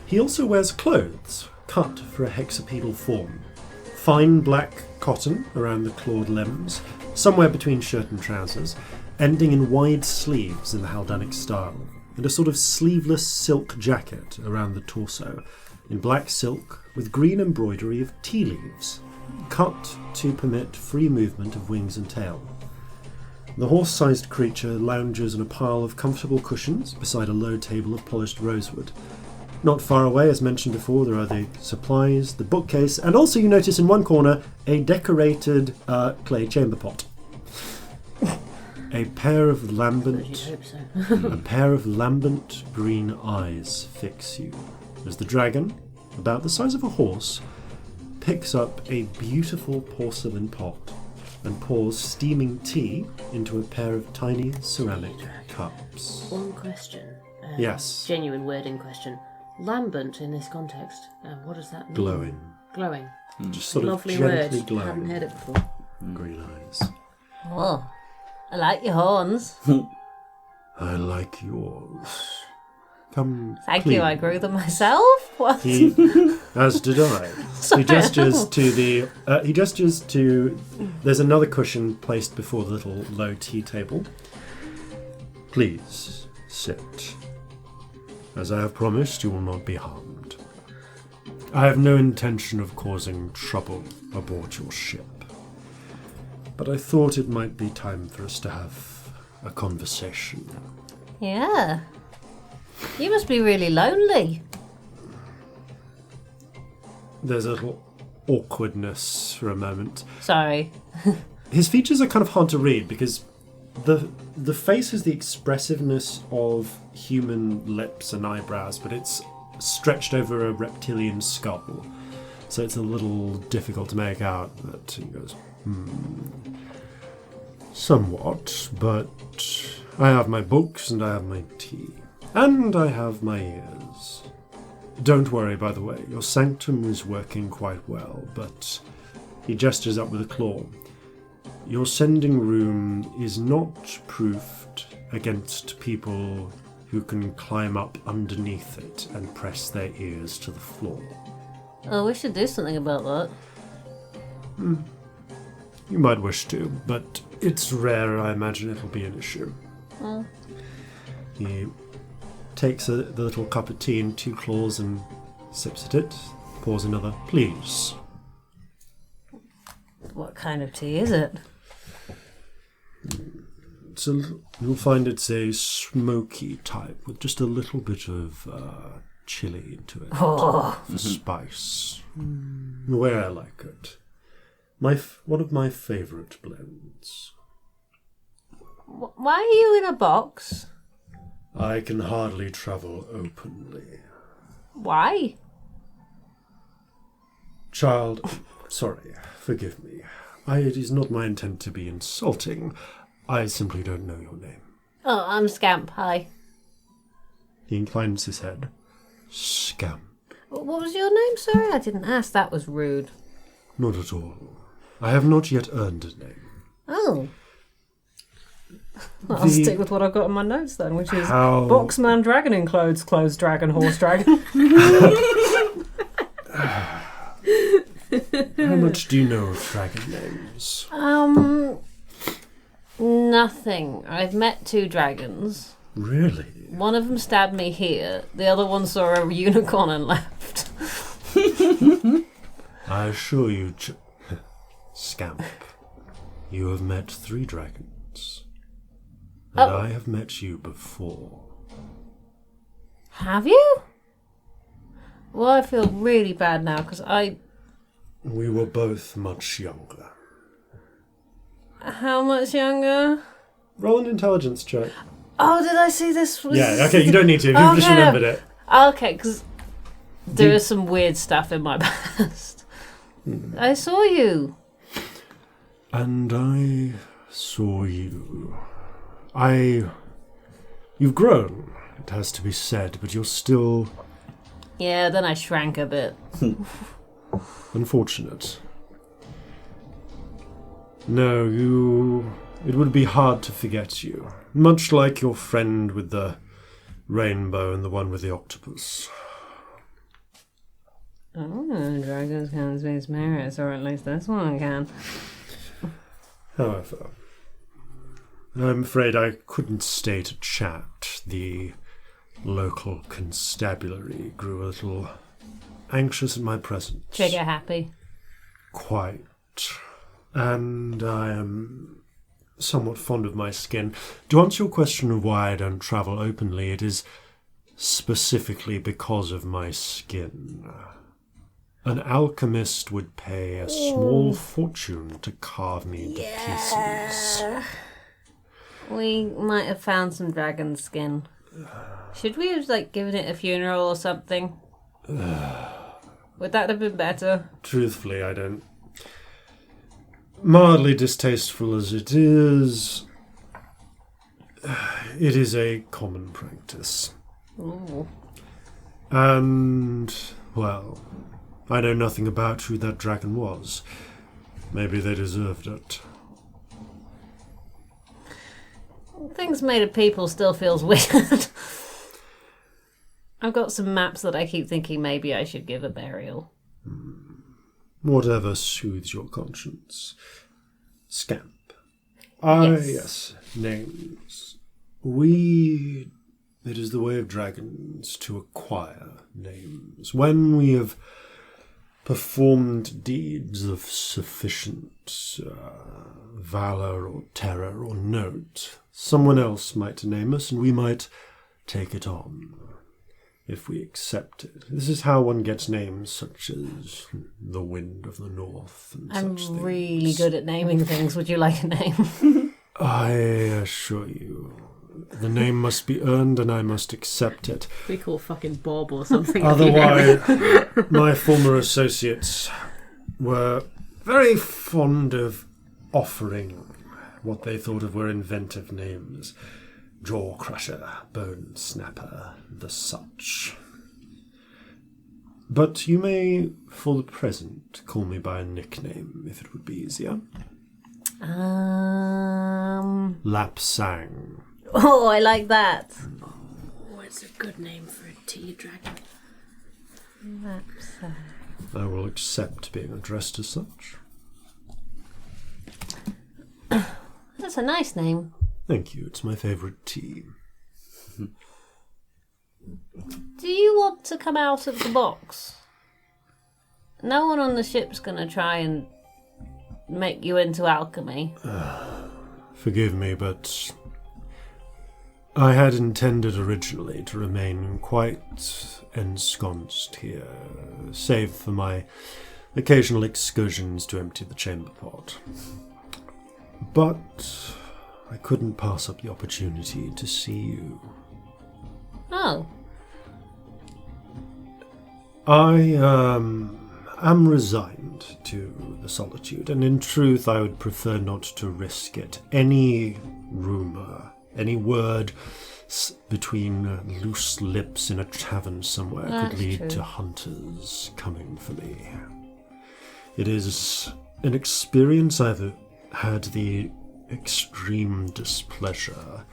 he also wears clothes cut for a hexapedal form. Fine black cotton around the clawed limbs, somewhere between shirt and trousers, ending in wide sleeves in the Haldanic style, and a sort of sleeveless silk jacket around the torso, in black silk with green embroidery of tea leaves, cut to permit free movement of wings and tail. The horse-sized creature lounges on a pile of comfortable cushions beside a low table of polished rosewood. Not far away, as mentioned before, there are the supplies, the bookcase, and also you notice in one corner a decorated clay chamber pot. A pair of lambent green eyes fix you as the dragon, about the size of a horse, picks up a beautiful porcelain pot and pours steaming tea into a pair of tiny ceramic cups. One question. Yes. Genuine wording question. Lambent in this context, what does that mean? Glowing. Glowing. Just sort Lovely of gently word. glowing. Haven't heard it before. Green eyes. Oh, I like your horns. I like yours. Come, Thank please. you, I grew them myself. What? As did I. He gestures to there's another cushion placed before the little low tea table. Please sit. As I have promised, you will not be harmed. I have no intention of causing trouble aboard your ship, but I thought it might be time for us to have a conversation. Yeah. You must be really lonely. There's a little awkwardness for a moment. Sorry. His features are kind of hard to read because the face has the expressiveness of human lips and eyebrows, but it's stretched over a reptilian skull. So it's a little difficult to make out. But he goes, somewhat, but I have my books and I have my tea. And I have my ears. Don't worry, by the way, your sanctum is working quite well, but he gestures up with a claw. Your sending room is not proofed against people who can climb up underneath it and press their ears to the floor. Oh, we should do something about that. You might wish to, but it's rare. I imagine it'll be an issue. Oh. He takes the little cup of tea in 2 claws and sips at it, pours another, please. What kind of tea is it? You'll find it's a smoky type with just a little bit of chili into it for spice. The way I like it. One of my favourite blends. Why are you in a box? I can hardly travel openly. Why? Child, sorry, forgive me. It is not my intent to be insulting. I simply don't know your name. Oh, I'm Scamp. Hi. He inclines his head. Scamp. What was your name? Sorry, I didn't ask. That was rude. Not at all. I have not yet earned a name. Oh. Well, I'll stick with what I've got in my notes then, which is Boxman Dragon in clothes, clothes dragon, horse dragon. How much do you know of dragon names? Nothing. I've met 2 dragons. Really? One of them stabbed me here. The other one saw a unicorn and left. I assure you, Scamp, you have met 3 dragons. And I have met you before. Have you? Well, I feel really bad now because We were both much younger. How much younger? Roll an intelligence check. Oh, did I see this? Yeah, okay, you don't need to. You've just remembered it. Okay, because there is some weird stuff in my past. I saw you. And I saw you. You've grown, it has to be said, but you're still... Yeah, then I shrank a bit. Unfortunate. No, it would be hard to forget you. Much like your friend with the rainbow and the one with the octopus. Oh, dragons can speak spirits, or at least this one can. However, I'm afraid I couldn't stay to chat. The local constabulary grew a little anxious in my presence. Trigger happy. Quite. And I am somewhat fond of my skin. To answer your question of why I don't travel openly, it is specifically because of my skin. An alchemist would pay a small fortune to carve me into pieces. We might have found some dragon skin. Should we have given it a funeral or something? Would that have been better? Truthfully, I don't. Mildly distasteful as it is a common practice. Ooh. And, well, I know nothing about who that dragon was. Maybe they deserved it. Things made of people still feels weird. I've got some maps that I keep thinking maybe I should give a burial. Whatever soothes your conscience. Scamp. Yes. Names. It is the way of dragons to acquire names. When we have performed deeds of sufficient valor or terror or note, someone else might name us and we might take it on. if we accept it. This is how one gets names such as the Wind of the North and I'm such things. really good at naming things. Would you like a name? I assure you, the name must be earned and I must accept it. We call fucking Bob or something. Otherwise, my former associates were very fond of offering what they thought of were inventive names. Jaw Crusher, Bone Snapper, the such. But you may, for the present, call me by a nickname, if it would be easier. Lapsang. Oh, I like that. Oh, it's a good name for a tea dragon. I will accept being addressed as such. That's a nice name. Thank you, it's my favourite tea. Do you want to come out of the box? No one on the ship's going to try and make you into alchemy. Forgive me, but I had intended originally to remain quite ensconced here, save for my occasional excursions to empty the chamber pot. But I couldn't pass up the opportunity to see you. Oh. I am resigned to the solitude, and in truth I would prefer not to risk it. Any rumour, any word between loose lips in a tavern somewhere could lead to hunters coming for me. It is an experience I've had the extreme displeasure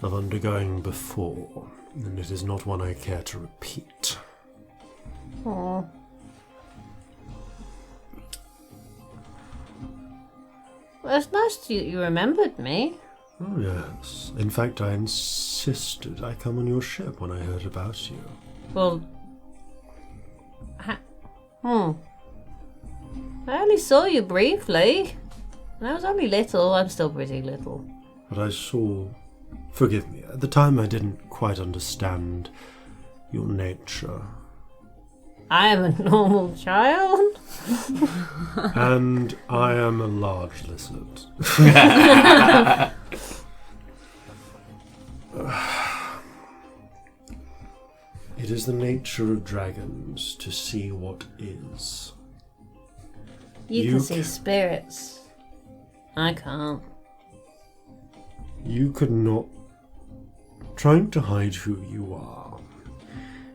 of undergoing before, and it is not one I care to repeat. Aww. Well, it's nice that you remembered me. Oh, yes. In fact, I insisted I come on your ship when I heard about you. Well... I only saw you briefly. And I was only little. I'm still pretty little. But I saw... Forgive me, at the time I didn't quite understand your nature. I am a normal child. And I am a large lizard. It is the nature of dragons to see what is. You can see spirits. I can't. You could not... Trying to hide who you are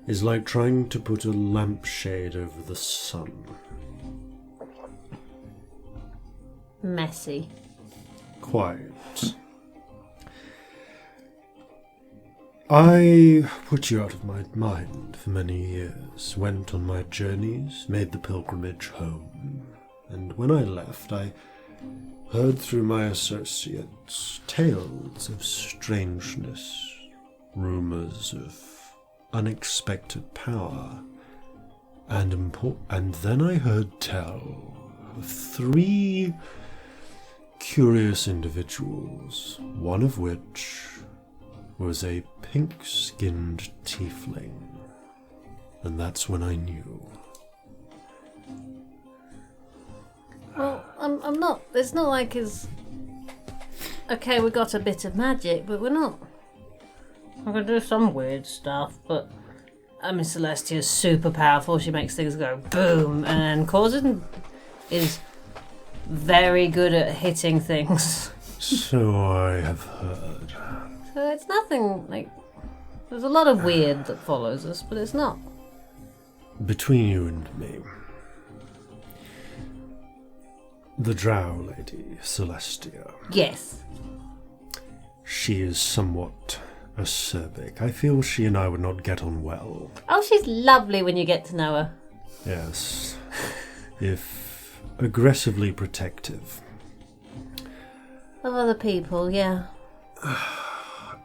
is like trying to put a lampshade over the sun. Messy. Quite. I put you out of my mind for many years, went on my journeys, made the pilgrimage home, and when I left, I heard through my associates tales of strangeness, rumours of unexpected power, and then I heard tell of 3 curious individuals, one of which was a pink-skinned tiefling, and that's when I knew. Well, I'm not... It's not like it's... Okay, we got a bit of magic, but we're not... We're going to do some weird stuff, but... I mean, Celestia's super powerful. She makes things go boom, and Corzin is very good at hitting things. So I have heard. So it's nothing, like... There's a lot of weird that follows us, but it's not. Between you and me, the drow lady, Celestia. Yes. She is somewhat acerbic. I feel she and I would not get on well. Oh, she's lovely when you get to know her. Yes. If aggressively protective. Of other people, yeah.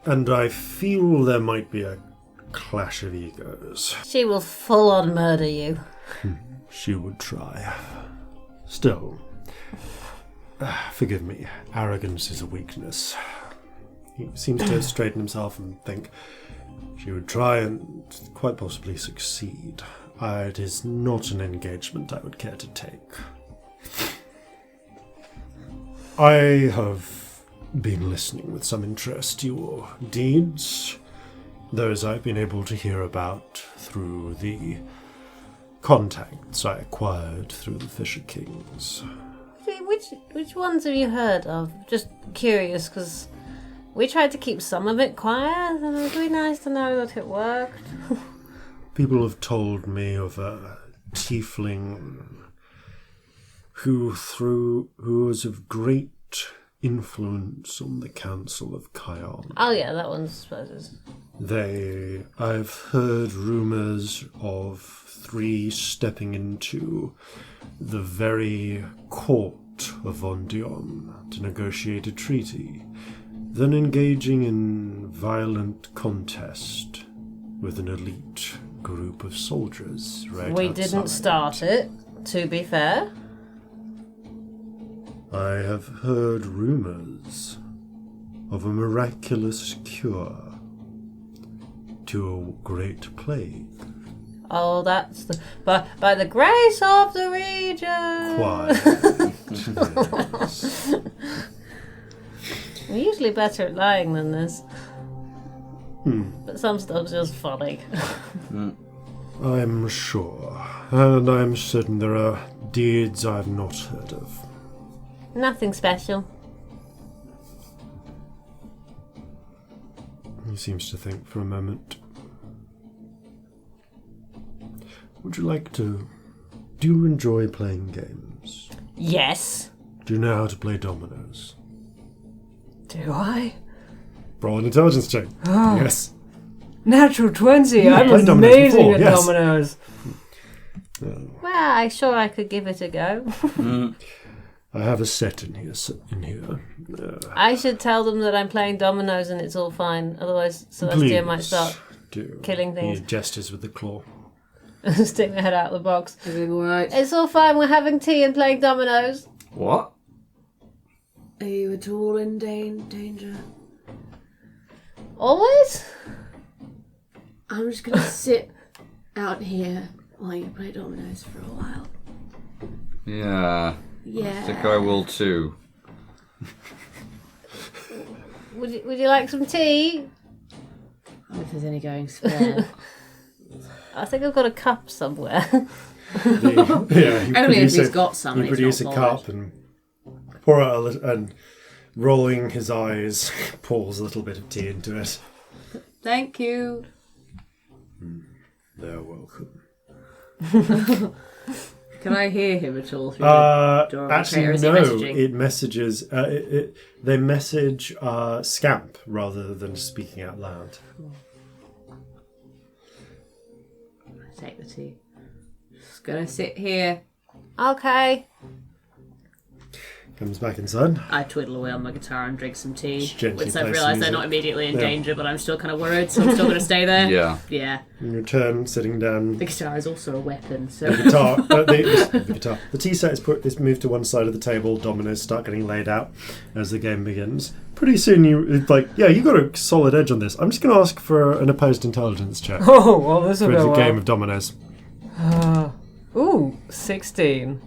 And I feel there might be a clash of egos. She will full-on murder you. She would try. Still, forgive me, arrogance is a weakness. He seems to straighten himself and think, She would try and quite possibly succeed. It is not an engagement I would care to take. I have been listening with some interest to your deeds, those I've been able to hear about through the contacts I acquired through the Fisher Kings. Which ones have you heard of? Just curious, because we tried to keep some of it quiet, and it would be nice to know that it worked. People have told me of a tiefling who was of great influence on the Council of Kion. Oh yeah, that one's supposed. I've heard rumours of 3 stepping into the very court of Vondion to negotiate a treaty, then engaging in violent contest with an elite group of soldiers We didn't start it, to be fair. I have heard rumours of a miraculous cure to a great plague. Oh, that's by the grace of the region. Yes. We're usually better at lying than this. But some stuff's just funny. I'm sure, and I'm certain there are deeds I've not heard of. Nothing special. He seems to think for a moment. Would you like to... Do you enjoy playing games? Yes. Do you know how to play dominoes? Do I? Roll an intelligence check. Oh. Yes. Natural 20. You I'm played dominoes amazing before, at yes. dominoes. Well, I'm sure I could give it a go. I have a set in here. I should tell them that I'm playing dominoes and it's all fine. Otherwise, Celestia might start killing things. He gestures with the claw. Stick their head out of the box. Everything alright? It's all fine. We're having tea and playing dominoes. What? Are you at all in danger? Always? I'm just gonna sit out here while you play dominoes for a while. Yeah. Yeah. I think I will too. Would you like some tea? If there's any going spare. I think I've got a cup somewhere. Only if he's got some. You produce a cup and pour out a little, and rolling his eyes, pours a little bit of tea into it. Thank you. They're welcome. Can I hear him at all through the door? Actually, Or is he no. messaging? It messages. They message Scamp rather than speaking out loud. Take the tea. Just gonna sit here. Okay. Comes back inside. I twiddle away on my guitar and drink some tea. Just gently Once I've play realised some they're not music. immediately in Yeah. danger, but I'm still kind of worried, so I'm still going to stay there. Yeah. Yeah. In return, sitting down. The guitar is also a weapon, so... The guitar. The guitar. The tea set is moved to one side of the table. Dominoes start getting laid out as the game begins. Pretty soon, you got a solid edge on this. I'm just going to ask for an opposed intelligence check Oh, well, this will for go the well. game of dominoes. Ooh, 16.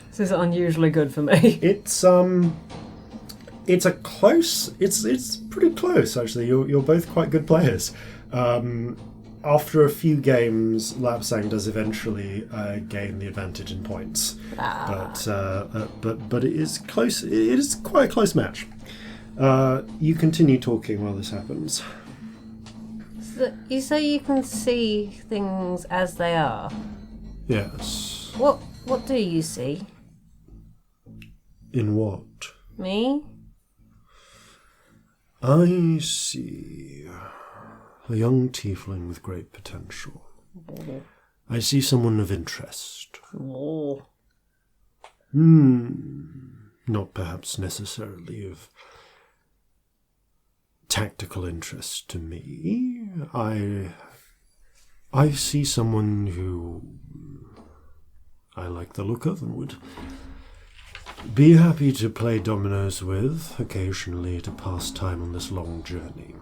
This is unusually good for me. It's a close. It's pretty close actually. You're both quite good players. After a few games, Lapsang does eventually gain the advantage in points, but it is close. It is quite a close match. You continue talking while this happens. So you say you can see things as they are. Yes. What do you see? In what? Me? I see a young tiefling with great potential. I see someone of interest. Oh. Not perhaps necessarily of tactical interest to me. I see someone who I like the look of and would be happy to play dominoes with occasionally to pass time on this long journey.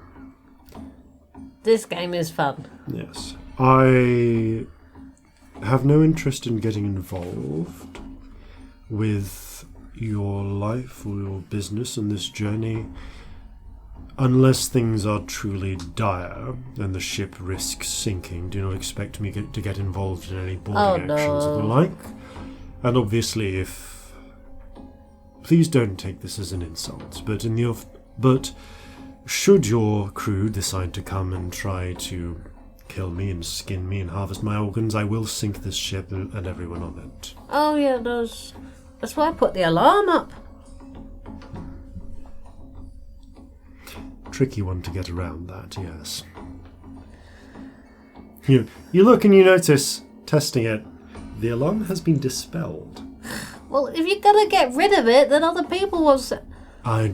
This game is fun. Yes. I have no interest in getting involved with your life or your business on this journey unless things are truly dire and the ship risks sinking. Do not expect me to get involved in any boarding actions or the like. And obviously, please don't take this as an insult, but should your crew decide to come and try to kill me and skin me and harvest my organs, I will sink this ship and everyone on it. Oh yeah, that's why I put the alarm up. Tricky one to get around that, yes. You look and you notice, testing it, the alarm has been dispelled. Well, if you're gonna get rid of it, then other people will... I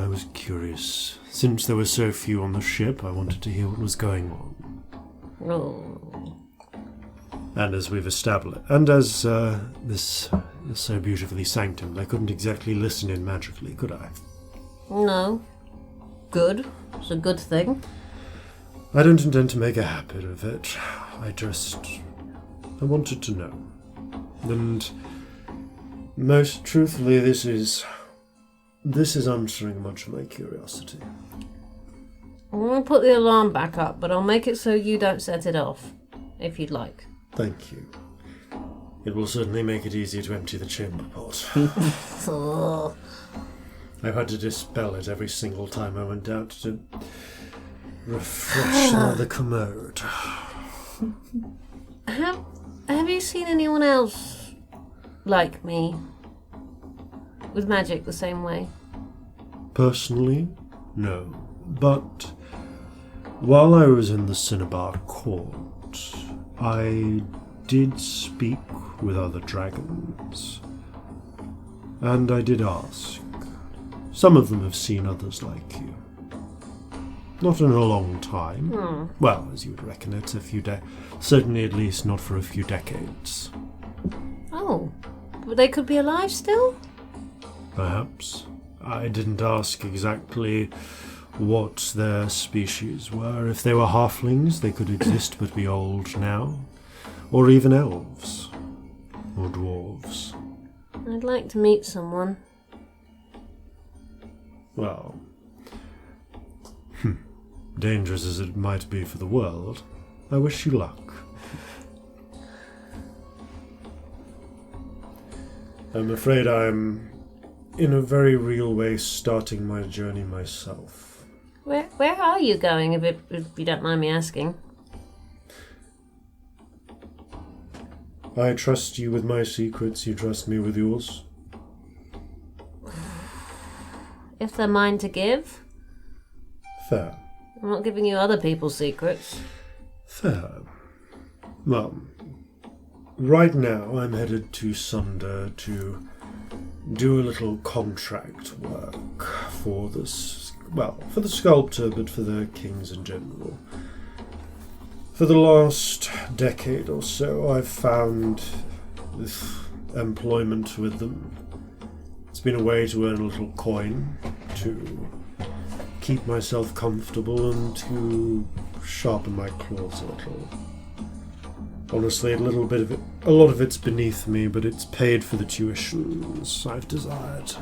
was curious. Since there were so few on the ship, I wanted to hear what was going on. Oh. And as we've established, and as this is so beautifully sanctioned, I couldn't exactly listen in magically, could I? No. Good. It's a good thing. I don't intend to make a habit of it. I wanted to know. And most truthfully, this is answering much of my curiosity. I'm going to put the alarm back up, but I'll make it so you don't set it off, if you'd like. Thank you. It will certainly make it easier to empty the chamber pot. I've had to dispel it every single time I went out to refresh the commode. Have you seen anyone else like me? With magic the same way? Personally, no. But while I was in the Cinnabar court, I did speak with other dragons. And I did ask. Some of them have seen others like you. Not in a long time. Well, as you would reckon, it's a few certainly at least not for a few decades. Oh, but they could be alive still? Perhaps. I didn't ask exactly what their species were. If they were halflings, they could exist but be old now. Or even elves. Or dwarves. I'd like to meet someone. Well, dangerous as it might be for the world, I wish you luck. I'm afraid I'm, in a very real way, starting my journey myself. Where are you going, if you don't mind me asking? I trust you with my secrets, you trust me with yours. If they're mine to give? Fair. I'm not giving you other people's secrets. Fair. Well, right now I'm headed to Sunder to do a little contract work for the sculptor, but for the kings in general. For the last decade or so, I've found this employment with them. It's been a way to earn a little coin, to keep myself comfortable, and to sharpen my claws a little. Honestly, a lot of it's beneath me, but it's paid for the tuitions I've desired.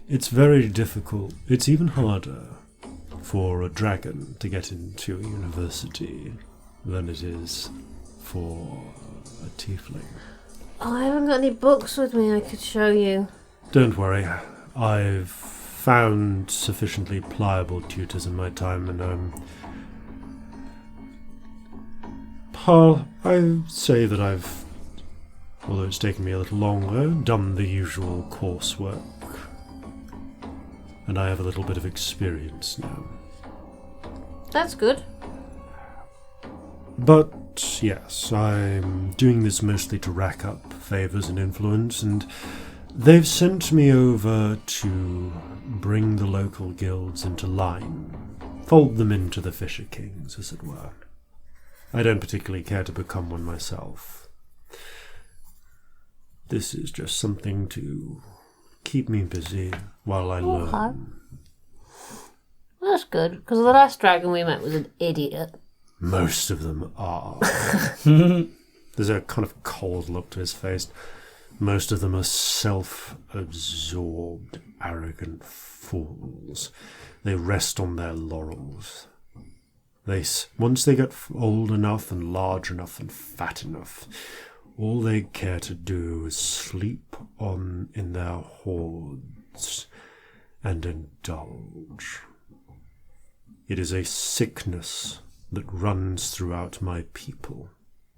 It's very difficult. It's even harder for a dragon to get into a university than it is for a tiefling. Oh, I haven't got any books with me I could show you. Don't worry. I've found sufficiently pliable tutors in my time, and I say that I've, although it's taken me a little longer, done the usual coursework. And I have a little bit of experience now. That's good. But, yes, I'm doing this mostly to rack up favours and influence, and they've sent me over to bring the local guilds into line, fold them into the Fisher Kings, as it were. I don't particularly care to become one myself. This is just something to keep me busy while I learn. Okay. That's good, because the last dragon we met was an idiot. Most of them are. There's a kind of cold look to his face. Most of them are self-absorbed, arrogant fools. They rest on their laurels. Once they get old enough and large enough and fat enough, all they care to do is sleep on in their hoards and indulge. It is a sickness that runs throughout my people.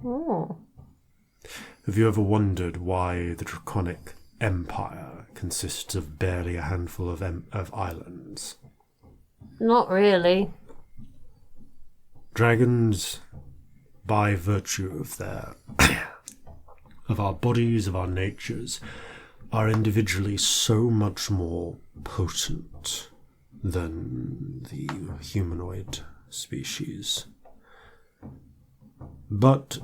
Oh. Have you ever wondered why the Draconic Empire consists of barely a handful of islands? Not really. Dragons, by virtue of their of our bodies, of our natures, are individually so much more potent than the humanoid species. But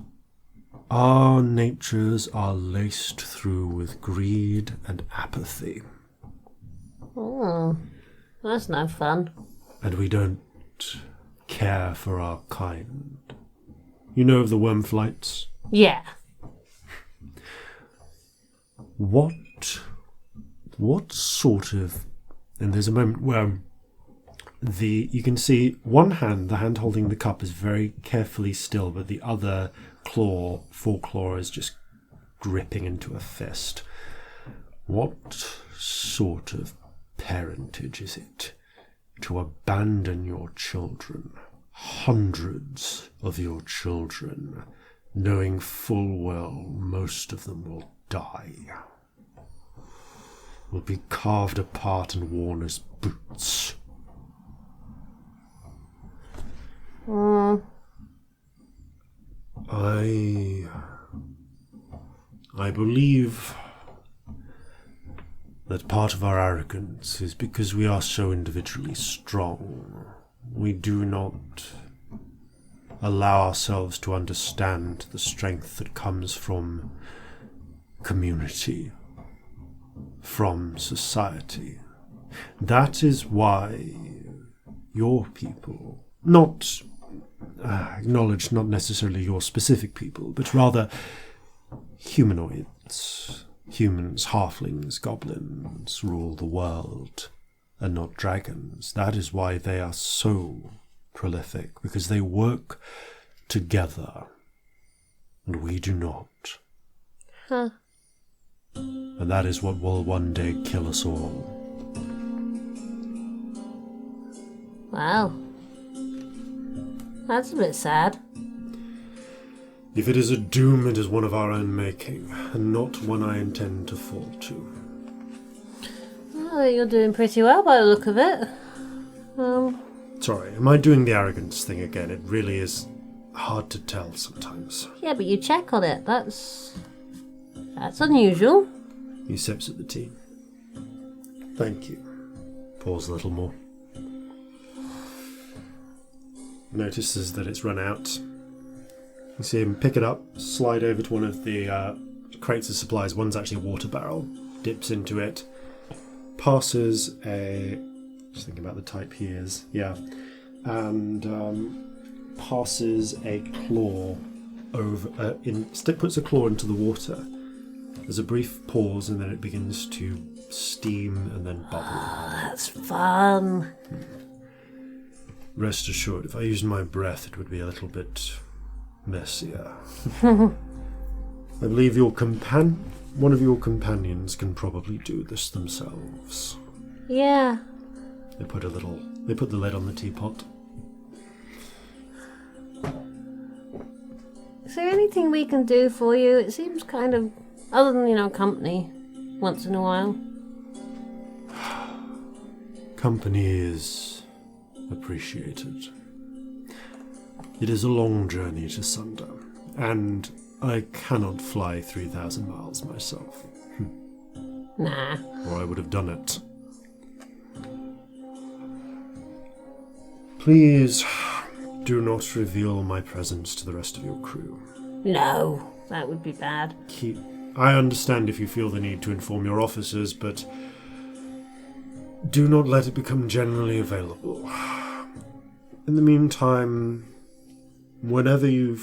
our natures are laced through with greed and apathy. Oh, that's no fun. And we don't care for our kind. You know of the worm flights? Yeah. What sort of... And there's a moment where you can see one hand, the hand holding the cup, is very carefully still, but the other foreclaw is just gripping into a fist. What sort of parentage is it to abandon your children, hundreds of your children, knowing full well most of them will die, will be carved apart and worn as boots? I believe that part of our arrogance is because we are so individually strong. We do not allow ourselves to understand the strength that comes from community, from society. That is why your people, not acknowledge not necessarily your specific people, but rather humanoids, humans, halflings, goblins rule the world, and not dragons. That is why they are so prolific, because they work together, and we do not. Huh. And that is what will one day kill us all. Wow. That's a bit sad. If it is a doom, it is one of our own making, and not one I intend to fall to. Oh, you're doing pretty well by the look of it. Sorry, am I doing the arrogance thing again? It really is hard to tell sometimes. Yeah, but you check on it. That's unusual. He sips at the tea. Thank you. Pause a little more. Notices that it's run out. You see him pick it up, slide over to one of the crates of supplies. One's actually a water barrel. Dips into it. Passes a... Just thinking about the type he is. Yeah. And passes a claw over... puts a claw into the water. There's a brief pause, and then it begins to steam and then bubble. Oh, that's fun. Rest assured, if I used my breath, it would be a little bit messier. I believe one of your companions can probably do this themselves. Yeah. They put the lid on the teapot. Is there anything we can do for you? It seems kind of, other than, company once in a while. Company is appreciated. It is a long journey to Sunder, and I cannot fly 3,000 miles myself. Nah. Or I would have done it. Please do not reveal my presence to the rest of your crew. No, that would be bad. I understand if you feel the need to inform your officers, but do not let it become generally available. In the meantime, whenever you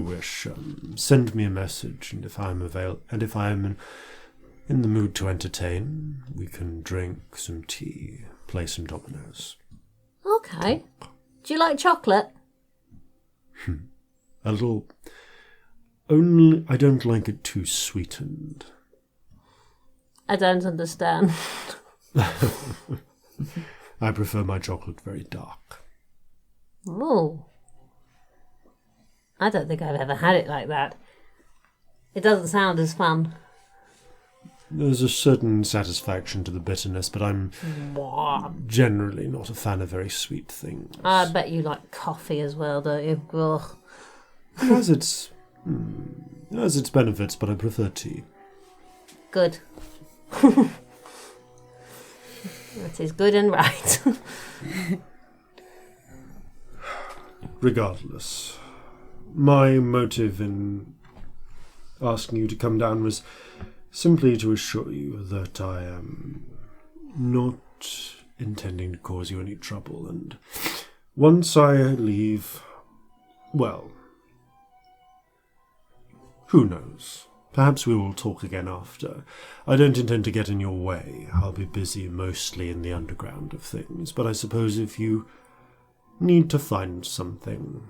wish, send me a message, and if I am in the mood to entertain, we can drink some tea, play some dominoes. Okay. Do you like chocolate? A little. Only I don't like it too sweetened. I don't understand. I prefer my chocolate very dark. Oh. I don't think I've ever had it like that. It doesn't sound as fun. There's a certain satisfaction to the bitterness, but I'm generally not a fan of very sweet things. I bet you like coffee as well, don't you? Ugh. It has its benefits, but I prefer tea. Good. That is good and right. Regardless, my motive in asking you to come down was simply to assure you that I am not intending to cause you any trouble, and once I leave, well, who knows? Perhaps we will talk again after. I don't intend to get in your way. I'll be busy mostly in the underground of things, but I suppose if you need to find something,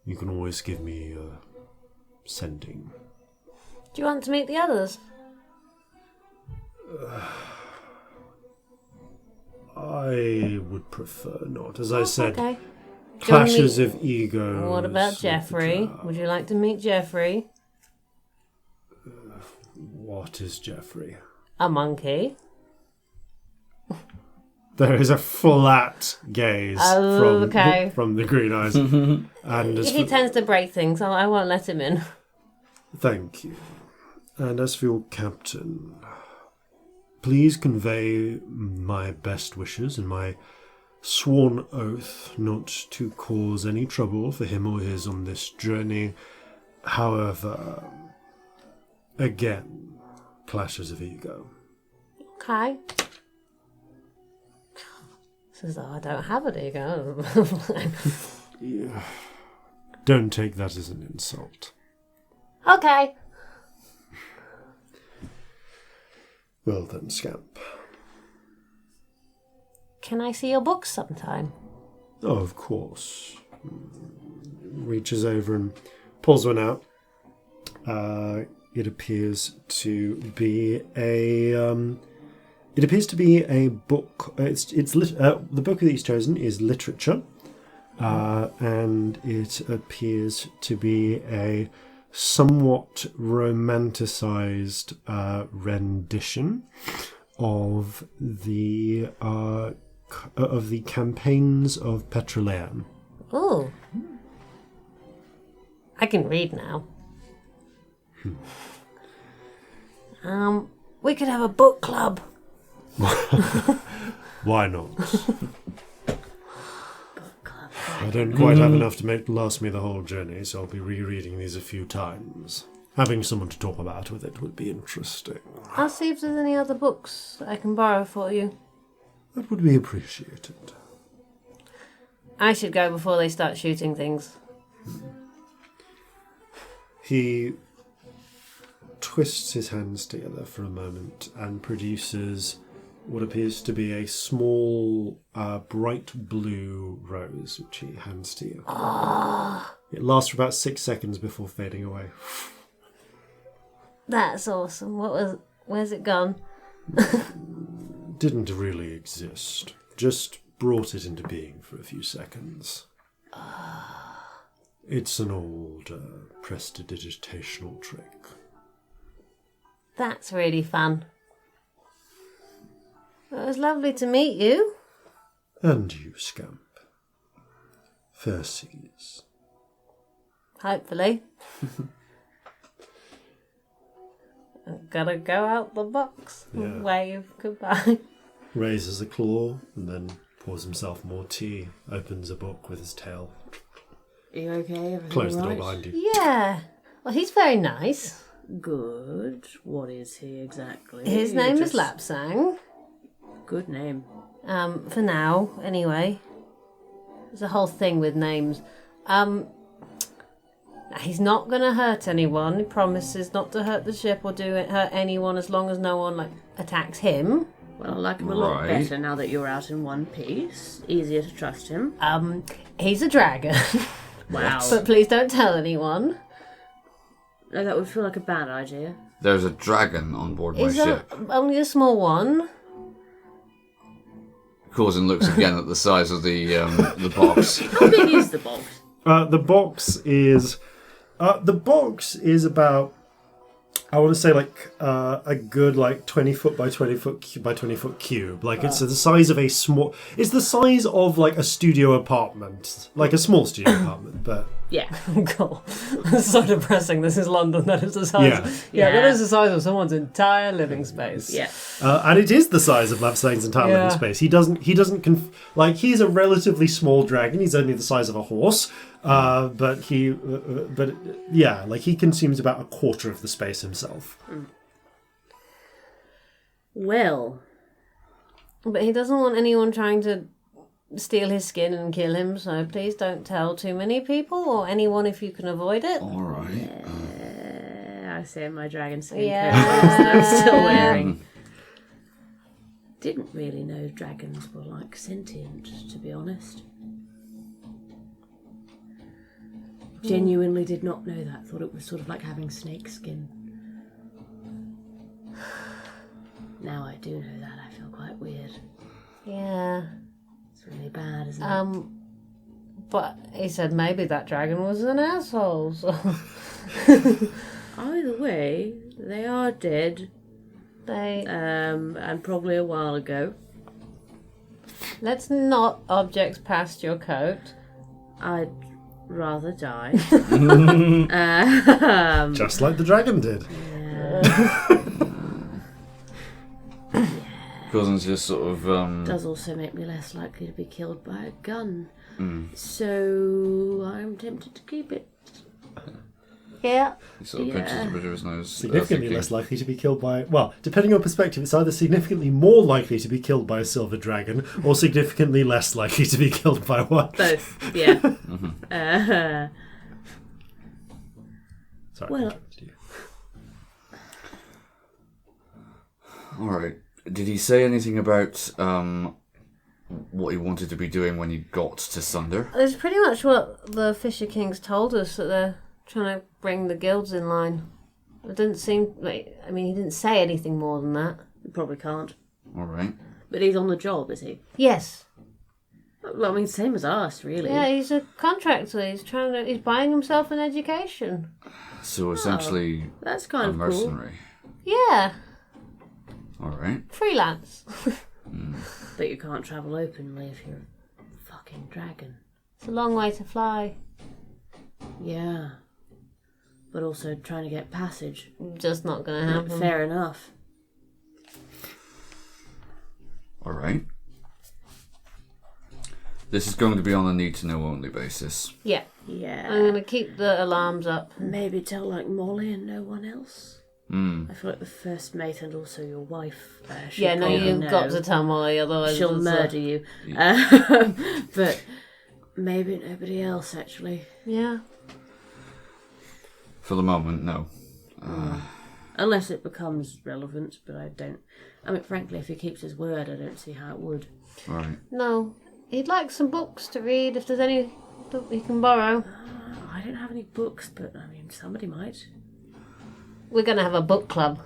you can always give me a sending. Do you want to meet the others? I would prefer not. As I said, Okay. clashes of ego. What about Jeffrey? Would you like to meet Jeffrey? What is Jeffrey? A monkey. There is a flat gaze okay. from the green eyes. And He tends to break things, so I won't let him in. Thank you. And as for your captain, please convey my best wishes and my sworn oath not to cause any trouble for him or his on this journey. However, again, clashes of ego. Okay. Says I don't have an ego. Yeah. Don't take that as an insult. Okay. Well then, Scamp. Can I see your books sometime? Oh, of course. Reaches over and pulls one out. It appears to be a. It appears to be a book. The book that he's chosen is literature, and it appears to be a somewhat romanticized rendition of the campaigns of Petroleum. Oh. I can read now. We could have a book club. Why not? I don't quite have enough to last me the whole journey, so I'll be rereading these a few times. Having someone to talk about with it would be interesting. I'll see if there's any other books I can borrow for you. That would be appreciated. I should go before they start shooting things. He twists his hands together for a moment and produces what appears to be a small, bright blue rose, which he hands to you. It lasts for about 6 seconds before fading away. That's awesome. Where's it gone? Didn't really exist. Just brought it into being for a few seconds. It's an old prestidigitational trick. That's really fun. It was lovely to meet you. And you, Scamp. Fair seas. Hopefully. I've got to go out the box and wave goodbye. Raises a claw and then pours himself more tea. Opens a book with his tail. Are you okay? Close the door right? behind you. Yeah. Well, he's very nice. Good. What is he exactly? His name is Lapsang. Good name. For now, anyway. There's a whole thing with names. He's not going to hurt anyone. He promises not to hurt the ship or hurt anyone as long as no one attacks him. Well, I like him a lot better now that you're out in one piece. Easier to trust him. He's a dragon. Wow. But please don't tell anyone. No, that would feel like a bad idea. There's a dragon on board my ship. Only a small one. Corzin looks again at the size of the box. How big is the box? The box is about, I want to say a good 20 foot by 20 foot by 20 foot cube. It's the size of it's the size of a studio apartment, like a small studio apartment, but yeah. Cool. That's so depressing. This is London. That is the size. Yeah, that is the size of someone's entire living space. Yeah. And it is the size of Lapsane's entire living space. He doesn't he's a relatively small dragon. He's only the size of a horse. But he consumes about a quarter of the space himself. Well. But he doesn't want anyone trying to steal his skin and kill him, so please don't tell too many people or anyone if you can avoid it. All right. I say my dragon skin coat that I'm still wearing. Didn't really know dragons were sentient, to be honest. Genuinely did not know that. Thought it was sort of like having snake skin. Now I do know that. I feel quite weird. Yeah. It's really bad, isn't it? But he said maybe that dragon was an asshole, so... Either way, they are dead. And probably a while ago. Let's not objects past your coat. I'd rather die. Just like the dragon did. Corzin's just sort of... Does also make me less likely to be killed by a gun. So I'm tempted to keep it. Yeah. He sort of pinches the bridge of his nose. Significantly less likely to be killed by... Well, depending on perspective, it's either significantly more likely to be killed by a silver dragon or significantly less likely to be killed by one. Both, yeah. Sorry. Well... All right. Did he say anything about what he wanted to be doing when he got to Sunder? It's pretty much what the Fisher Kings told us, that they're trying to bring the guilds in line. It didn't seem like... I mean, he didn't say anything more than that. He probably can't. All right. But he's on the job, is he? Yes. Well, I mean, same as us, really. Yeah, he's a contractor. He's buying himself an education. So essentially, that's kind of mercenary. Cool. Yeah. All right. Freelance. But you can't travel openly if you're a fucking dragon. It's a long way to fly. Yeah. But also trying to get passage. Just not going to happen. Fair enough. All right. This is going to be on a need-to-know only basis. Yeah. Yeah. I'm going to keep the alarms up. Maybe tell Molly and no one else. I feel like the first mate and also your wife. You've got to tell Molly, otherwise she'll murder you. But maybe nobody else, actually. Yeah. For the moment, no. Unless it becomes relevant, but I don't. I mean, frankly, if he keeps his word, I don't see how it would. All right. No. He'd like some books to read, if there's any that we can borrow. I don't have any books, but I mean, somebody might. We're going to have a book club.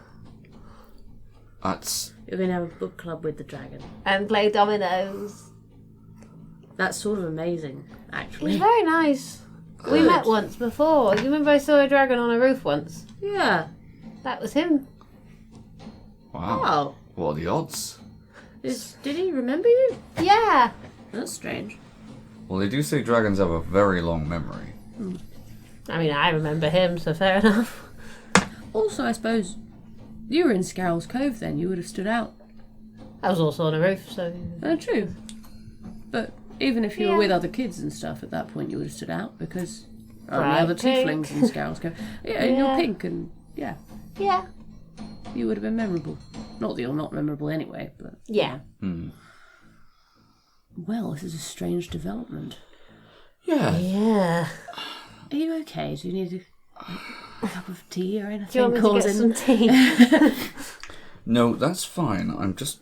You're going to have a book club with the dragon. And play dominoes. That's sort of amazing, actually. He's very nice. Good. We met once before. You remember I saw a dragon on a roof once? Yeah. That was him. Wow. Oh. What are the odds? Did he remember you? Yeah. That's strange. Well, they do say dragons have a very long memory. I mean, I remember him, so fair enough. Also, I suppose you were in Scarrel's Cove then. You would have stood out. I was also on a roof, so... True. But even if you were with other kids and stuff at that point, you would have stood out because the other tieflings in Scarrel's Cove. Yeah, and you're pink and... Yeah. Yeah. You would have been memorable. Not that you're not memorable anyway, but... Yeah. Well, this is a strange development. Yeah. Yeah. Are you okay? Do you need a cup of tea or anything? Do you want me to get some tea? No, that's fine. I'm just...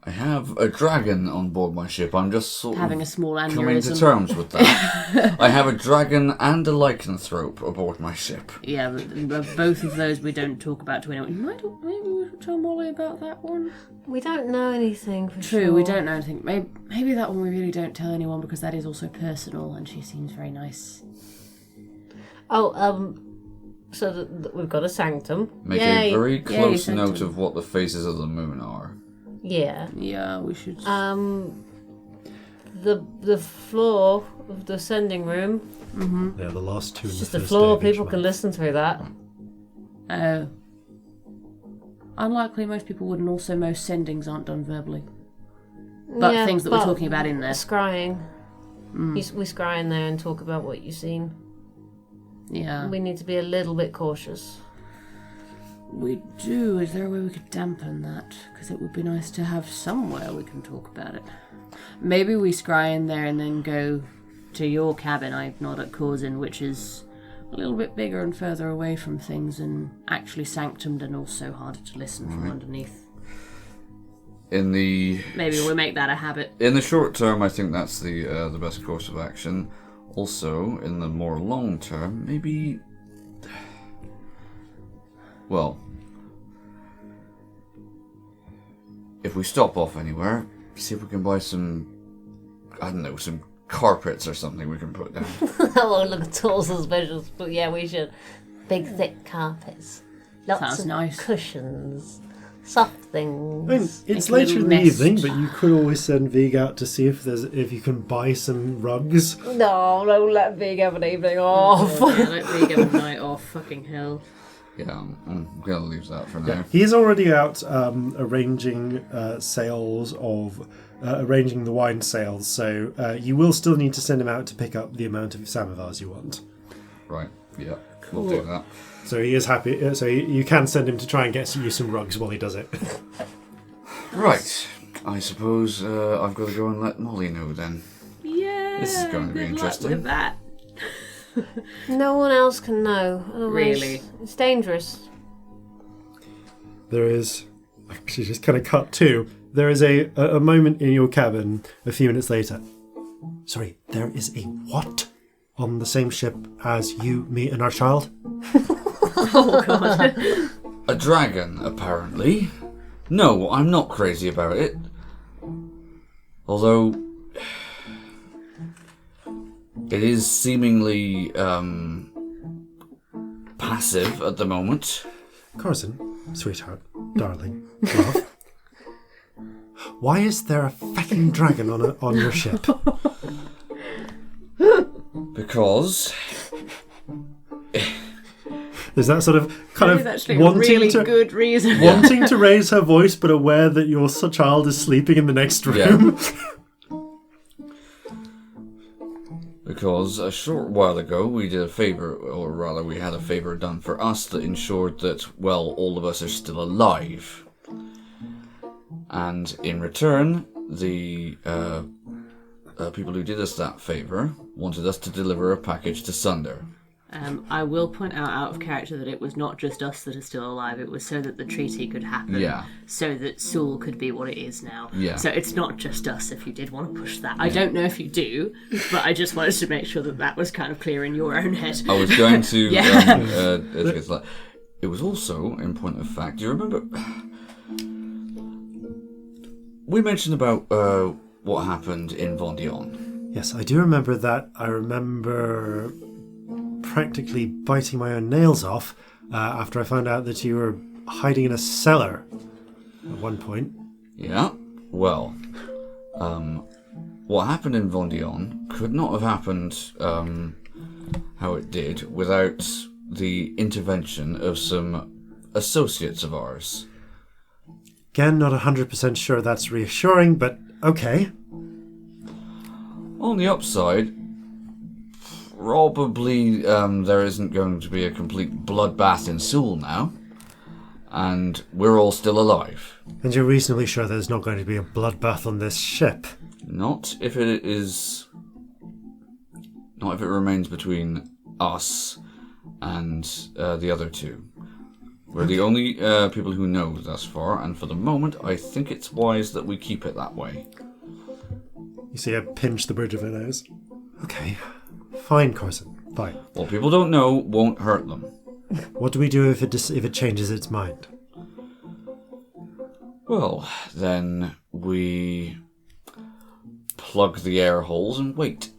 I have a dragon on board my ship. I'm just sort Having of a small coming to aneurysm. terms with that. I have a dragon and a lycanthrope aboard my ship. Yeah, but both of those we don't talk about to anyone. Maybe we should tell Molly about that one. We don't know anything for True, sure. we don't know anything. Maybe that one we really don't tell anyone because that is also personal and she seems very nice. Oh, so we've got a sanctum. Make a very close sanctum. note of what the phases of the moon are. Yeah. Yeah, we should... The floor of the sending room. Yeah, the last two. It's just the floor. People can listen through that. Unlikely most people would, and also most sendings aren't done verbally. But things that we're talking about in there. Scrying. We scry in there and talk about what you've seen. Yeah. We need to be a little bit cautious. We do. Is there a way we could dampen that? Because it would be nice to have somewhere we can talk about it. Maybe we scry in there and then go to your cabin. I nod at Corzin, which is a little bit bigger and further away from things and actually sanctumed and also harder to listen from underneath. Maybe we make that a habit. In the short term, I think that's the best course of action. Also, in the more long term, maybe... Well... If we stop off anywhere, see if we can buy some... I don't know, some carpets or something we can put down. That won't look at all suspicious, but yeah, we should. Big, thick carpets. Lots Sounds of nice. cushions. Soft things. I mean, it's Like a later in little the nest. evening, but you could always send Vig out to see if you can buy some rugs. No, don't let Vig have an evening off. Let me get a night off. Fucking hell. Yeah, I'm going to leave that for now. He's already out arranging arranging the wine sales, so you will still need to send him out to pick up the amount of samovars you want. Right, yeah, we'll do that. So he is happy. So you can send him to try and get you some rugs while he does it. Right, I suppose I've got to go and let Molly know then. Yeah. This is going to be good luck interesting. with that. No one else can know. Otherwise, Really? It's dangerous. There is. Actually, just kind of cut to. There is a moment in your cabin a few minutes later. Sorry, there is a what on the same ship as you, me, and our child? Oh, God. A dragon, apparently. No, I'm not crazy about it. Although... It is seemingly passive at the moment. Corzin, sweetheart, darling, love. Why is there a fucking dragon on your ship? Because... There's that sort of kind That is of actually wanting a really to good reason. wanting to raise her voice, but aware that your child is sleeping in the next room. Because a short while ago we did a favour, or rather we had a favour done for us that ensured that, well, all of us are still alive. And in return, the people who did us that favour wanted us to deliver a package to Sunder. I will point out of character that it was not just us that are still alive. It was so that the treaty could happen. Yeah. So that Seoul could be what it is now. Yeah. So it's not just us if you did want to push that. I don't know if you do, but I just wanted to make sure that that was kind of clear in your own head. I was going to... Yeah. It was also, in point of fact, do you remember... We mentioned about what happened in Vendion. Yes, I do remember that. I remember practically biting my own nails off after I found out that you were hiding in a cellar at one point. Yeah, well, what happened in Vendion could not have happened how it did without the intervention of some associates of ours. Again, not 100% sure that's reassuring, but okay. On the upside, probably there isn't going to be a complete bloodbath in Seoul now. And we're all still alive. And you're reasonably sure there's not going to be a bloodbath on this ship? Not if it is... Not if it remains between us and the other two. We're the only people who know thus far, and for the moment, I think it's wise that we keep it that way. You see, I pinch the bridge of her nose. Okay, fine, Corzin, fine. What people don't know won't hurt them. What do we do if it changes its mind? Well, then we plug the air holes and wait.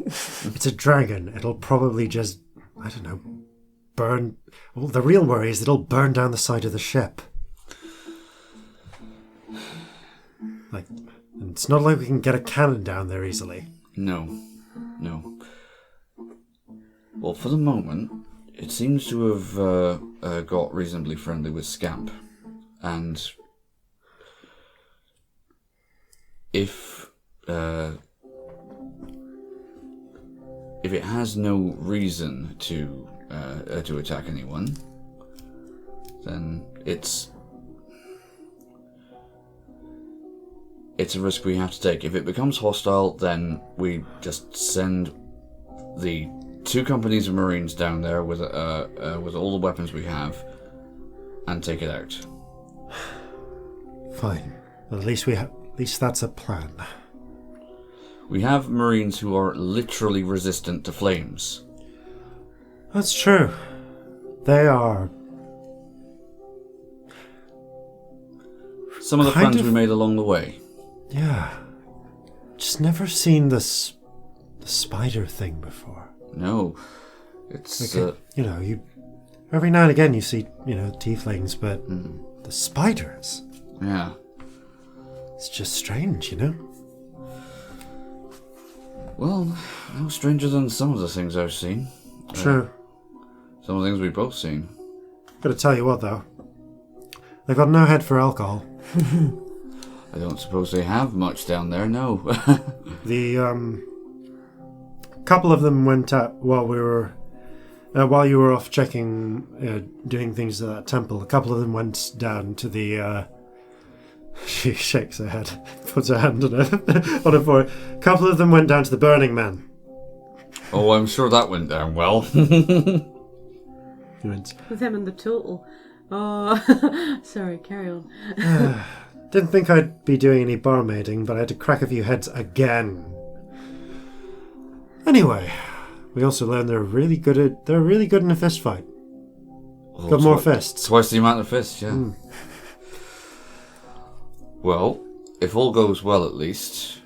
It's a dragon. It'll probably just, I don't know, burn. Well, the real worry is it'll burn down the side of the ship. Like, it's not like we can get a cannon down there easily. No. Well, for the moment, it seems to have got reasonably friendly with Scamp. And if it has no reason to attack anyone, then it's a risk we have to take. If it becomes hostile, then we just send the 2 companies of Marines down there with all the weapons we have and take it out. Fine. At least that's a plan. We have Marines who are literally resistant to flames. That's true. They are. Some of the friends we made along the way. Yeah. Just never seen the spider thing before. No. It's... Like you every now and again you see, tieflings, but the spiders... Yeah. It's just strange, Well, no stranger than some of the things I've seen. True. Some of the things we've both seen. Gotta tell you what, though. They've got no head for alcohol. I don't suppose they have much down there, no. The, couple of them went out while you were off checking, doing things at that temple. A couple of them went down to the, she shakes her head, puts her hand on her forehead. A couple of them went down to the Burning Man. Oh, I'm sure that went down well. With them and the total. Oh, sorry, carry on. Didn't think I'd be doing any barmaiding, but I had to crack a few heads again. Anyway, we also learned they're really good in a fist fight. Oh, got more fists. Twice the amount of fists, yeah. Well, if all goes well at least,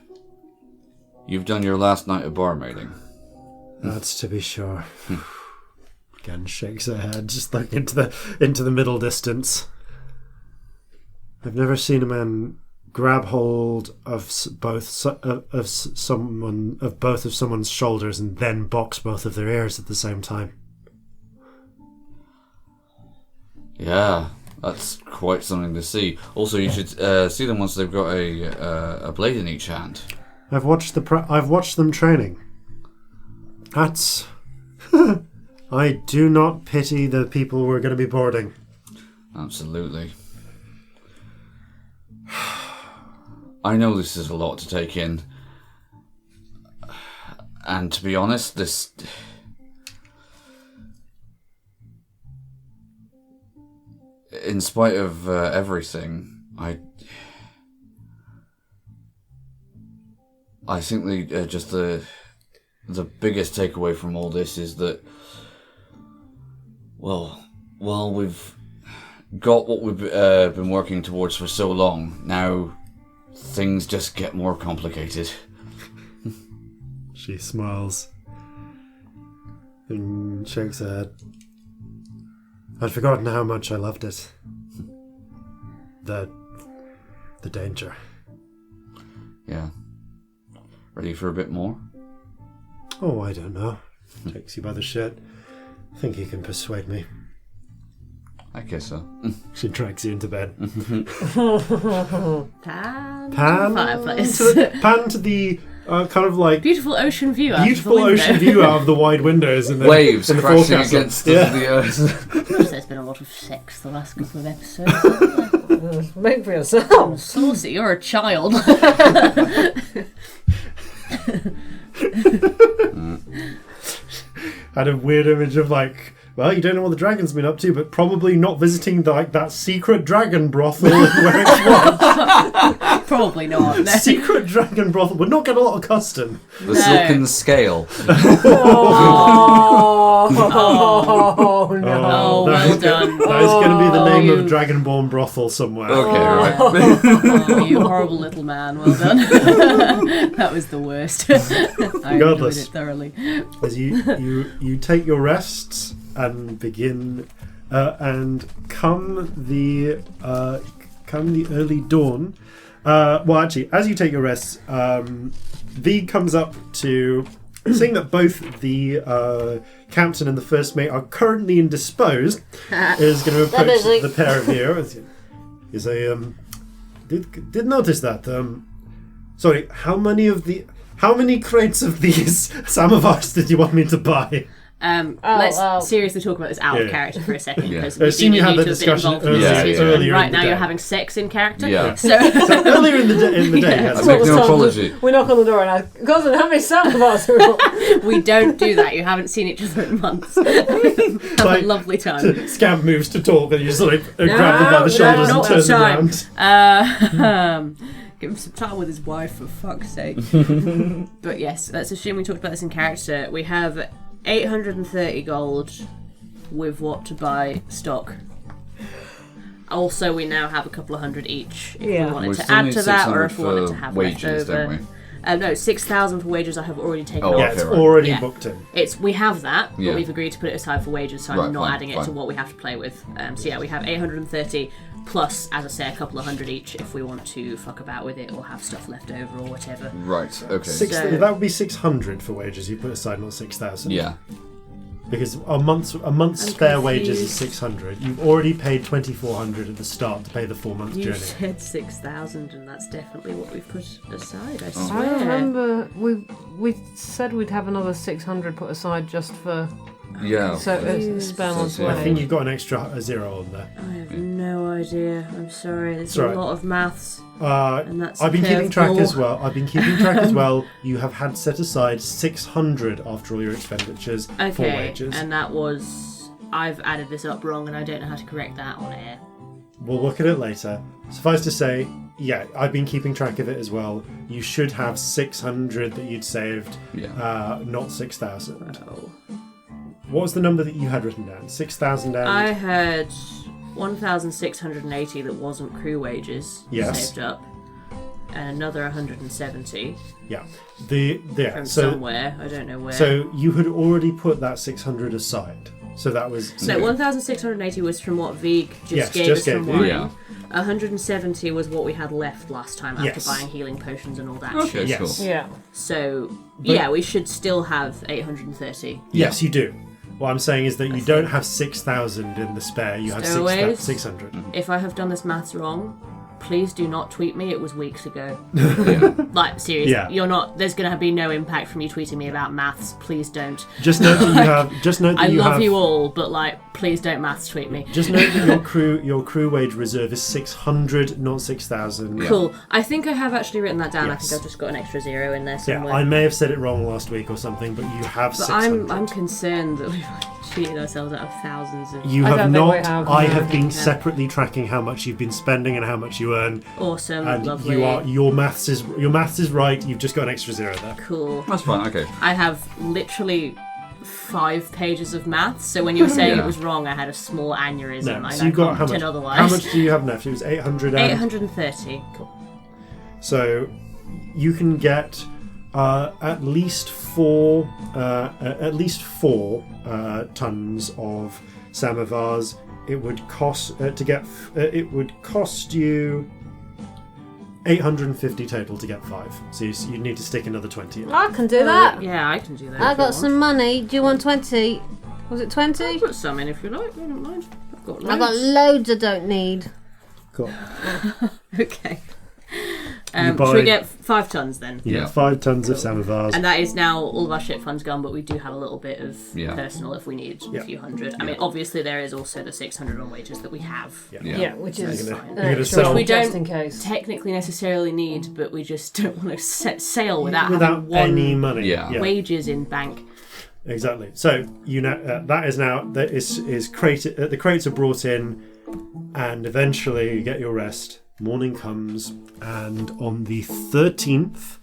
you've done your last night of barmaiding. That's to be sure. Again, shakes her head, just looking into the middle distance. I've never seen a man grab hold of both of someone's shoulders and then box both of their ears at the same time. Yeah, that's quite something to see. Also, you should see them once they've got a blade in each hand. I've watched them training. That's. I do not pity the people we're going to be boarding. Absolutely. I know this is a lot to take in. And to be honest, this... In spite of everything, I think the biggest takeaway from all this is that, well, we've got what we've been working towards for so long. Now, things just get more complicated. She smiles and shakes her head. I'd forgotten how much I loved it. The danger. Yeah. Ready for a bit more? Oh, I don't know. Takes you by the shirt. Think you can persuade me. I guess so. She drags you into bed. Pan. Pan Fireplace. Pan to the kind of like Beautiful ocean view out beautiful of the window. ocean view out of the wide windows and Waves in the crashing forecast. against the earth. There's been a lot of sex the last couple of episodes. Hasn't there? Make for yourselves. Saucy, you're a child. Had a weird image of like, well, you don't know what the dragon's been up to, but probably not visiting that secret dragon brothel where it's what? Probably not. No. Secret dragon brothel would not get a lot of custom. The silken scale. Oh, no. Oh, well done. That is going to be the name you- of Dragonborn brothel somewhere. Okay, right. Oh, you horrible little man. Well done. That was the worst. I enjoyed Regardless. it thoroughly. As you take your rests and begin, and come the early dawn. Well, actually, as you take your rests, V comes up to seeing that both the captain and the first mate are currently indisposed. Is going to approach the pair of you. Is did notice that. Sorry, how many crates of these samovars did you want me to buy? Let's seriously talk about this out of Yeah. character for a second, Yeah. because I we assume do you had need that to have been discussion involved in this earlier- season, earlier and right in the now day. you're having sex in character. Yeah. So So earlier in the day, I yes. make no apology. We knock on the door and ask, Corzin, how many samovars are we we don't do that. You haven't seen each other in months. Have Like- a lovely time. Scamp moves to talk, and you just like grab them by the shoulders and not turn them time. around. Give him some time with his wife, for fuck's sake. But yes, let's assume we talked about this in character. We have 830 gold with what to buy stock. Also, we now have a couple of hundred each if Yeah. we wanted We to still add need to that, or 600 if we wanted to for have wages, left don't we? over. No, 6,000 for wages I have already taken Oh, off. Yeah, okay, it's right. already Yeah. booked in. We have that, but Yeah. we've agreed to put it aside for wages, so I'm Right, not fine, adding it fine. to what we have to play with. So yeah, we have 830 plus, as I say, a couple of hundred each if we want to fuck about with it or have stuff left over or whatever. Right, okay. So- That would be 600 for wages. You put aside, not 6,000. Yeah. Because a month's I'm spare wages is confused. 600. You've already paid 2,400 at the start to pay the 4-month You journey. said 6,000, and that's definitely what we've put aside, I I swear. remember we said we'd have another 600 put aside just for Yeah. Spellman's So, yeah. I think wedding. you've got an extra zero on there. I have no idea. I'm sorry. There's It's a all right. lot of maths, and that's I've been a keeping track curveball. as well. You have had set aside 600 after all your expenditures for Okay, wages. and that was... I've added this up wrong, and I don't know how to correct that on air. We'll look at it later. Suffice to say, yeah, I've been keeping track of it as well. You should have 600 that you'd saved, Yeah. not 6,000. Oh. What was the number that you had written down? 6,000 and... I had 1,680 that wasn't crew wages Yes. saved up, and another 170 Yeah. from So, somewhere. I don't know where. so you had already put that 600 aside. So that was... No, 1,680 was from what Vig just Yes, gave just us from gave you. wine. Yeah. 170 was what we had left last time after Yes. buying healing potions and all that Okay, shit. Yes. cool. Yeah. So, But- yeah, we should still have 830. Yes, you do. What I'm saying is that you don't have 6,000 in the spare. You have Stowaways? 600. If I have done this maths wrong, please do not tweet me. It was weeks ago. Yeah. Like, seriously, Yeah. you're not. There's going to be no impact from you tweeting me about maths. Please don't. Just note that you have. Just note that I you love have. you all, but like, please don't maths tweet me. Just note that your crew wage reserve is 600, not 6,000. Cool. I think I have actually written that down. I Yes. think I've just got an extra zero in there Yeah, somewhere. I may have said it wrong last week or something, but you have But 600. I'm concerned that we've cheated ourselves out of thousands of You I have don't think not. we have, I no. have been Yeah. separately tracking how much you've been spending and how much you earn, awesome, and lovely, your maths is right. You've just got an extra zero there. cool. That's fine, okay. I have literally 5 pages of maths, so when you were saying Yeah. it was wrong, I had a small aneurysm. No, and so I you've got can't how pretend much? otherwise. How much do you have left? It was 800. 830. So you can get at least four tons of samovars. It would cost it would cost you 850 total to get 5. So you need to stick another 20 in. I can do that. Yeah, I can do that. I if got you some money. Do you want 20? Was it 20? want. Put some in if you like. I don't mind. I've got I got loads. loads I don't need. Cool. Okay. You buy, should we get 5 tons then? you get 5 tons of samovars. And that is now all of our ship funds gone, but we do have a little bit of Yeah. personal if we need Yeah. a few hundred. I mean, obviously there is also the 600 on wages that we have. Yeah, which is You're fine. gonna extra sell We just don't in case. technically necessarily need, but we just don't want to set sail without without having one any money. Yeah. wages in bank. Exactly. So you know that is crated. The crates are brought in, and eventually you get your rest. Morning comes, and on the 13th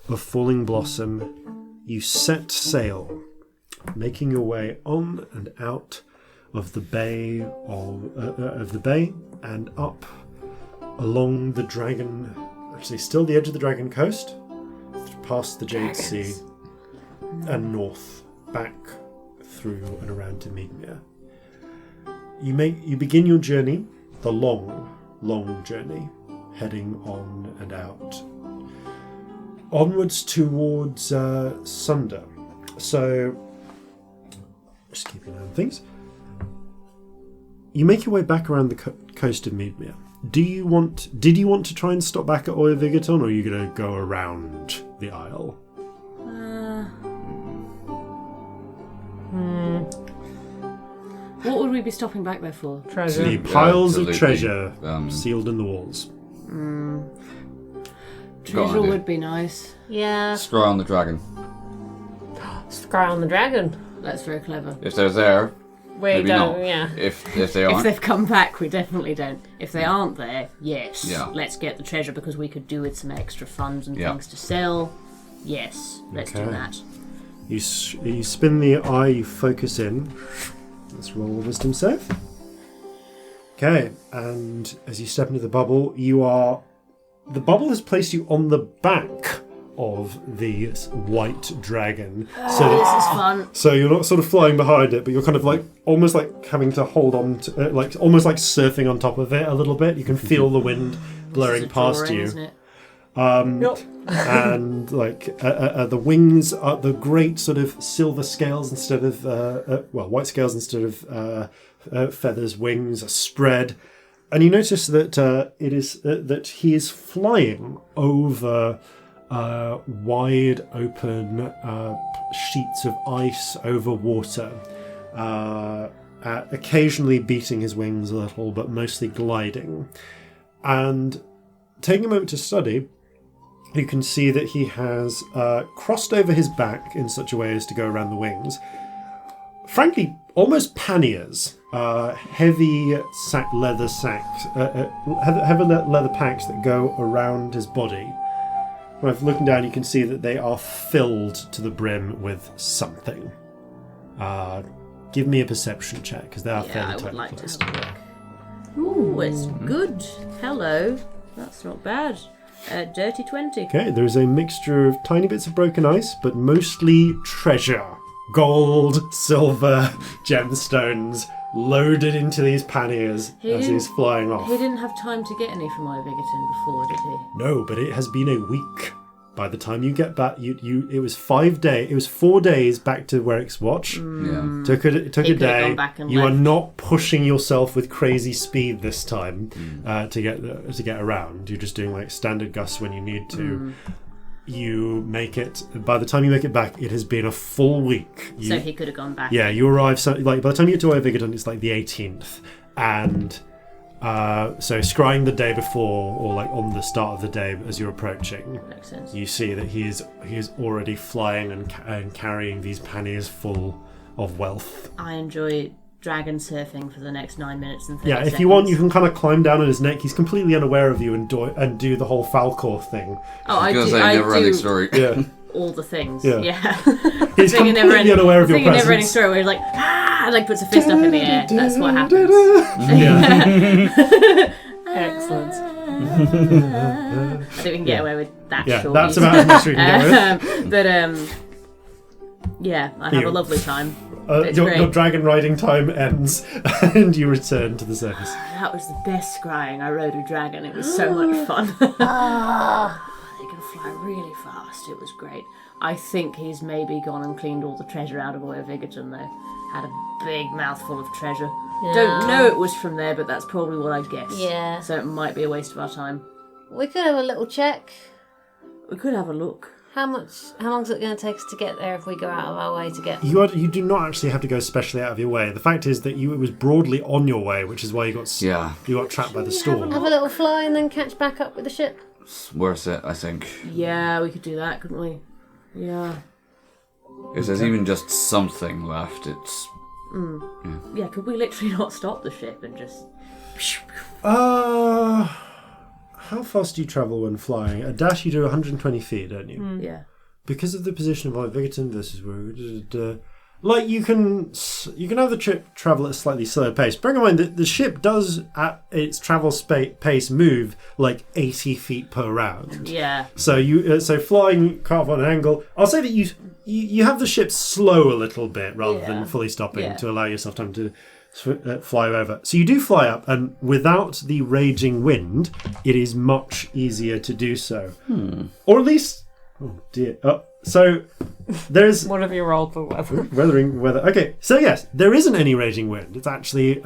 of Falling Blossom, you set sail, making your way on and out of the bay of the bay and up along the Dragon. Actually, still the edge of the Dragon Coast, past the Jade Sea, and north, back through and around to Meadmere. You begin your journey, the long journey, heading on and out, onwards towards Sunder. So, just keeping an eye on things. You make your way back around the coast of Meadmere. Did you want to try and stop back at Oivigaton, or are you going to go around the isle? What would we be stopping back there for? Treasure. The piles of absolutely. treasure sealed in the walls. Treasure idea. would be nice. Yeah. Scry on the dragon. Scry on the dragon. That's very clever. If they're there, We maybe don't, not. yeah. If they If aren't, they've come back, we definitely don't. If they aren't there, yes. Yeah. Let's get the treasure because we could do with some extra funds and Yeah. things to sell. Yes, let's do Okay. that. You spin the eye, you focus in. Let's roll a wisdom save. Okay, and as you step into the bubble, the bubble has placed you on the back of the white dragon. This is fun. So you're not sort of flying behind it, but you're kind of like almost like having to hold on to, like almost like surfing on top of it a little bit. You can feel the wind blowing This is a past drawing, you. isn't it? And like the wings are the great sort of silver scales instead of white scales instead of feathers. Wings are spread, and you notice that it is that he is flying over wide open sheets of ice over water, occasionally beating his wings a little, but mostly gliding. And taking a moment to study, you can see that he has crossed over his back in such a way as to go around the wings. Frankly, almost panniers, heavy leather sacks, heavy leather packs that go around his body. When I'm looking down, you can see that they are filled to the brim with something. Give me a perception check, because they are Yeah, fairly I would tightly like to closed. have a look. Ooh, it's good. Hello. That's not bad. Dirty 20. Okay, there is a mixture of tiny bits of broken ice, but mostly treasure. Gold, silver, gemstones loaded into these panniers as he's flying off. He didn't have time to get any from Oivigaton before, did he? No, but it has been a week. By the time you get back, it was 5 days. It was 4 days back to Werrick's watch. yeah. Took a He could have day. gone back and You are left. not pushing yourself with crazy speed this time to get around. You're just doing like standard gusts when you need to. You make it. By the time you make it back, it has been a full week. So he could have gone back. Yeah, you arrive. Like by the time you get to Oivigaton, it's like the 18th, and so scrying the day before, or like on the start of the day as you're approaching, Makes sense. you see that he is already flying and carrying these panniers full of wealth. I enjoy dragon surfing for the next 9 minutes and 30 Yeah, seconds. if you want, you can kind of climb down on his neck. He's completely unaware of you and do the whole Falcor thing. Oh, I Because do. a I never-ending do story. Yeah, all the things. Yeah. Yeah. he's Thing in completely unaware of your thing in never-ending presence. story where he's like, ah, and like puts a fist up in the air. That's what happens. Yeah. Excellent. I think we can get away with that. Yeah, surely. that's about as much as we can go with. Yeah, I have You- a lovely time. It's Your great. dragon riding time ends, and you return to the surface. That was the best scrying. I rode a dragon. It was so much fun. They can fly really fast. It was great. I think he's maybe gone and cleaned all the treasure out of Oivigaton though. Had a big mouthful of treasure. Don't know it was from there, but that's probably what I'd guess. Yeah. So it might be a waste of our time. We could have a little check. We could have a look. How long is it going to take us to get there if we go out of our way to get... You do not actually have to go specially out of your way. The fact is that it was broadly on your way, which is why you got trapped by the storm. Have a little fly and then catch back up with the ship? It's worth it, I think. Yeah, we could do that, couldn't we? Yeah. If there's even just something left, it's... Yeah, could we literally not stop the ship and just... How fast do you travel when flying? A dash you do 120 feet, don't you? Yeah. Because of the position of Vigaton versus like you can have the ship travel at a slightly slower pace. Bearing in mind that the ship does at its travel pace move like 80 feet per round. Yeah. So flying kind of on an angle. I'll say that you have the ship slow a little bit rather than fully stopping to allow yourself time to fly over. So you do fly up, and without the raging wind, it is much easier to do so. Or at least, oh dear. So there's What have you rolled for weather? weathering weather. Okay, so yes, there isn't any raging wind. It's actually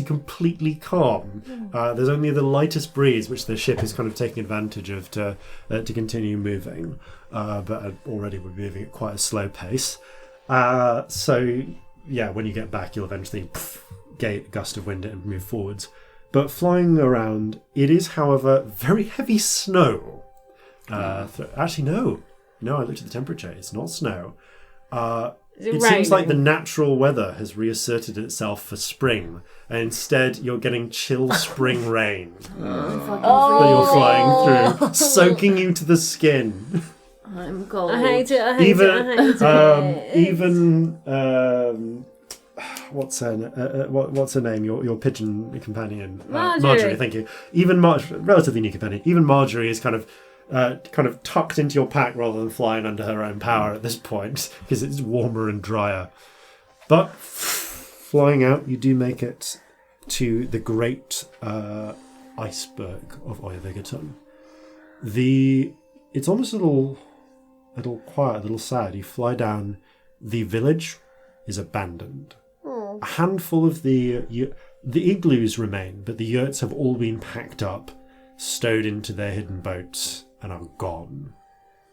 completely calm. There's only the lightest breeze, which the ship is kind of taking advantage of to continue moving. But already we're moving at quite a slow pace. So yeah, when you get back, you'll eventually get a gust of wind and move forwards. But flying around, it is, however, very heavy snow. Actually, no, I looked at the temperature. It's not snow. It seems like the natural weather has reasserted itself for spring, and instead you're getting chill spring rain that you're flying through, soaking you to the skin. I'm cold. I hate it. What's her name? Your pigeon companion, Marjorie. Thank you. Even relatively new companion. Even Marjorie is kind of tucked into your pack rather than flying under her own power at this point because it's warmer and drier. But flying out, you do make it to the great iceberg of Oyvigaton. It's almost a little quiet, a little sad. You fly down. The village is abandoned. A handful of the igloos remain, but the yurts have all been packed up, stowed into their hidden boats, and are gone.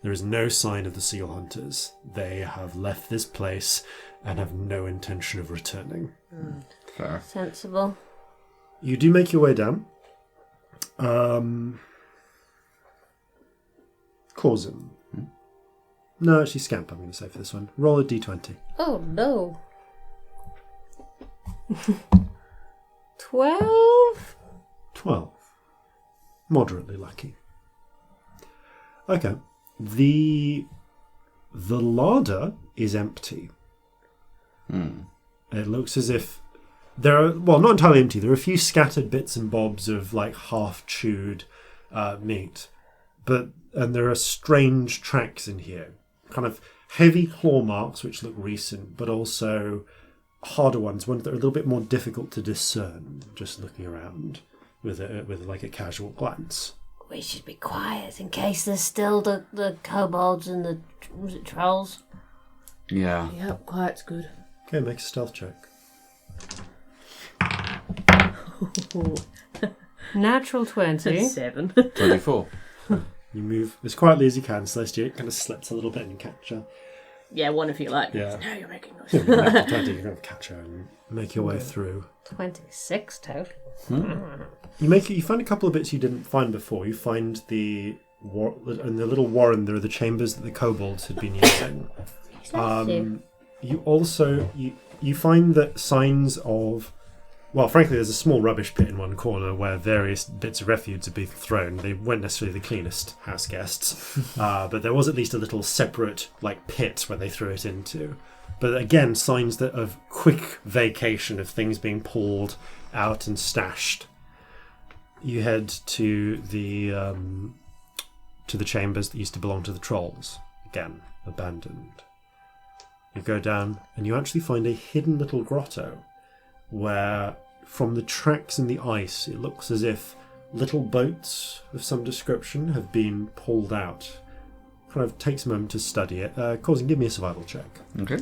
There is no sign of the seal hunters. They have left this place and have no intention of returning. Fair. Sensible. You do make your way down. Corzin. No, actually Scamp, I'm going to say for this one. Roll a d20. Oh, no. 12? 12. Moderately lucky. Okay. The larder is empty. It looks as if there are, well, not entirely empty. There are a few scattered bits and bobs of like half-chewed meat. And there are strange tracks in here. Kind of heavy claw marks which look recent, but also harder ones that are a little bit more difficult to discern just looking around with like a casual glance. We should be quiet in case there's still the kobolds and the trolls. Yeah. Yep, quiet's good. Okay, make a stealth check. Natural 20. 7. 24. You move as quietly as you can, Celestia. It kind of slips a little bit and you catch her. Yeah, one if you like. Yeah. Now you're making noise. You're going to catch her and make your way through. 26 total. You find a couple of bits you didn't find before. You find in the little warren there are the chambers that the kobolds had been using. You also you find that signs of, well, frankly, there's a small rubbish pit in one corner where various bits of refuse have been thrown. They weren't necessarily the cleanest house guests, but there was at least a little separate like pit where they threw it into. But again, signs that of quick vacation, of things being pulled out and stashed. You head to the chambers that used to belong to the trolls. Again, abandoned. You go down and you actually find a hidden little grotto where, from the tracks in the ice, it looks as if little boats of some description have been pulled out. Kind of takes a moment to study it. Corzin, give me a survival check. Okay.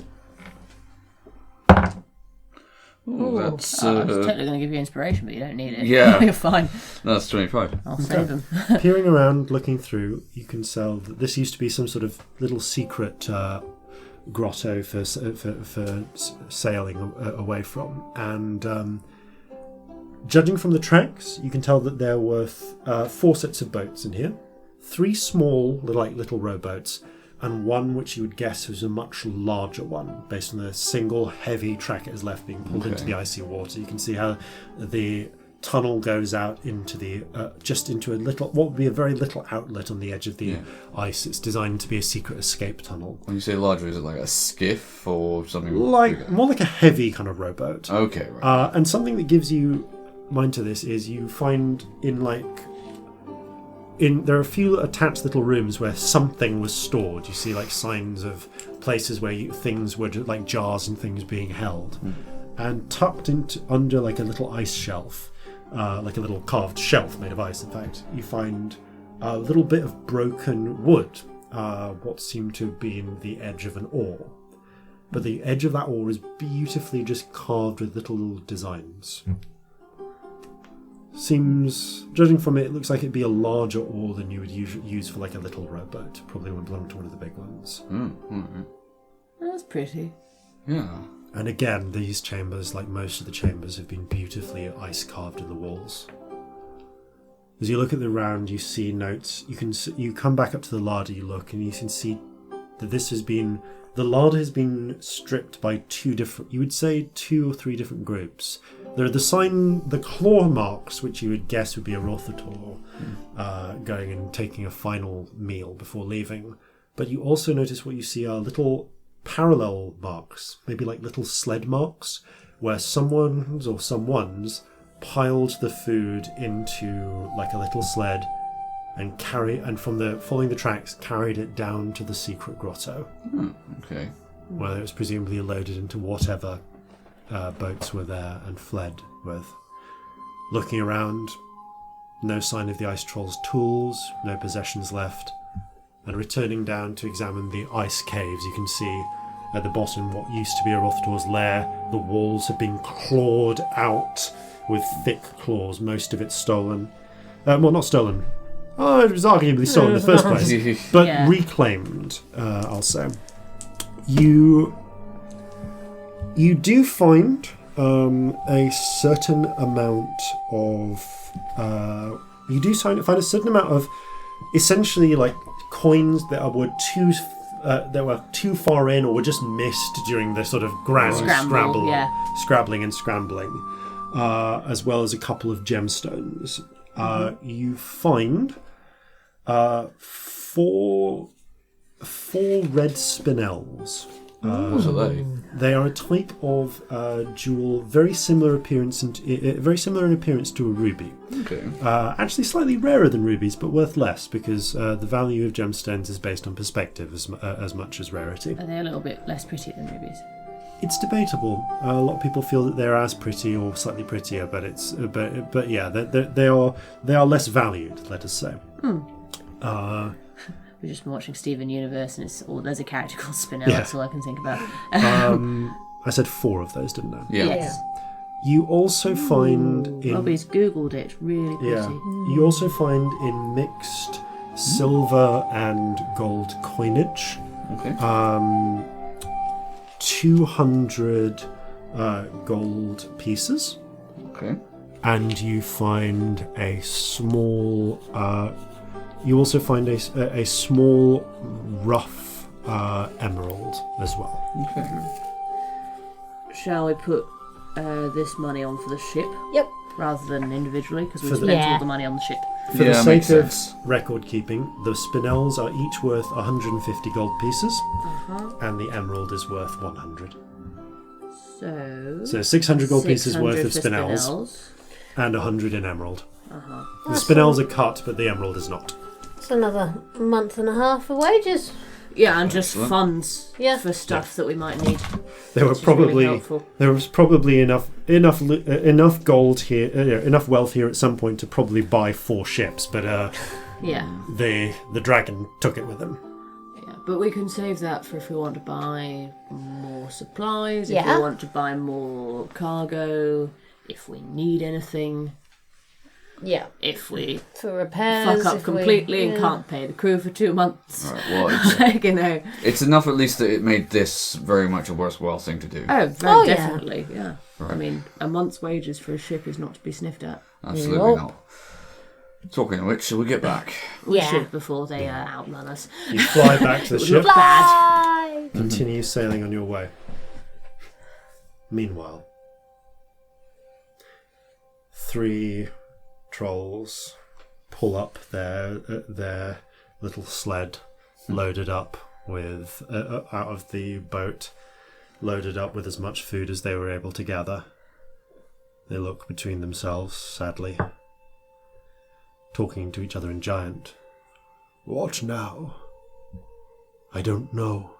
Ooh, that's I was totally going to give you inspiration, but you don't need it. Yeah. You're fine. that's 25. I'll save them. Peering around, looking through, you can tell that this used to be some sort of little secret grotto for sailing away from. And judging from the tracks, you can tell that there were 4 sets of boats in here. 3 small, little rowboats, and one which you would guess was a much larger one, based on the single heavy track it has left being pulled into the icy water. You can see how the tunnel goes out into the just into a little, what would be a very little outlet on the edge of the ice. It's designed to be a secret escape tunnel. When you say larger, is it like a skiff or something? More like a heavy kind of rowboat. Okay, right. And something that gives you mind to this is you find there are a few attached little rooms where something was stored. You see signs of places where things were just, like jars and things being held. And tucked under a little ice shelf, like a little carved shelf made of ice, in fact, you find a little bit of broken wood, what seemed to have been the edge of an oar. But the edge of that oar is beautifully just carved with little designs. Seems, judging from it, looks like it'd be a larger oar than you would use for a little rowboat. Probably would belong to one of the big ones. That's pretty. Yeah. And again, these chambers, like most of the chambers, have been beautifully ice carved in the walls. As you look at the round, you see notes. You come back up to the larder, you look, and you can see that the larder has been stripped by 2 or 3 different groups. There are the claw marks, which you would guess would be a Rothator going and taking a final meal before leaving. But you also notice what you see are little parallel marks, maybe like little sled marks, where someone's piled the food into a little sled and following the tracks, carried it down to the secret grotto. Okay. Where it was presumably loaded into whatever boats were there and fled with. Looking around, no sign of the ice troll's tools, no possessions left. And returning down to examine the ice caves, you can see at the bottom what used to be a Rothator's lair. The walls have been clawed out with thick claws, most of it stolen. Well, not stolen. It was arguably stolen in the first place, but reclaimed, I'll say. You do find a certain amount of... find a certain amount of essentially coins that were too far in or were just missed during the sort of grand scrabbling and scrambling, as well as a couple of gemstones. You find 4 red spinels. What are they? They are a type of jewel, very similar in appearance to a ruby. Okay. Actually, slightly rarer than rubies, but worth less because the value of gemstones is based on perspective as much as rarity. Are they a little bit less pretty than rubies? It's debatable. A lot of people feel that they're as pretty or slightly prettier, but yeah, they are less valued. Let us say. We've just been watching Steven Universe, and there's a character called Spinel. Yeah. That's all I can think about. I said 4 of those, didn't I? Yeah. Yes. You also find in Robbie's googled it. It's really pretty. yeah. You also find in mixed silver and gold coinage. Okay. 200 gold pieces. Okay. And you find a small. You also find a small rough emerald as well. Okay. Shall we put this money on for the ship? Yep. Rather than individually, because we For the- spent Yeah. all the money on the ship. For Yeah, the makes sake of sense. record keeping, the spinels are each worth 150 gold pieces, and the emerald is worth 100. So 600 gold pieces worth of 600 for spinels and 100 in emerald. The spinels are cut, but the emerald is not. It's another month and a half of wages. Yeah, and just Excellent. funds Yeah. for stuff that we might need. There which is really helpful. was probably enough gold here, enough wealth here at some point to probably buy 4 ships, but Yeah. the dragon took it with him. Yeah. But we can save that for if we want to buy more supplies, if Yeah. we want to buy more cargo, if we need anything, Yeah. if we For repairs. fuck up if completely we, and can't pay the crew for 2 months. Right, well, it's, Like, you know. it's enough at least that it made this very much a worthwhile thing to do. Oh, very Oh, yeah. definitely, yeah. I mean, a month's wages for a ship is not to be sniffed at. Absolutely Nope. not. Talking of which, shall we get back? We Yeah. should before they outrun us. You fly back to the ship, Fly! continue sailing on your way. Meanwhile, 3 trolls pull up their little sled, loaded up with out of the boat, loaded up with as much food as they were able to gather. They look between themselves, sadly, talking to each other in Giant. What now? I don't know.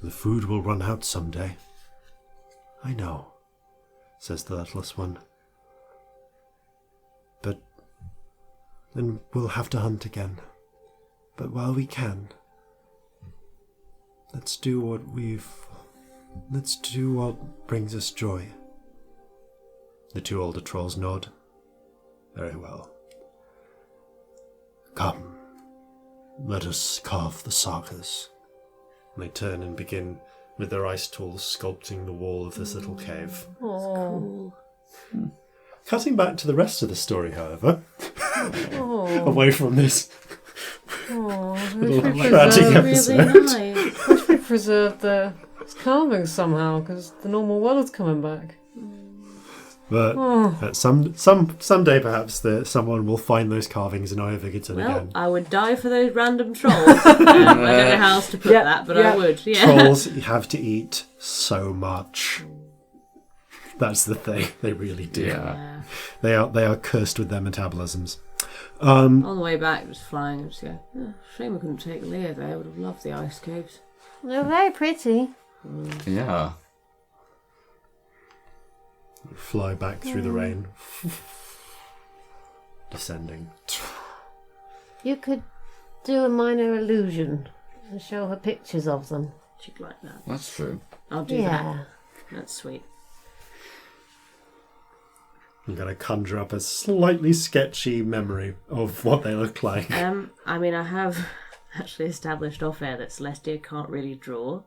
The food will run out someday. I know, says the littlest one. But then we'll have to hunt again. But while we can, let's do what brings us joy. The 2 older trolls nod. Very well. Come, let us carve the sagas. And they turn and begin, with their ice tools, sculpting the wall of this little cave. Oh. Cutting back to the rest of the story, however, Oh. away from this Oh. little Wish we tragic preserved- Really episode. nice. Wish we preserved the carvings somehow, because the normal world's coming back. But Oh. someday perhaps someone will find those carvings in Iovigatan Well, again. I would die for those random trolls. I don't know how else to put Yeah, that, but yeah. I would. Yeah. Trolls have to eat so much. That's the thing. They really do. Yeah. They are cursed with their metabolisms. On the way back, just flying, just go, oh, shame I couldn't take Leah there. I would have loved the ice caves. They're very pretty. Yeah. Fly back through the rain. Descending. You could do a minor illusion and show her pictures of them. She'd like that. That's true. I'll do that. That's sweet. I'm going to conjure up a slightly sketchy memory of what they look like. I mean, I have actually established off air that Celestia can't really draw.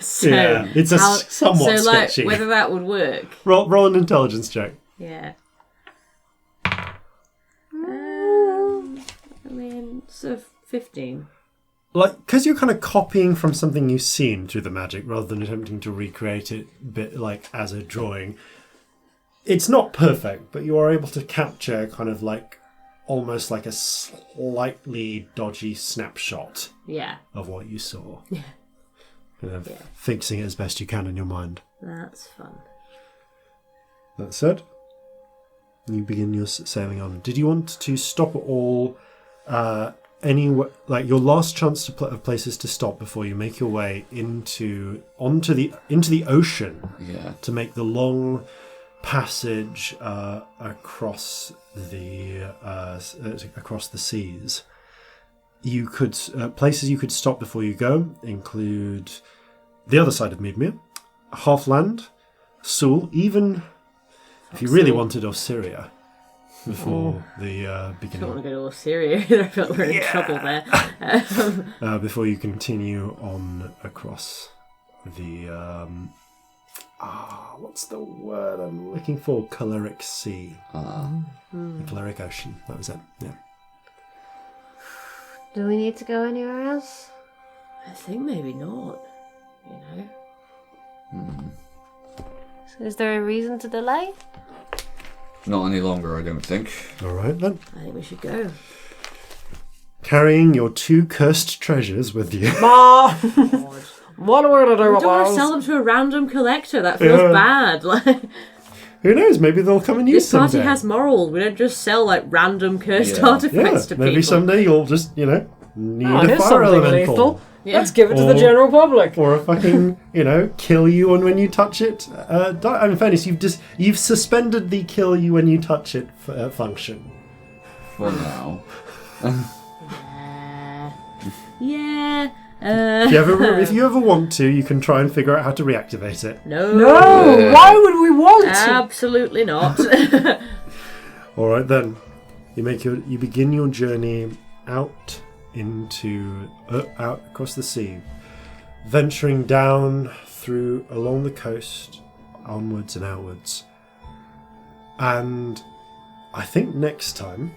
So Yeah, it's somewhat so, like, sketchy. whether that would work. Roll an intelligence check. Yeah. I mean, so 15. Like, because you're kind of copying from something you've seen through the magic rather than attempting to recreate it like as a drawing. It's not perfect, but you are able to capture kind of like almost like a slightly dodgy snapshot Yeah, of what you saw. Yeah. Kind of Yeah. fixing it as best you can in your mind. that's fun. That said, you begin your sailing on. Did you want to stop at all? Like your last chance of places to stop before you make your way into the ocean Yeah. to make the long passage across the seas. You could places you could stop before you go include the other side of Midmere, Halfland, Sul, even if you really wanted Ossyria before the I don't want beginning. to go to Syria either. I felt we're in trouble there. Before you continue on across the what's the word I'm looking for? Caloric Sea. The Caloric Ocean. That was it. Yeah. Do we need to go anywhere else? I think maybe not. You know. So is there a reason to delay? Not any longer, I don't think. All right then. I think we should go. Carrying your 2 cursed treasures with you. Ma! God. What are we going to do We about don't want to those? sell them to a random collector. That feels Yeah. bad. Like, Who knows? Maybe they'll come and use this party someday. has morals. We don't just sell like random cursed Yeah. artifacts to maybe people. someday you'll just, need Oh, a here's fire something elemental. lethal. Yeah. Let's give it to Or- the general public. Or a fucking, kill you and when you touch it. In fairness, you've suspended the kill you when you touch it function. For now. Yeah. If you ever want to, you can try and figure out how to reactivate it. No. No! Why would we want to? Absolutely not. All right then. You begin your journey out across the sea, venturing down along the coast, onwards and outwards. And I think next time,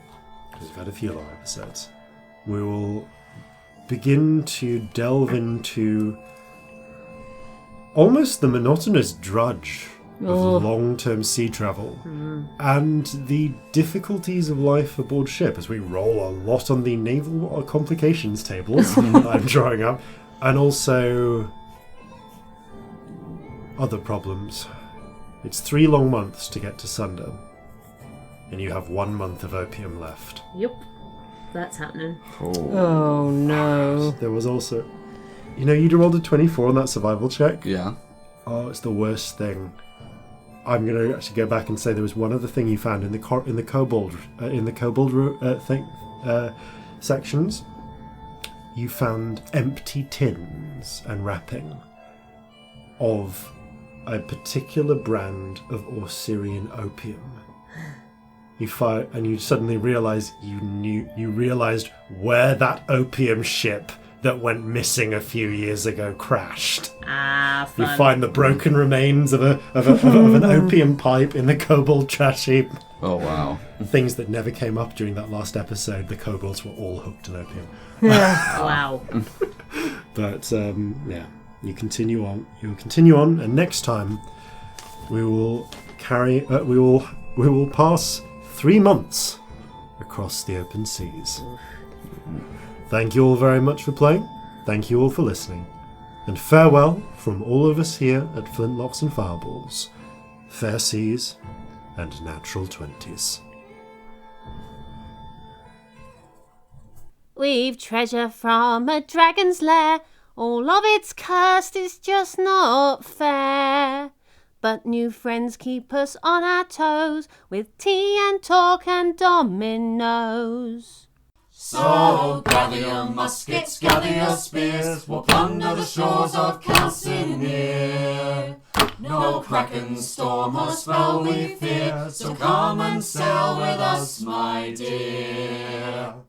because we've had a few long episodes, we will begin to delve into almost the monotonous drudge of long-term sea travel and the difficulties of life aboard ship, as we roll a lot on the naval complications tables I'm drawing up, and also other problems. It's 3 long months to get to Sunder, and you have 1 month of opium left. Yep, that's happening. Oh no. There was also, you'd rolled a 24 on that survival check. Yeah. Oh, it's the worst thing. I'm going to actually go back and say there was one other thing you found in the kobold sections. You found empty tins and wrapping of a particular brand of Osirian opium. And you suddenly realized you realized where that opium ship that went missing a few years ago crashed. Fun. You find the broken remains of an opium pipe in the kobold trash heap. Oh, wow. Things that never came up during that last episode. The kobolds were all hooked on opium. Wow. But, you continue on. You'll continue on, and next time we will pass 3 months across the open seas. Thank you all very much for playing. Thank you all for listening. And farewell from all of us here at Flintlocks and Fireballs. Fair seas and natural 20s. We've treasure from a dragon's lair. All of its cursed is just not fair. But new friends keep us on our toes with tea and talk and dominoes. So gather your muskets, gather your spears, we'll plunder the shores of Calcinea. No kraken, storm or spell we fear, so come and sail with us, my dear.